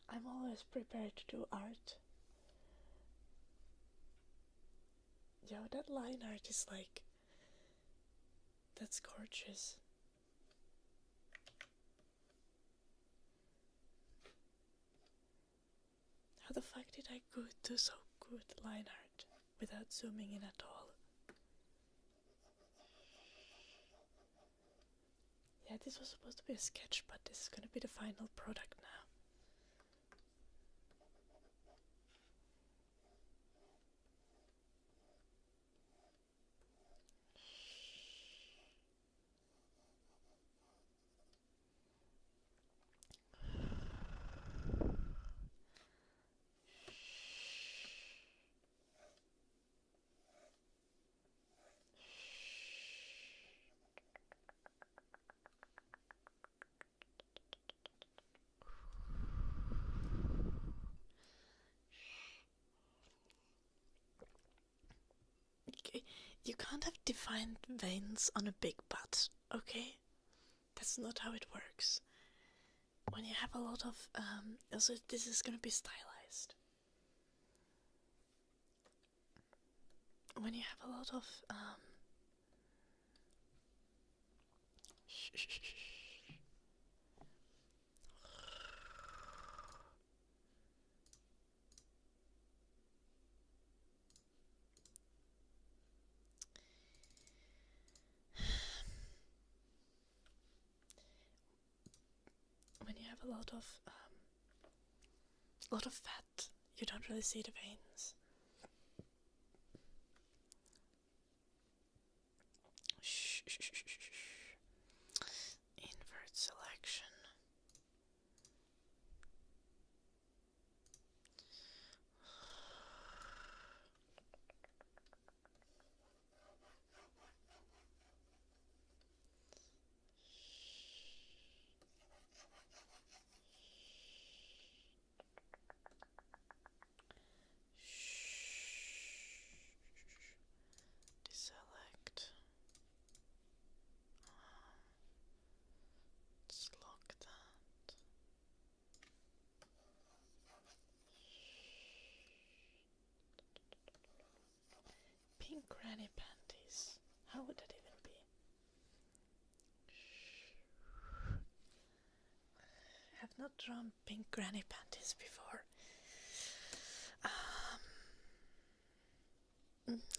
I'm always prepared to do art. Yo, that line art is like... That's gorgeous. How the fuck did I do so good line art without zooming in at all? Yeah, this was supposed to be a sketch, but this is gonna be the final product now. Okay, you can't have defined veins on a big butt, okay? That's not how it works. When you have a lot of, also this is gonna be stylized. When you have a lot of, when you have a lot of fat, you don't really see the veins. Invert selection. Deselect. Let's lock that. Pink granny panties. How would that even be? I have not drawn pink granny panties before.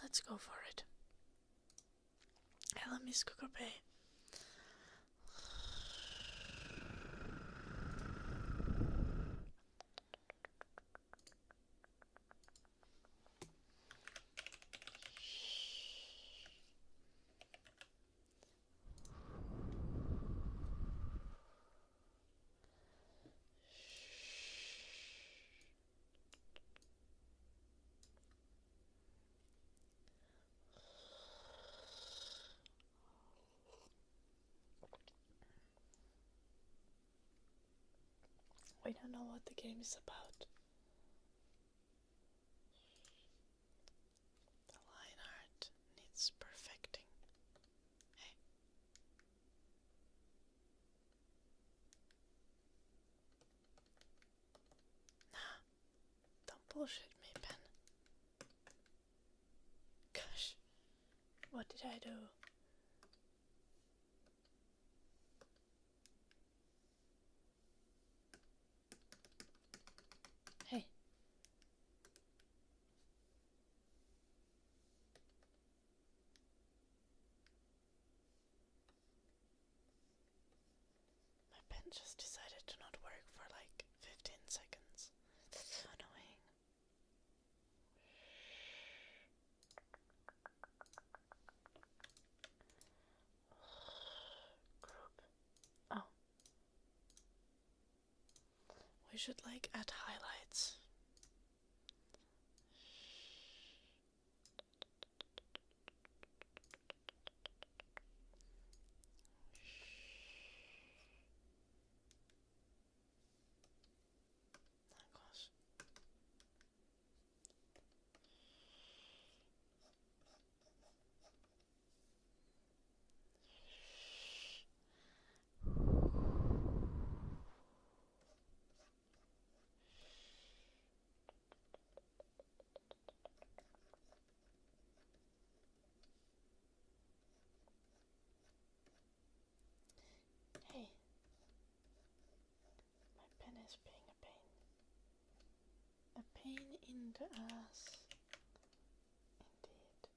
Let's go for it. Hello, Miss Cooker Bay. We don't know what the game is about. The line art needs perfecting. Hey. Nah, don't bullshit me, Ben. Gosh, what did I do? Hey. My pen just decided to not work for like 15 seconds. That's so annoying. Group. Oh. We should like add highlights. Tentacles. Hey. My pen is being a pain. A pain in the ass. Indeed.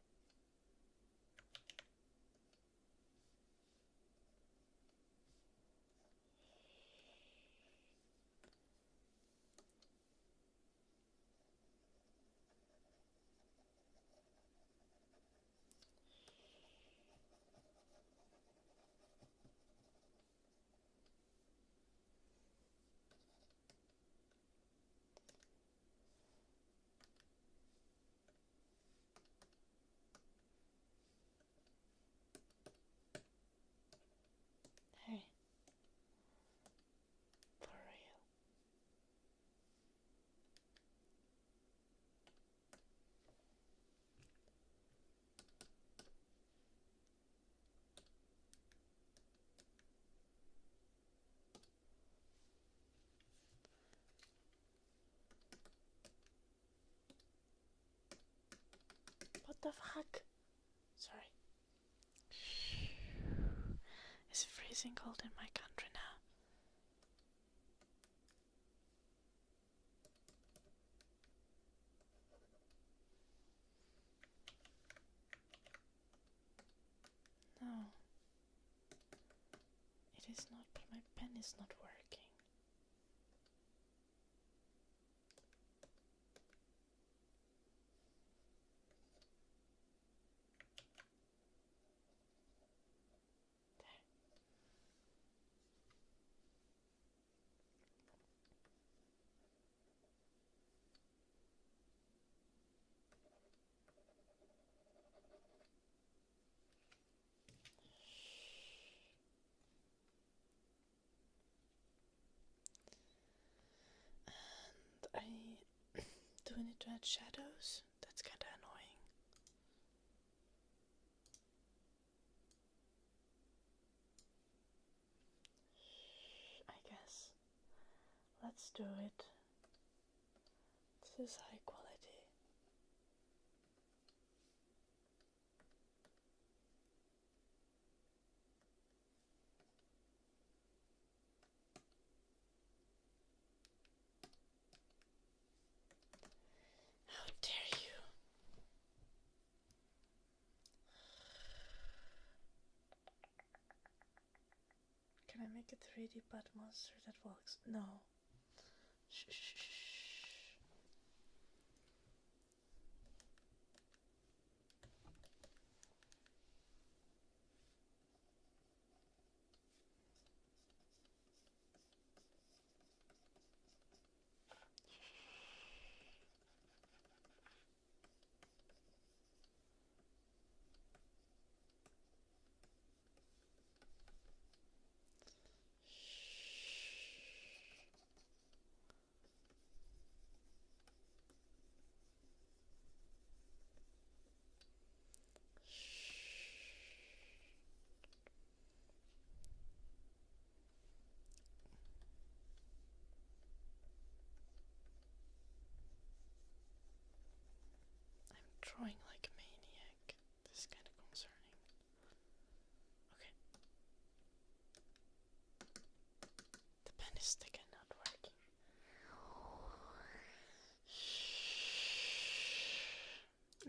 What the fuck? Sorry. It's freezing cold in my country now. No. It is not, but my pen is not working. Do we need to add shadows? That's kinda annoying. I guess. Let's do it. This is high quality. How dare you? Can I make a 3D butt monster that walks? No. Shh, shh, shh. Drawing like a maniac. This is kind of concerning. Okay. The pen is thick and not working.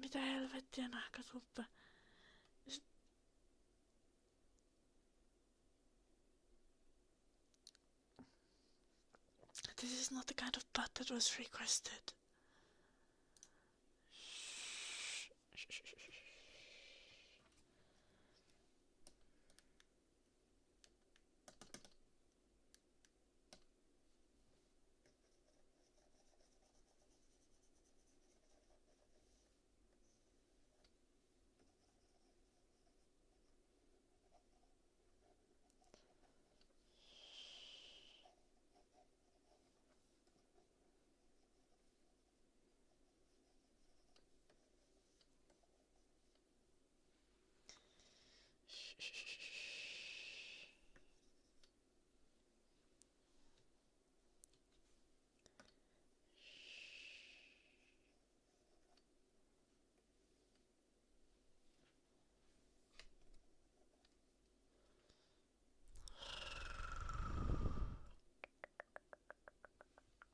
Mitä helvettiä nahkasuppa? This is not the kind of butt that was requested.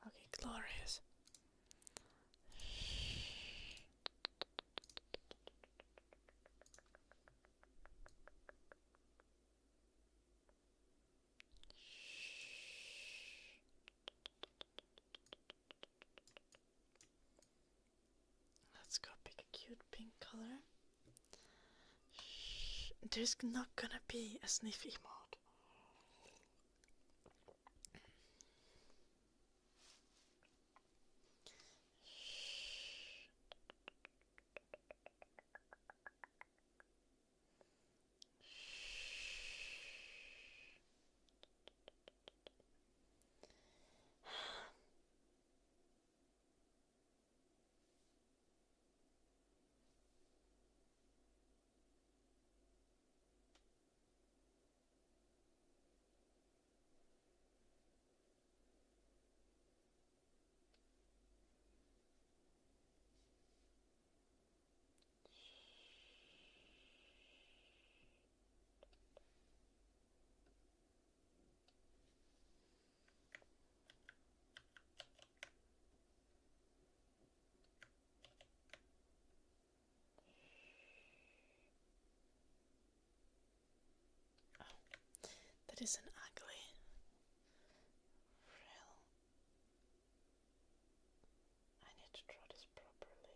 Okay, glorious. Let's go pick a cute pink color. There's not gonna be a sniff emote. That is an ugly frill. I need to draw this properly.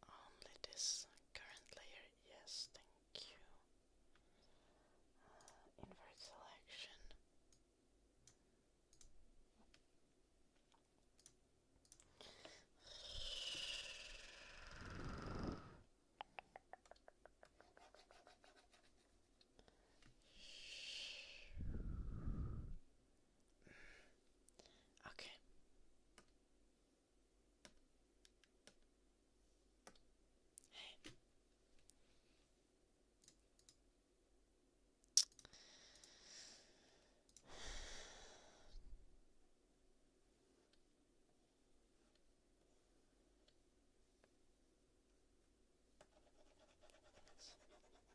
Only this current layer, yes, thank you. Invert selection. Okay. Hey. Let's remove that.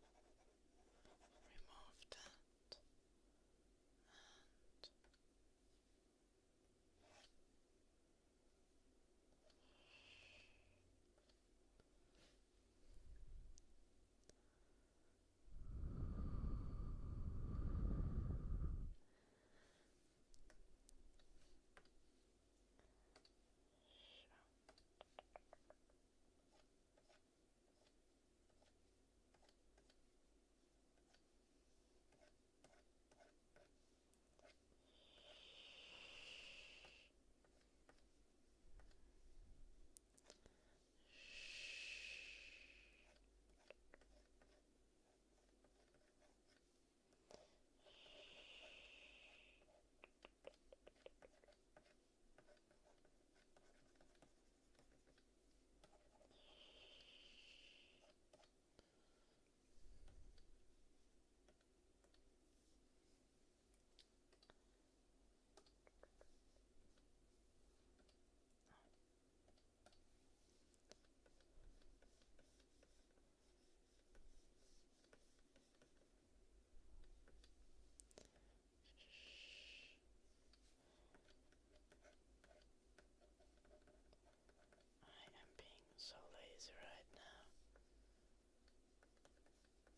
And I am being so lazy right now,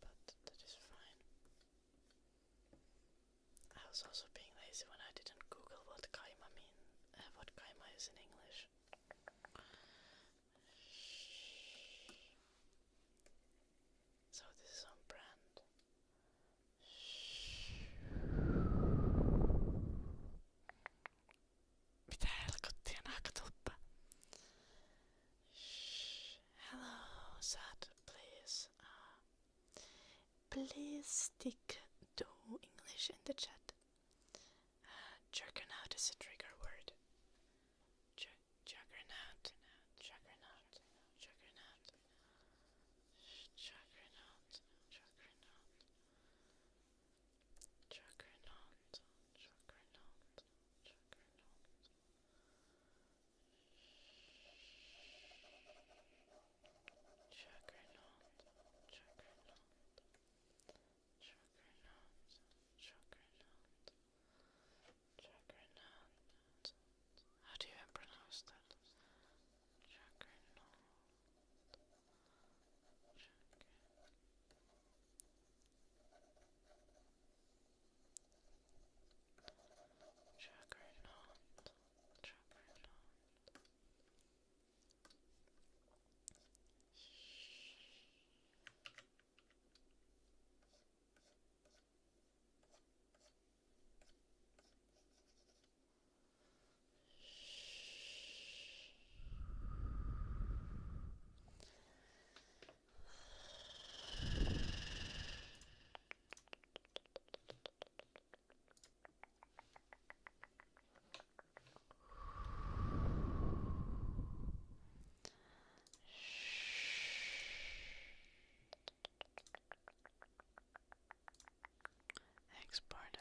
but that is fine. I was also being lazy when I didn't Google what what kaima is in English. So this is on brand. Mitä helkuttia naakatulppa? Hello, Sad, please. Please stick to English in the chat. Juggernaut is a trigger word. Juggernaut. Juggernaut. Juggernaut. Juggernaut. Juggernaut. Juggernaut. Juggernaut. Juggernaut.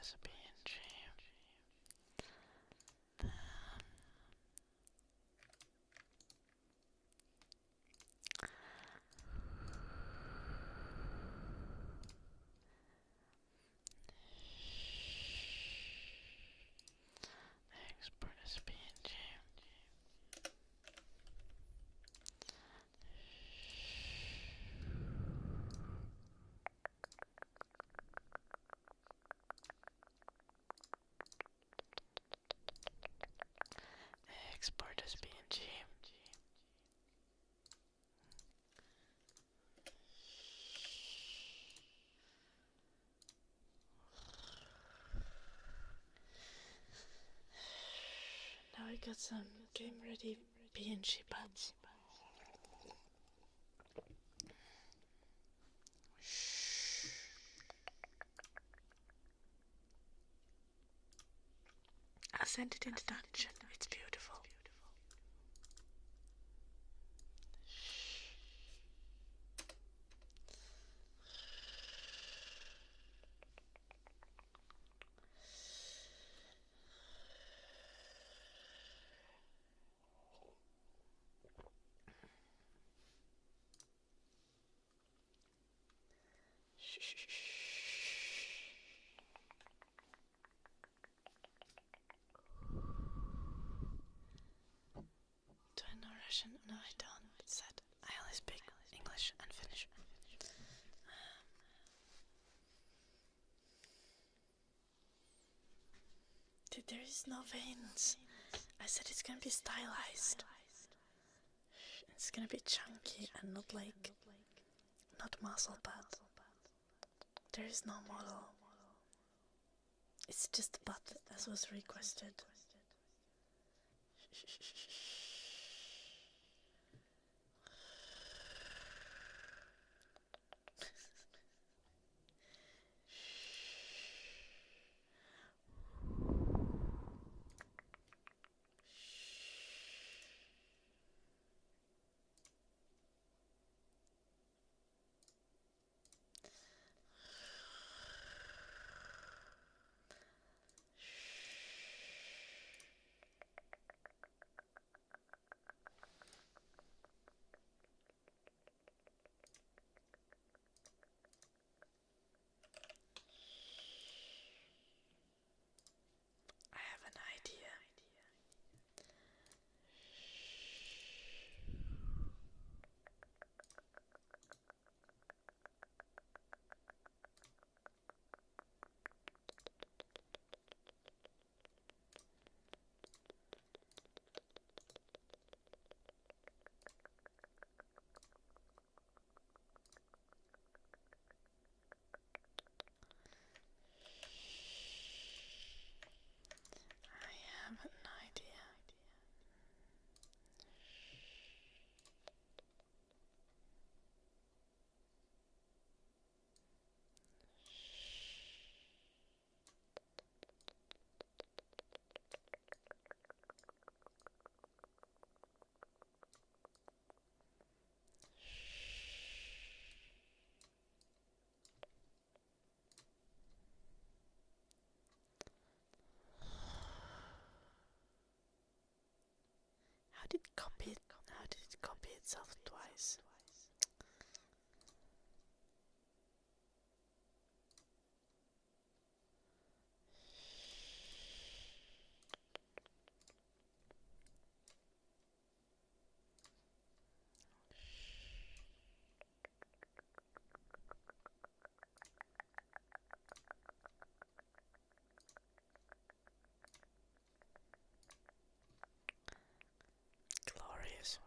as a PNG. Then export as PNG. Export as PNG. Now I got some game ready PNG pads. I sent it in the dungeon. It's beautiful. Do I know Russian? No, I don't. It said I only speak English and Finnish. Dude, there is no veins. I said it's gonna be stylized. It's gonna be chunky and not like, not muscle butt. There is no model. It's just butt as was requested. I have an idea. I have an idea. How did it copy itself twice? Glorious.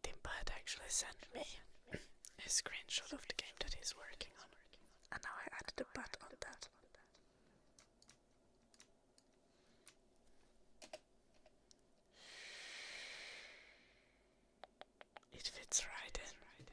Timba had actually sent me a screenshot of the game that he's working on, and now I added a butt on that. It fits right in.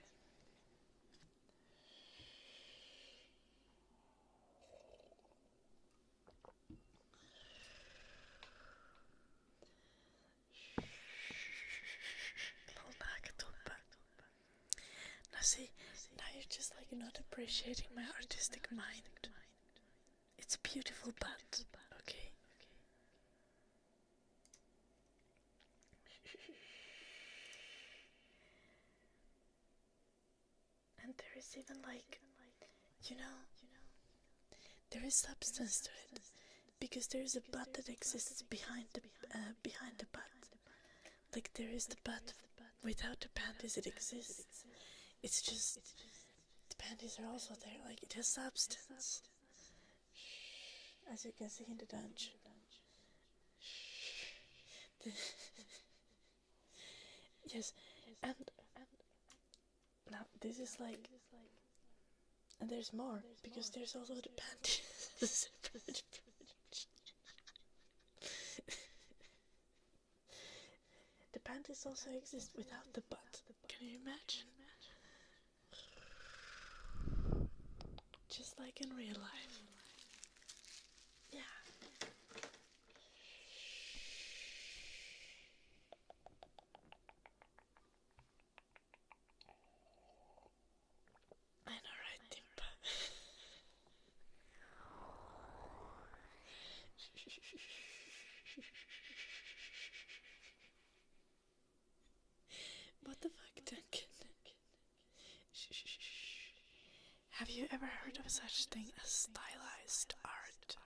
like not appreciating my artistic mind. It's a beautiful butt, okay? And there is even like, you know, there is substance to it, because there is a butt that exists behind the butt. Like there is the butt without the panties. It exists. It's just the panties are also there. Like it has substance, as you can see in the dungeon. Yes, and now this is like, and there's more, because there's also the panties. The panties also exist without the butt. Can you imagine? Just like in real life. Yeah. I know, right, Timpa? What the fuck, Duncan? Have you ever heard of such thing as stylized art?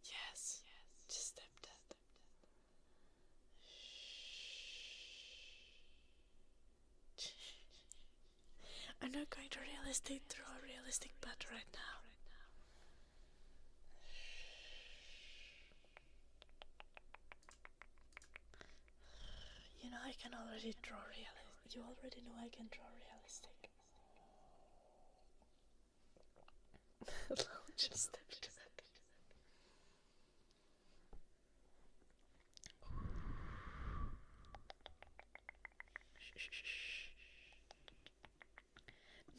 Yes, just step that. I'm not going to draw a realistic butt right now. You know I can already draw realistic. You already know I can draw realistic. Just step to that.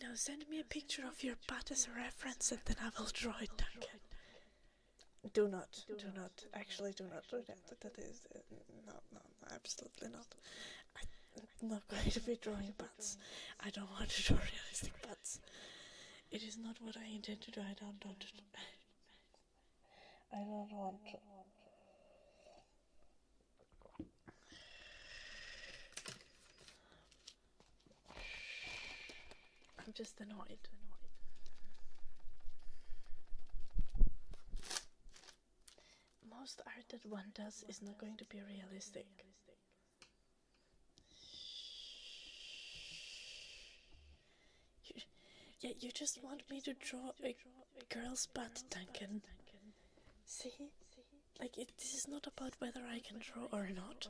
Now send me a picture of your butt as a reference and then I will draw it, Duncan. Do not, actually do not do that. That is, no, absolutely not. I'm not going to be drawing butts. I don't want to draw realistic butts. It is not what I intend to do. I don't want to. I'm just annoyed. Most art that one does is not going to be realistic. You just want me to draw a girl's butt, Duncan. See? Like, this is not about whether I can draw or not.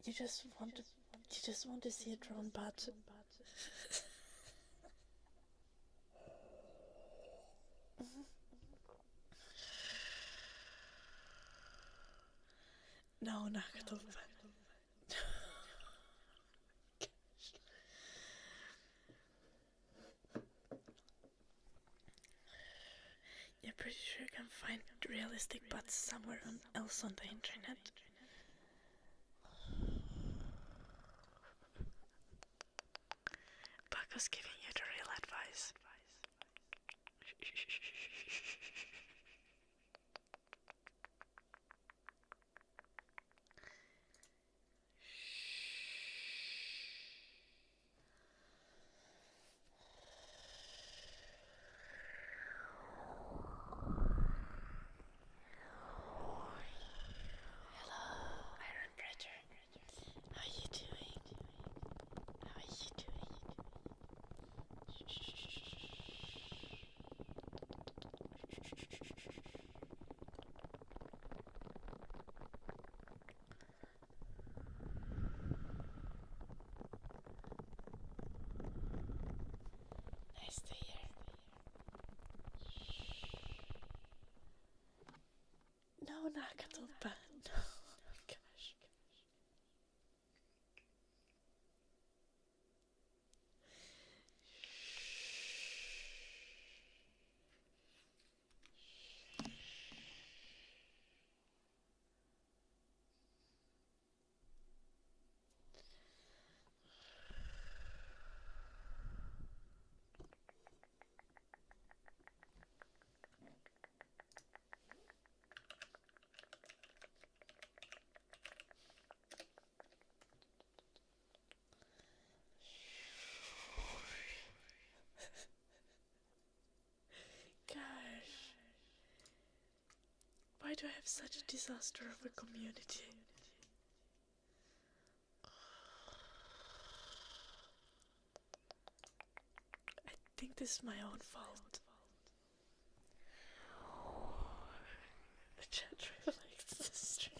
You just want to see a drawn butt. No, Nagatolpa. You're pretty sure you can find realistic butts somewhere else on the internet. Paco's giving you the real advice. do I have such a disaster of a community? I think this is my own fault. The chat really likes the stream.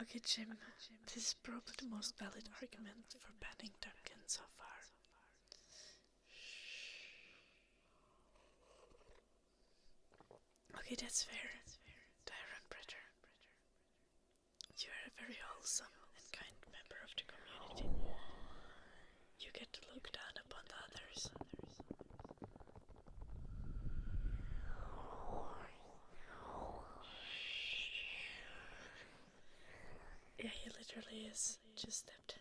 Okay, Jim, this is probably the most valid argument for banning Duncan so far. Okay, that's fair. Tyrant Predator. You are a very wholesome and kind member of the community. You get to look down upon the others. Yeah, he literally is. Just stepped.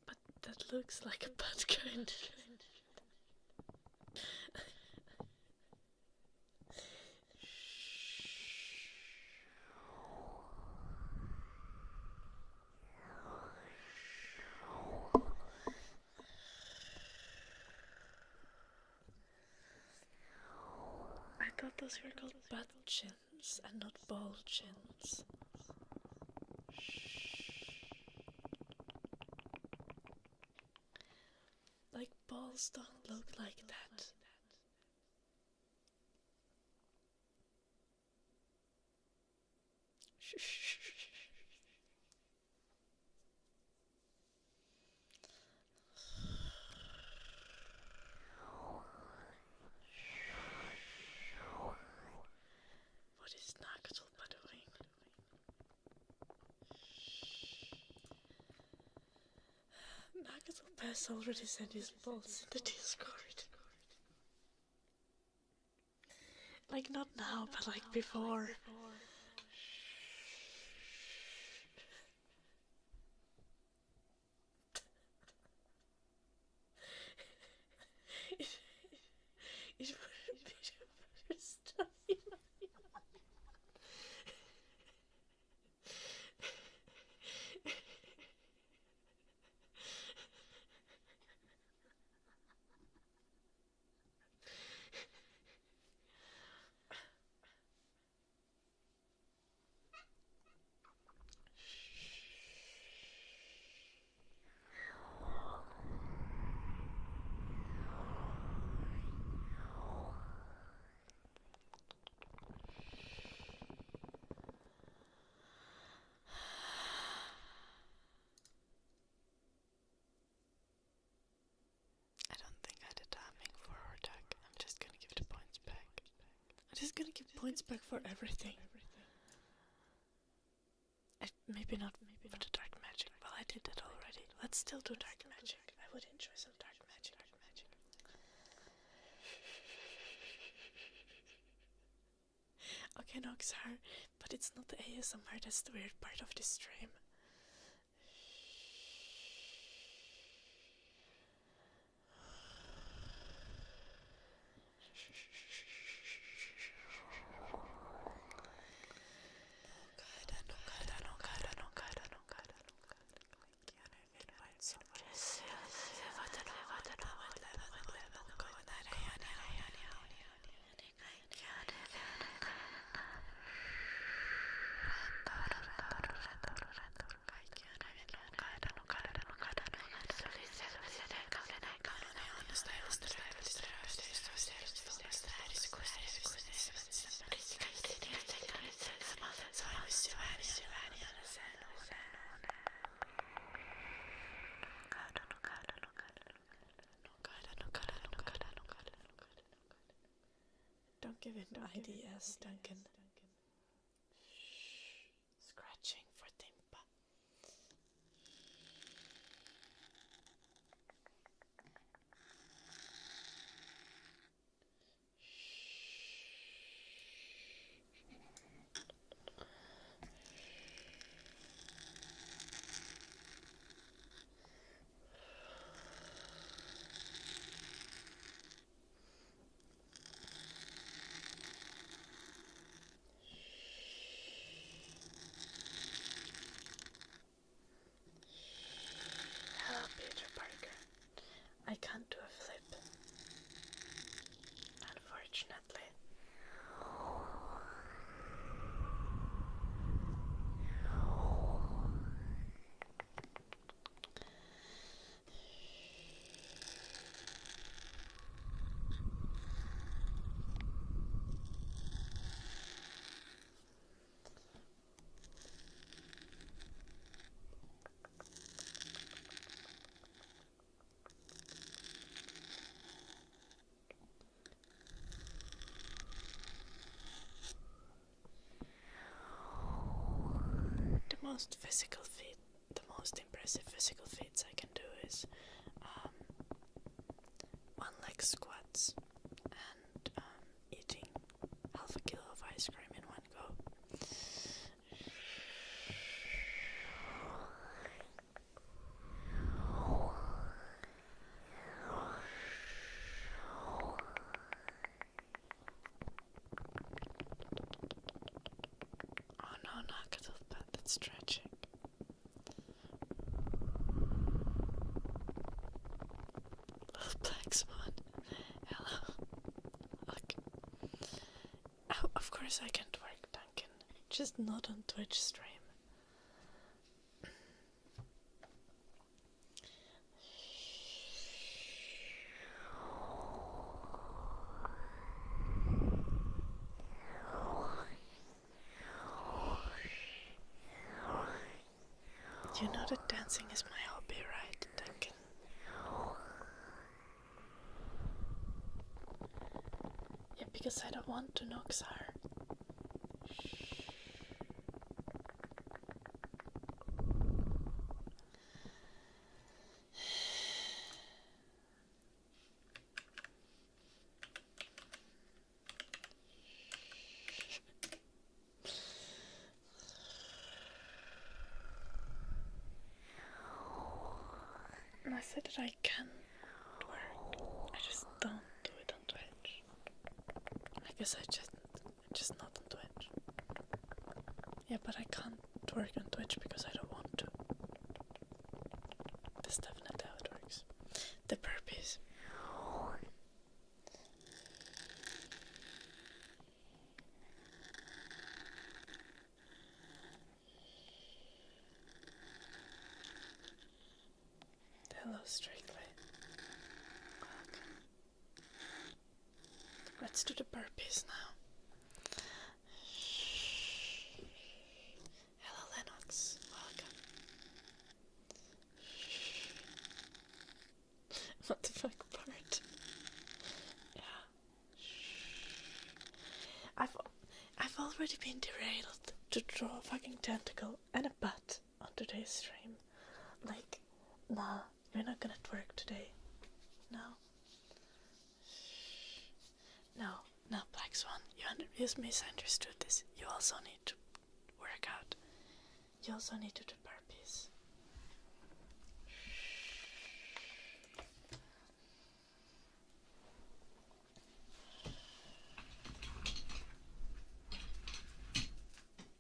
But that looks like a bad kind. I thought those were called butt chins and not ball chins. Like, balls don't look like that. What is Nagatulpa doing? Nagatulpa has already sent his balls in the Discord. Like, not now, but like before. It would be the first time. Gonna give points back for everything. Maybe not for the dark magic. Well, I did that already. Let's still do dark magic. I would enjoy some dark magic. Okay, Noxar, but it's not the ASMR that's the weird part of this stream. Don't give in to IDS, Duncan. Scratching for Timpa. most physical feat, the most impressive physical feats I can do is one leg squats and eating half a kilo of ice cream in one go. Oh no, not a little bit, that's stretching. Little black swan. Hello. Look. Oh, of course I can twerk, Duncan. Just not on Twitch stream. You know that dancing is my hobby, right, Duncan? Yeah, because I don't want to knock Xar. And I said that I can twerk. I just don't do it on Twitch. I guess I just not on Twitch. Yeah, but I can't twerk on Twitch because I don't want to. That's definitely how it works. The burpees. Hello, Strictly. Welcome. Let's do the burpees now. Hello, Lennox. Welcome. What the fuck part? Yeah. I've already been derailed to draw a fucking tentacle and a butt on today's stream. Like, nah, you're not gonna twerk today. No. No, Black Swan, you misunderstood this. You also need to work out. You also need to do burpees.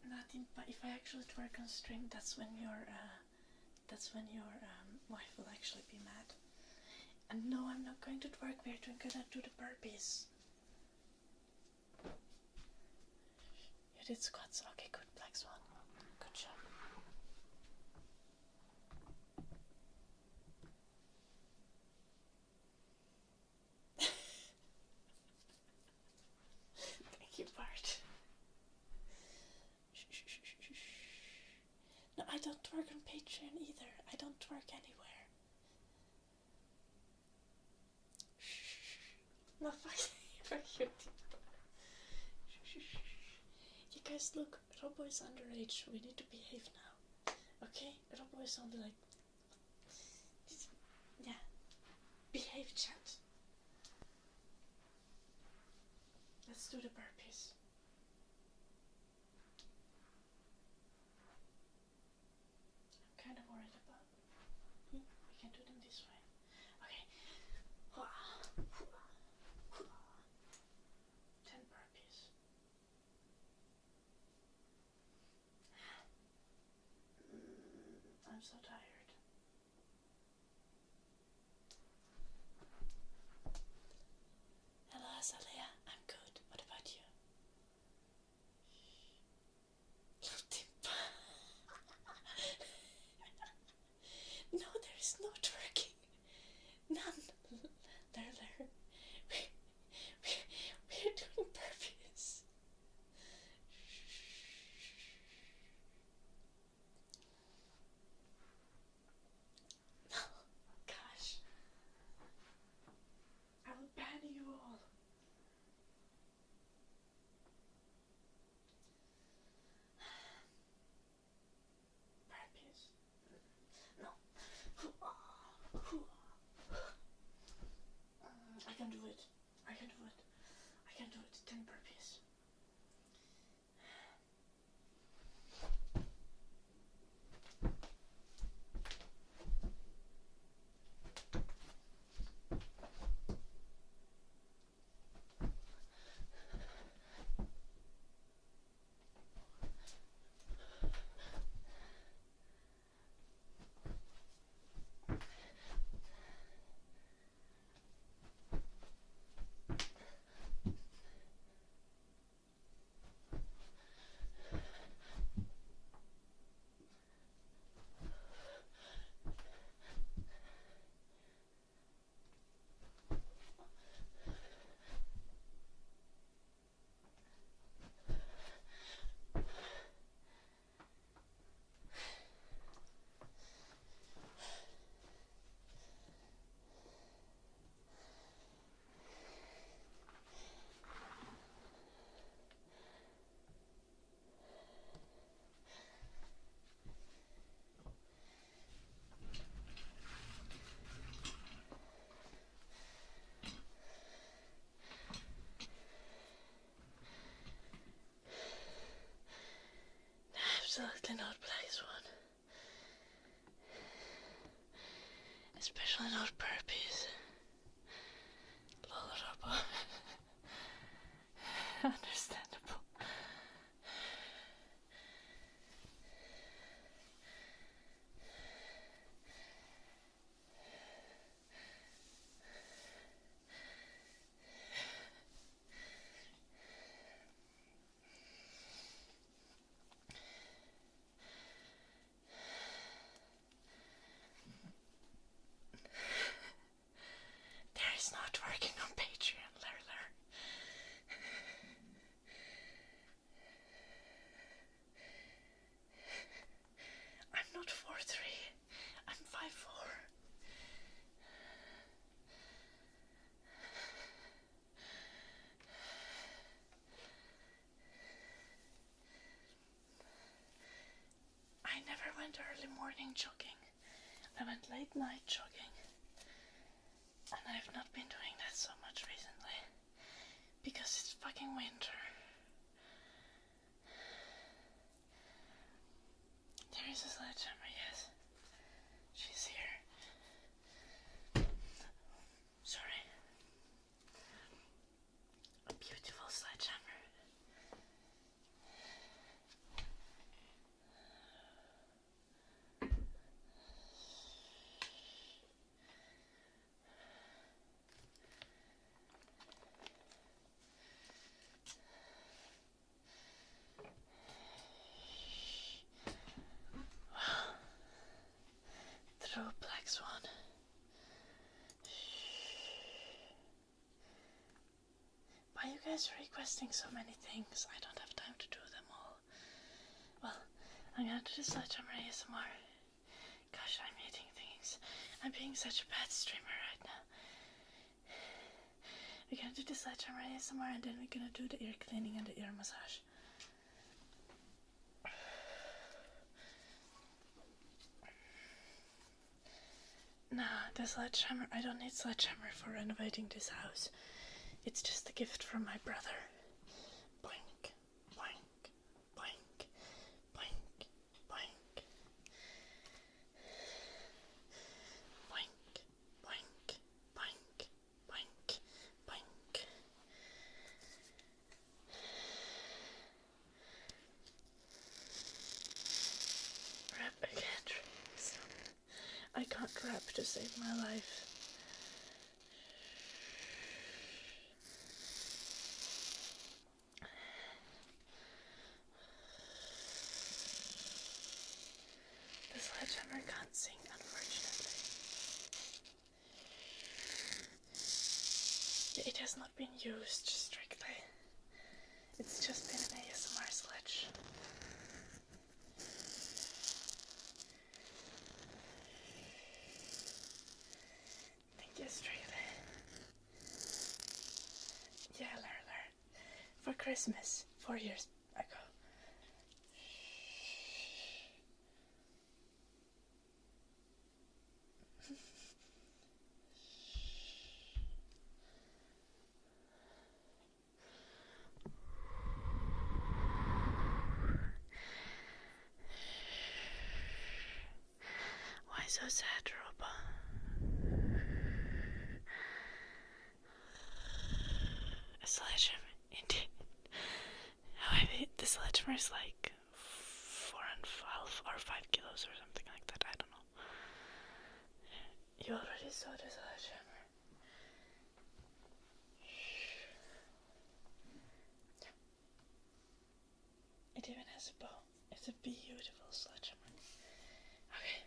Nothing, but if I actually twerk on stream, that's when your wife will actually be mad. And no, I'm not going to twerk, we're gonna do the burpees. You did squats, okay, good, Black Swan. Good job. Thank you, Bart. No, I don't twerk on Patreon either. I don't twerk anywhere. No, fuck you. You guys, look, Robo is underage. We need to behave now. Okay? Robo is only like... Yeah. Behave, chat. Let's do the burpees. I'm kind of worried about... We can do them this way. Okay. 10 burpees. I'm so tired. Hello, Azalea. I'm good. What about you? No, there is no twerking. None. There. We're doing burpees. can do it. I can do it. I can do it. 10 burpees. Absolutely not Black Swan. Especially not burpees. Lolorobo. Understandable. There is not working on Patreon, Lerler. I'm not 4'3". I'm 5'4". I never went early morning jogging. I went late night jogging. And I've not been doing that so much recently. Because it's fucking winter. There is a sledgehammer, yes. She's here. Sorry. A beautiful sledgehammer. Through Black Swan. Why are you guys requesting so many things? I don't have time to do them all. Well, I'm gonna do the Sledgehammer ASMR. Gosh, I'm eating things. I'm being such a bad streamer right now. We're gonna do the Sledgehammer ASMR and then we're gonna do the ear cleaning and the ear massage. Nah, the Sledgehammer, I don't need Sledgehammer for renovating this house. It's just a gift from my brother. Boink, boink, boink, boink, boink. Boink, boink, boink, boink, boink. Rap again, trees. I can't rap to save my life. The Sledgehammer can't sing, unfortunately. It has not been used strictly. It's just been an ASMR sledge. Yesterday. Yeah, Lerler. For Christmas, 4 years ago. so sad, Roba. A sledgehammer, indeed. However, the sledgehammer is like 4.5 or 5 kilos or something like that. I don't know. You already saw the sledgehammer. It even has a bow. It's a beautiful sledgehammer. Okay.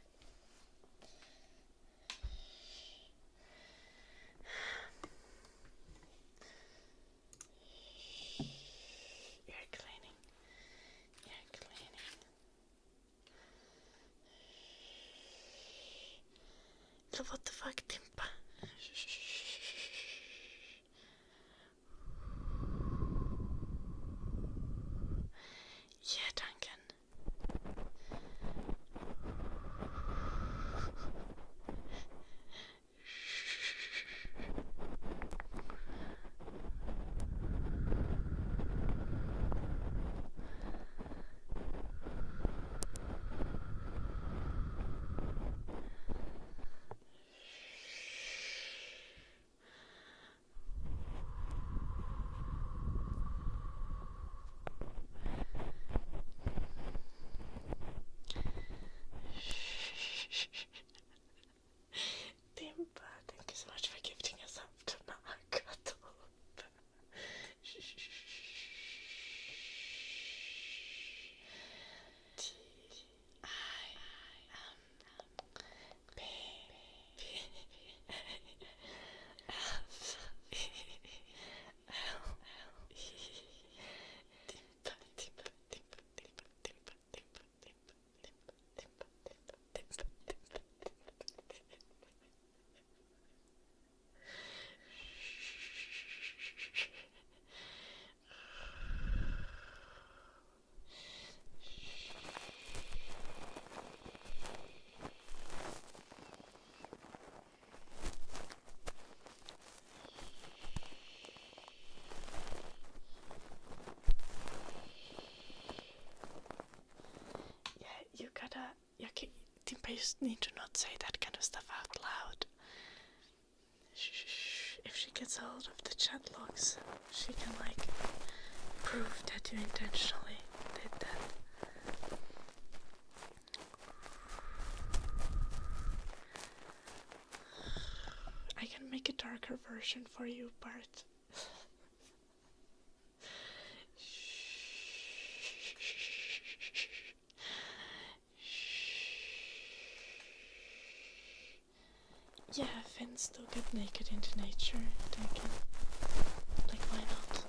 You're cleaning. What the fuck, Timpa? Yeah, Duncan. Timpa, thank you so much for gifting us up to Nakatop. Timpa, you need to not say that kind of stuff out loud. If she gets hold of the chat logs, she can prove that you intentionally did that. I can make a darker version for you, Bart. Yeah, Finns still get naked into nature, thinking. Like, why not?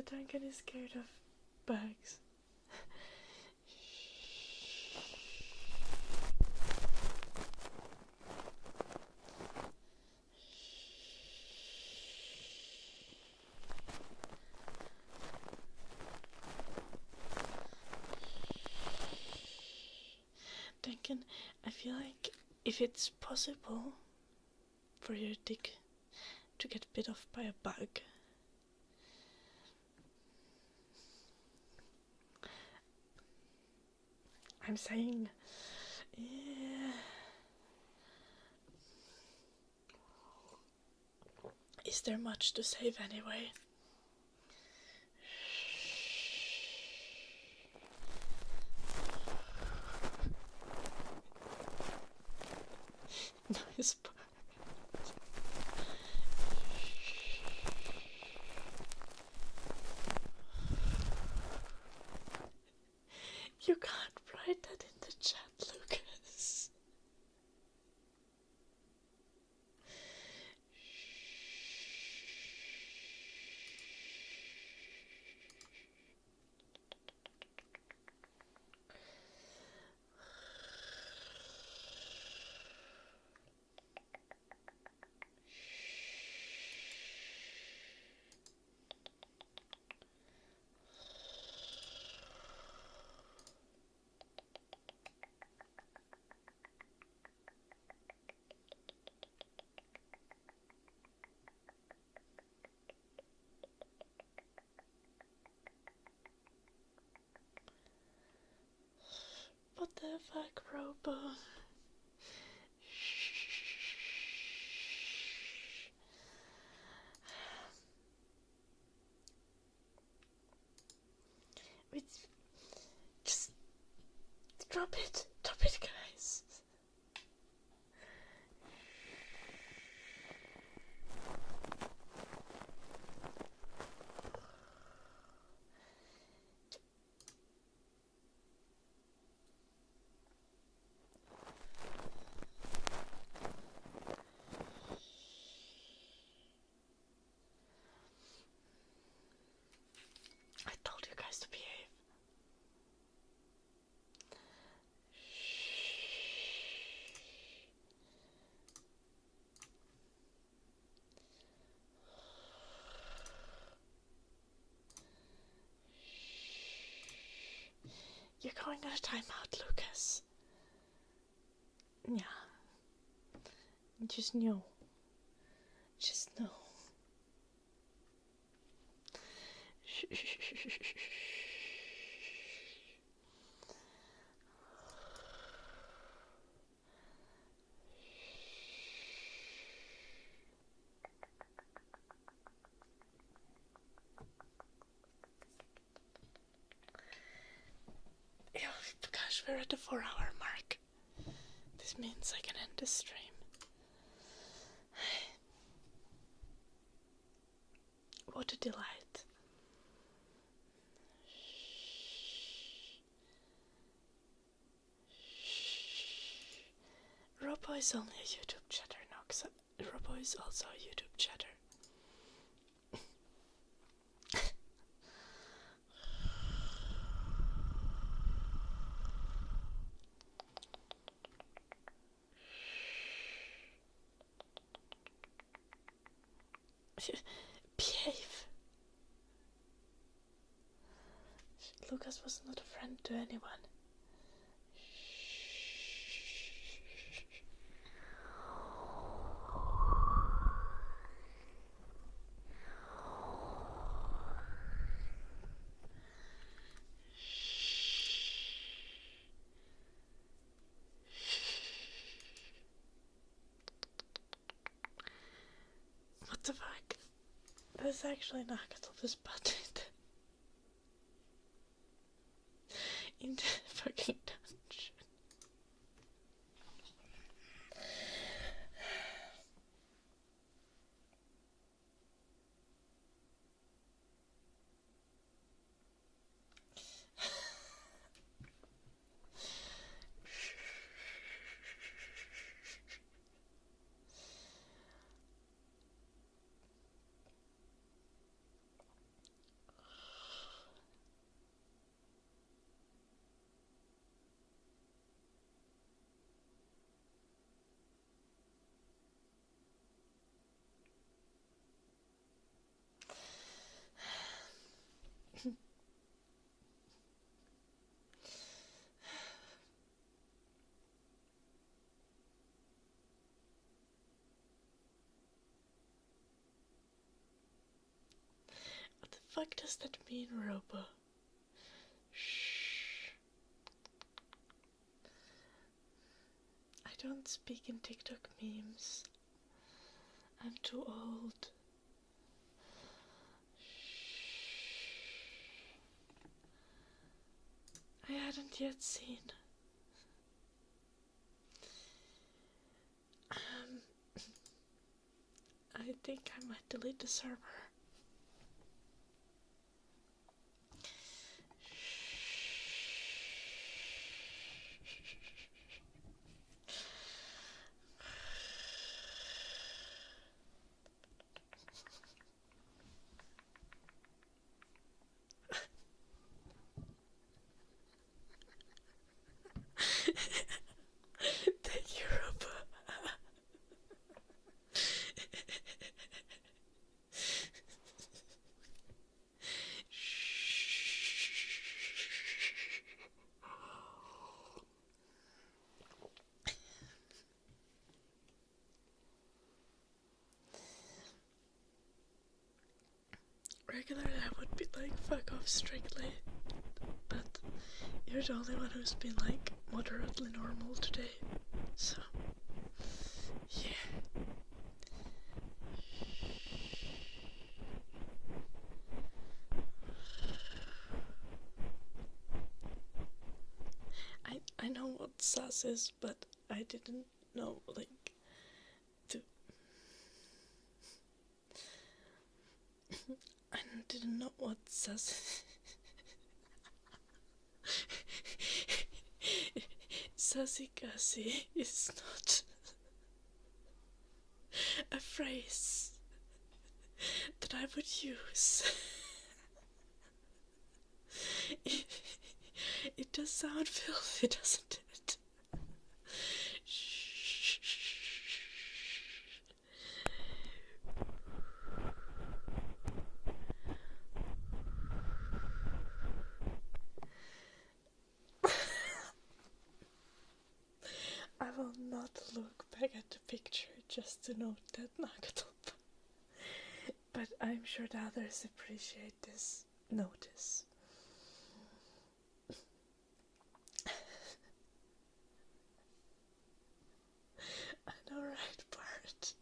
Duncan is scared of bugs. Duncan, I feel like if it's possible for your dick to get bit off by a bug, I'm saying, yeah. Is there much to save anyway? Nice part. You can't write that in the chat, Lucas. fuck, Robo? It's just drop it, guys. I told you guys to behave. You're going on a timeout, Lucas. Yeah. Just know. Just know. Oh gosh, we're at the 4-hour mark. This means I can end the stream. What a delight. Robo is only a YouTube chatter, Nox. Robo is also a YouTube chatter. Behave. Lucas was not a friend to anyone. What the fuck? That's actually not gonna be spotted. In the fucking dungeon. What the fuck does that mean, Robo? Shh. I don't speak in TikTok memes. I'm too old. I hadn't yet seen. I think I might delete the server. Thank you, Robo. Regularly I would be like fuck off strictly, but You're the only one who's been like moderately normal today, so yeah. I know what sass is, but I didn't know like to. I didn't know what sass. Sassy Cassie is not a phrase that I would use. It does sound filthy, doesn't it? Shh. I will not look back at the picture just to note that Nagato. But I'm sure the others appreciate this notice. I know, right, Bart?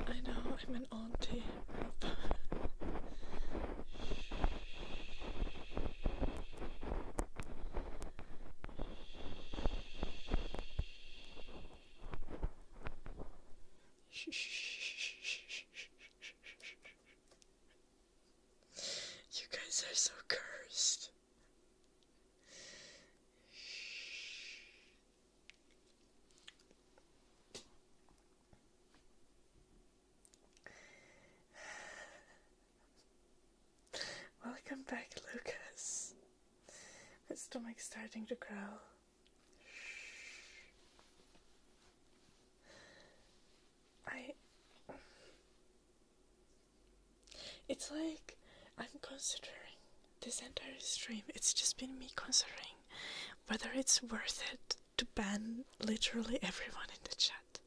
I know, I'm an auntie. You guys are so cursed. Welcome back, Lucas. My stomach's starting to growl. It's like I'm considering this entire stream. It's just been me considering whether it's worth it to ban literally everyone in the chat.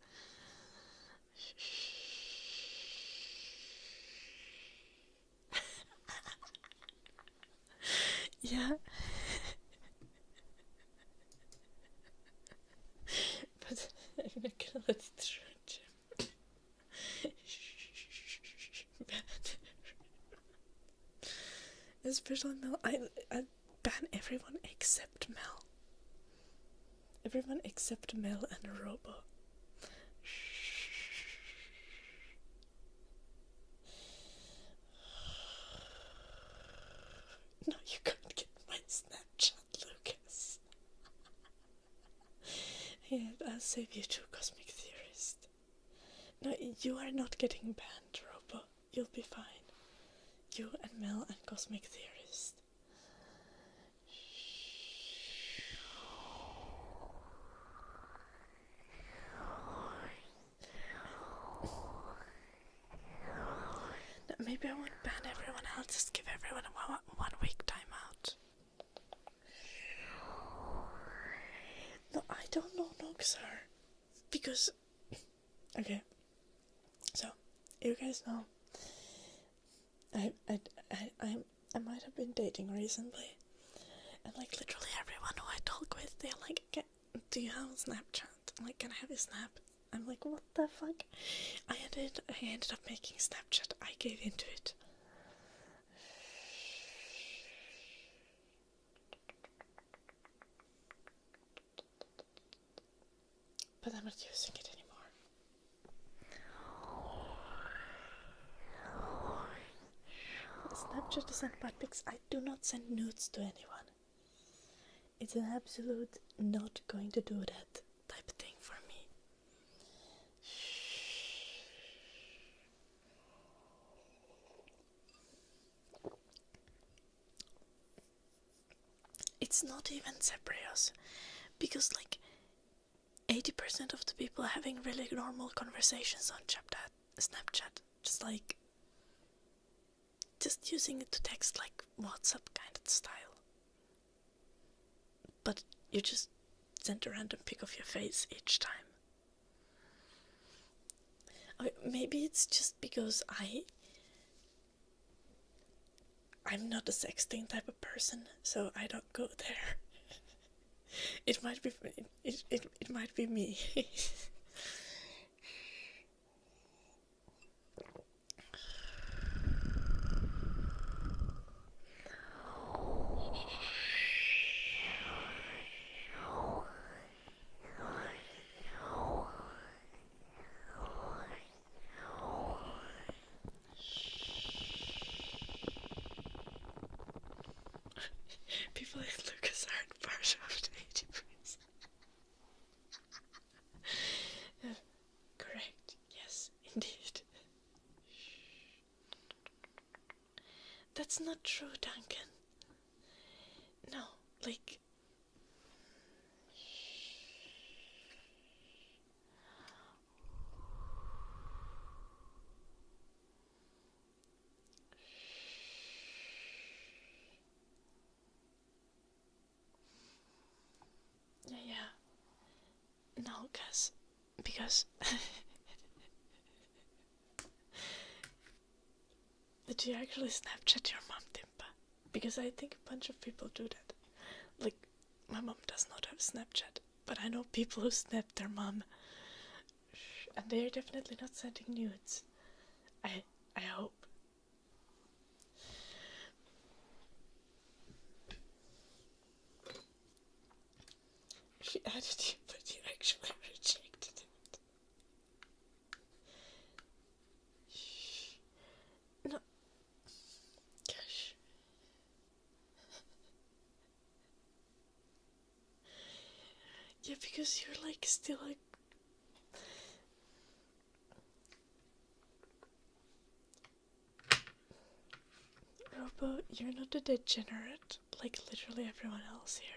Yeah. But I'm not gonna let it through, Jim. Especially Mel. I ban everyone except Mel. Everyone except Mel and Robo. No, you can't get my Snapchat, Lucas. Yeah, I'll save you too, Cosmic Theorist. No, you are not getting banned, Robo. You'll be fine. You and Mel and Cosmic Theorist. No, maybe I won't ban everyone. I'll just give everyone a 1 week timeout. No, I don't know Noxar. Because... Okay. So, you guys know... I might have been dating recently. And like literally everyone who I talk with, they're like, do you have a Snapchat? I'm like, can I have your snap? I'm like, what the fuck? I ended up making Snapchat. I gave into it. But I'm not using it anymore. Snapchat to send butt pics. I do not send nudes to anyone. It's an absolute not going to do that type of thing for me. It's not even Cebrios, because like 80% of the people are having really normal conversations on Snapchat, just using it to text like WhatsApp kind of style. But you just send a random pic of your face each time. Or maybe it's just because I I'm not a sexting type of person, so I don't go there. It might be it might be me. People like Lucas aren't part of the 80%. Correct. Yes, indeed. That's not true, Duncan. No, like... Yeah. No, because did you actually Snapchat your mom, Timpa? Because I think a bunch of people do that. Like, my mom does not have Snapchat, but I know people who snap their mom, and they're definitely not sending nudes. I hope. She added you, but you actually rejected it. No. Gosh. Yeah, because you're like still like... Robo, you're not a degenerate like literally everyone else here.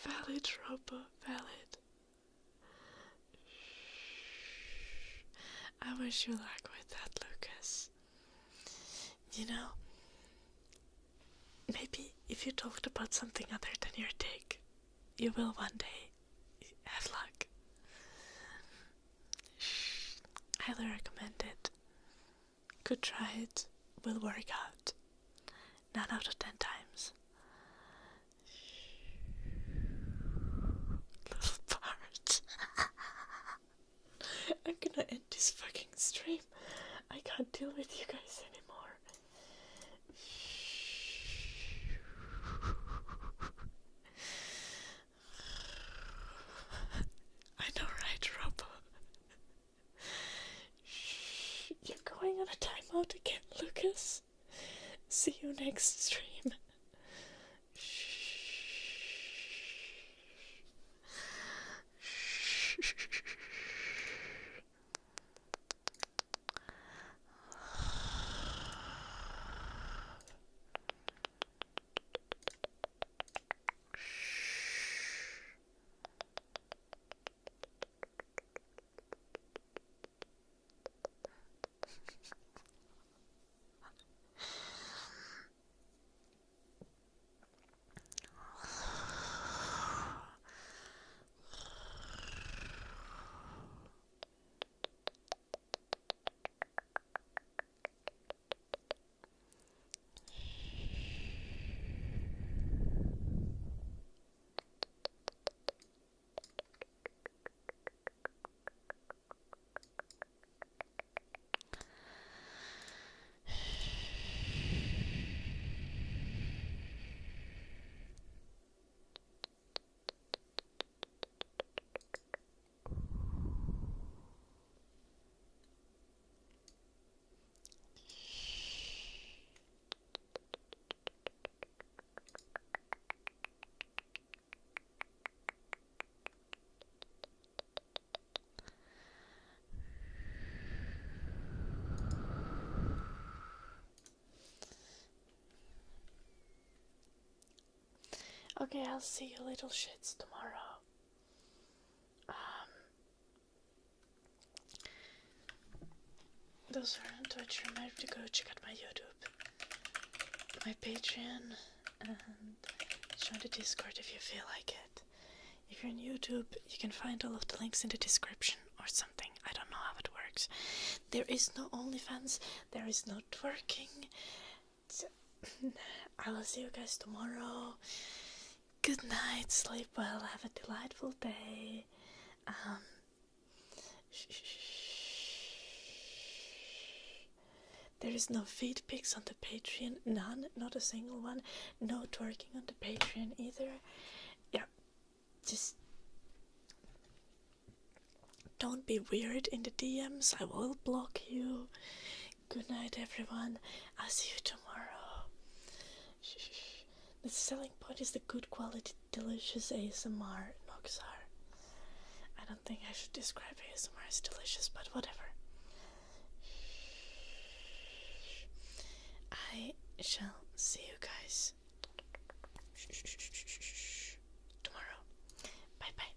Valid, Robo, valid. I wish you luck with that, Lucas. You know, maybe if you talked about something other than your dick, you will one day have luck. Highly recommend it. Could try it. Will work out. 9 out of 10 times. Little part. I'm gonna end this fucking stream. I can't deal with you guys anymore. I know, right, Robo? You're going on a timeout again, Lucas. See you next stream. Okay, I'll see you little shits tomorrow. those who are on Twitch, remember to go check out my YouTube, my Patreon, and join the Discord if you feel like it. If you're on YouTube, you can find all of the links in the description or something. I don't know how it works. There is no OnlyFans, there is no twerking. I will see you guys tomorrow. Good night, sleep well, have a delightful day. There is no feed pics on the Patreon, none, not a single one. No twerking on the Patreon either. Yeah, just don't be weird in the DMs, I will block you. Good night, everyone. I'll see you tomorrow. The selling point is the good quality, delicious ASMR, Noxar. I don't think I should describe ASMR as delicious, but whatever. I shall see you guys tomorrow. Bye bye.